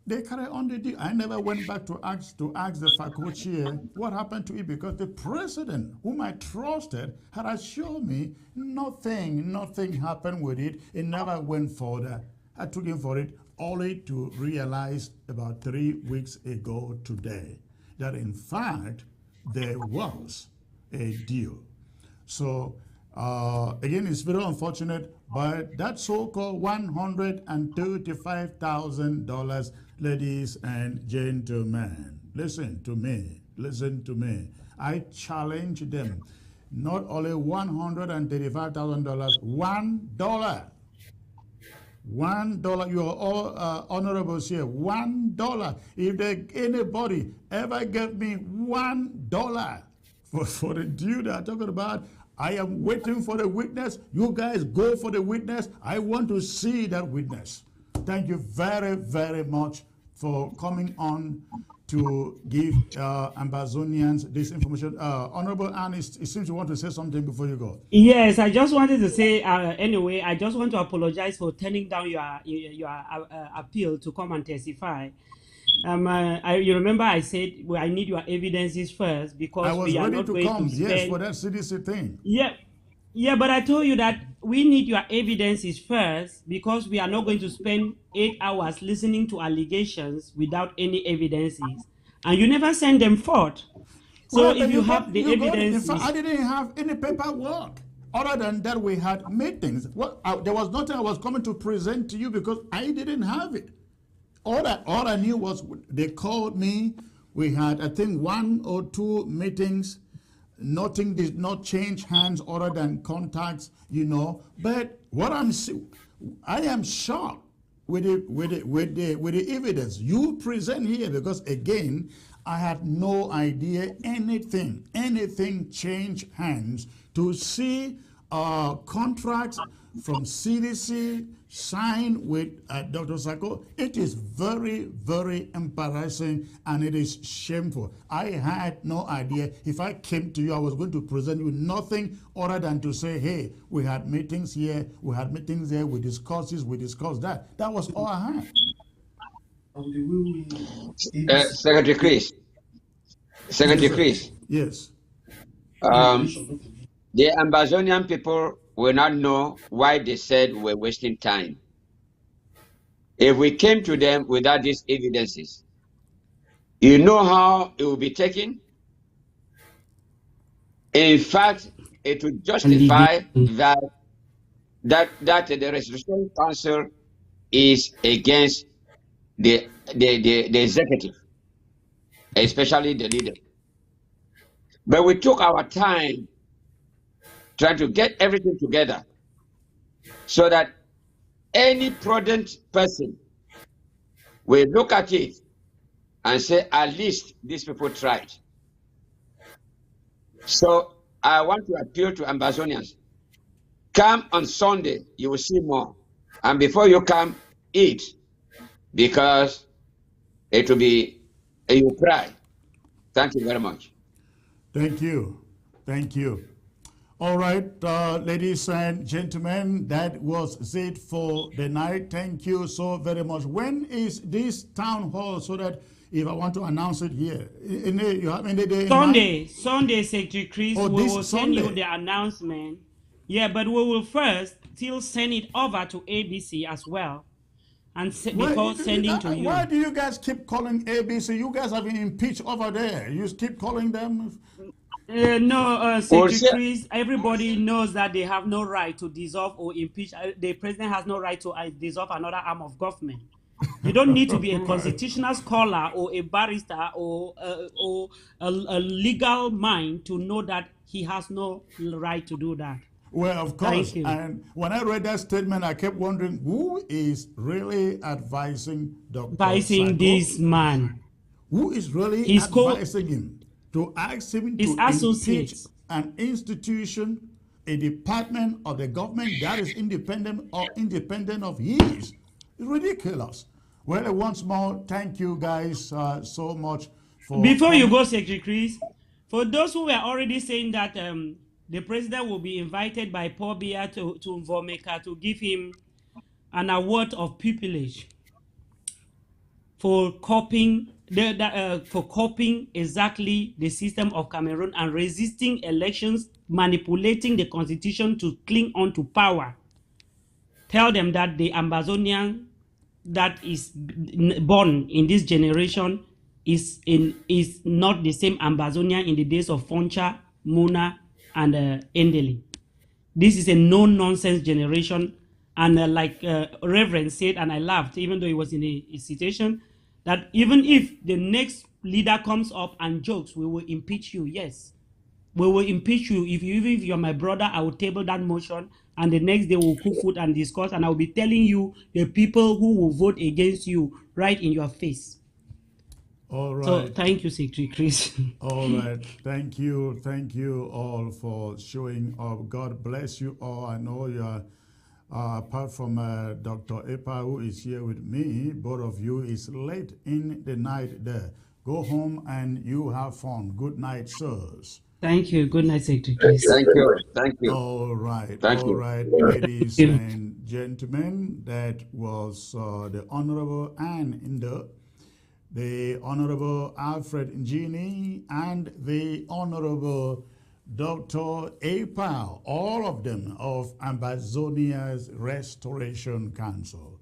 They carry on the deal. I never went back to ask the Sako chair what happened to it, because the president, whom I trusted, had assured me nothing happened with it. It never went further. I took him for it, only to realize about 3 weeks ago today that in fact there was a deal. So again, it's very unfortunate, but that so-called $135,000, ladies and gentlemen, listen to me. I challenge them. Not only $135,000, $1. $1. You are all honorables here. $1. If anybody ever gave me $1 for the deal that I'm talking about, I am waiting for the witness. You guys go for the witness. I want to see that witness. Thank you very, very much for coming on to give Ambazonians this information. Honorable Anne, it seems you want to say something before you go. Yes, I just wanted to say, anyway, I just want to apologize for turning down your appeal to come and testify. You remember I said, well, I need your evidences first, because we are not going to spend... Yes, for that CDC thing. Yeah, but I told you that we need your evidences first, because we are not going to spend 8 hours listening to allegations without any evidences, and you never send them forth. So if you have the evidence... I didn't have any paperwork. Other than that, we had meetings. There was nothing I was coming to present to you because I didn't have it. All I knew was they called me. We had, I think, 1 or 2 meetings. Nothing did not change hands other than contacts, you know. But what I am shocked with the evidence you present here, because again, I had no idea anything changed hands. To see contracts from CDC signed with Dr. Sako, it is very, very embarrassing and it is shameful. I had no idea. If I came to you, I was going to present you nothing other than to say, hey, we had meetings here, we had meetings there, we discussed this, we discussed that. That was all I had. Secretary Chris. Yes. The Ambazonian people will not know why they said we're wasting time. If we came to them without these evidences, you know how it will be taken? In fact, it would justify that the Restitution Council is against the executive, especially the leader. But we took our time trying to get everything together so that any prudent person will look at it and say, at least these people tried. So I want to appeal to Ambazonians. Come on Sunday, you will see more. And before you come, eat, because it will be, you will cry. Thank you very much. Thank you. Thank you. All right, ladies and gentlemen, that was it for the night. Thank you so very much. When is this town hall, so that if I want to announce it here, you have any day in mind? Sunday, Secretary Chris, Oh, we this will send you Sunday? the announcement. Yeah, but we will first still send it over to ABC as well, and before sending to you. Why do you guys keep calling ABC? You guys have been impeached over there. You keep calling them. No, Secretary Chris, everybody knows that they have no right to dissolve or impeach. The president has no right to dissolve another arm of government. You don't need to be a constitutional scholar or a barrister or a legal mind to know that he has no right to do that. Well, of course. And when I read that statement, I kept wondering who is really advising Sako? This man. Who is really advising him to ask him to impeach an institution, a department of the government that is independent of his? It's ridiculous. Well, once more, thank you guys so much for. Before you go, Secretary Chris, for those who were already saying that the president will be invited by Paul Biya to Vomeka to give him an award of pupillage for copying exactly the system of Cameroon and resisting elections, manipulating the constitution to cling on to power. Tell them that the Ambazonian that is born in this generation is not the same Ambazonian in the days of Foncha, Muna, and Endeli. This is a no-nonsense generation, and like Reverend said, and I laughed, even though he was in a situation, that even if the next leader comes up and jokes, we will impeach you. Yes, we will impeach you. Even if you're my brother, I will table that motion, and the next day we'll cook food and discuss, and I'll be telling you the people who will vote against you right in your face. All right. So thank you, Secretary Chris. All right. Thank you all for showing up. God bless you all. I know you are, apart from Dr. Epa, who is here with me, both of you is late in the night there. Go home and you have fun. Good night, sirs. Thank you. Good night, Secretary Chris. Thank you. Thank you. All right. Thank you. Right, ladies and gentlemen, that was the Honorable Anne Indo, the Honorable Reverend Genie, and the Honorable Dr. Epa, all of them of Ambazonia's Restoration Council.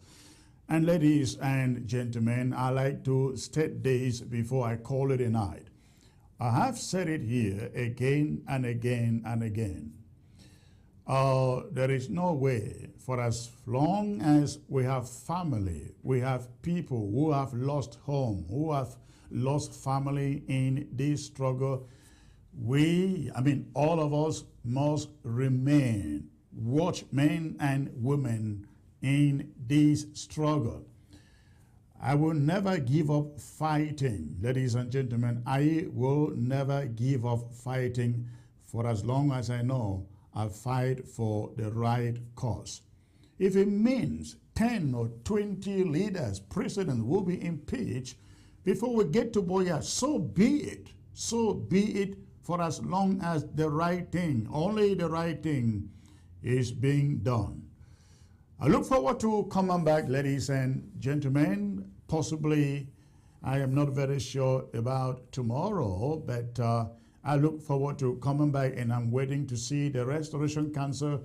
And ladies and gentlemen, I like to state this before I call it a night. I have said it here again and again and again. There is no way, for as long as we have family, we have people who have lost home, who have lost family in this struggle, all of us must remain watchmen and women in this struggle. I will never give up fighting, ladies and gentlemen. I will never give up fighting for as long as I know I fight for the right cause. If it means 10 or 20 leaders, presidents will be impeached before we get to Boya, so be it. So be it, for as long as the right thing, only the right thing, is being done. I look forward to coming back, ladies and gentlemen. Possibly, I am not very sure about tomorrow, but I look forward to coming back, and I'm waiting to see the Restoration Council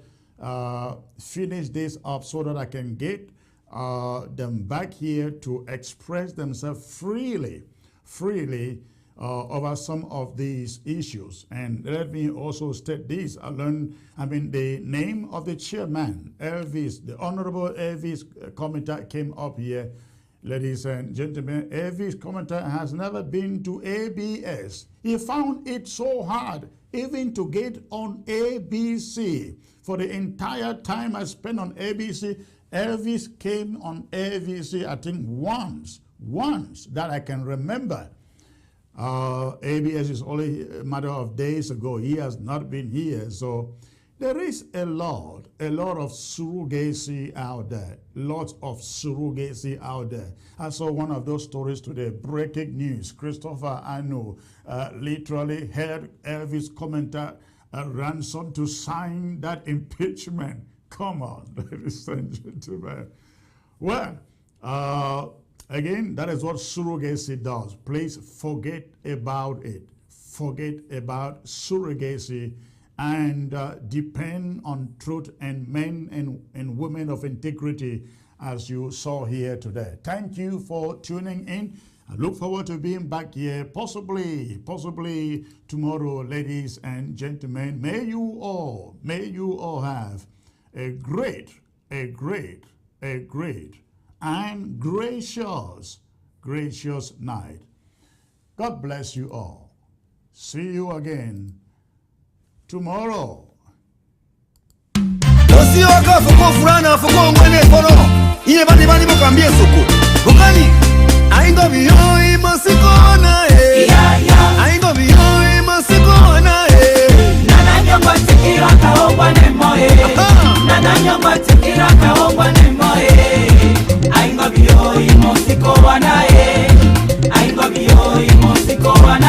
finish this up so that I can get them back here to express themselves freely over some of these issues. And let me also state this. The name of the chairman, Elvis, the Honorable Elvis Commenter came up here. Ladies and gentlemen, Elvis Commenter has never been to ABS. He found it so hard even to get on ABC. For the entire time I spent on ABC, Elvis came on ABC, I think once once that I can remember. ABS is only a matter of days ago. He has not been here. So there is a lot of surrogacy out there. Lots of surrogacy out there. I saw one of those stories today. Breaking news. Christopher Anu literally had Elvis commenter ransom to sign that impeachment. Come on, ladies and gentlemen. Well, again, that is what surrogacy does. Please forget about it. Forget about surrogacy and depend on truth and men and women of integrity as you saw here today. Thank you for tuning in. I look forward to being back here, possibly tomorrow, ladies and gentlemen. May you all have a great and gracious night. God bless you all. See you again tomorrow. I ain't gonna be home, Masikona, I ain't gonna be home, Masikona, Nana Yamba Tikira Kaoba Nemoe, Nana Yamba Tikira Kaoba Nemoe, I ain't gonna be home, Masikona, I ain't gonna be home, Masikona, I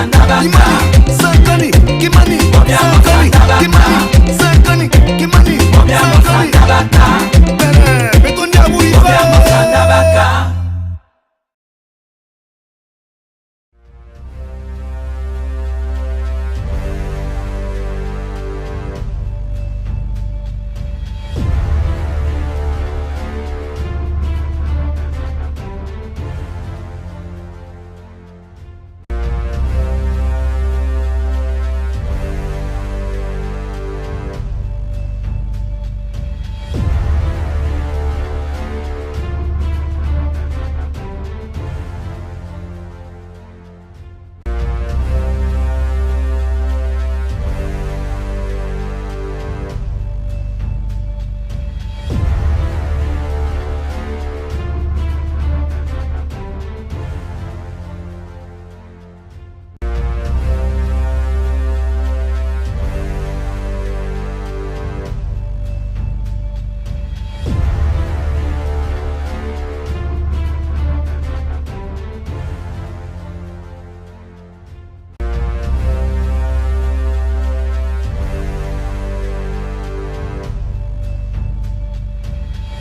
Imani.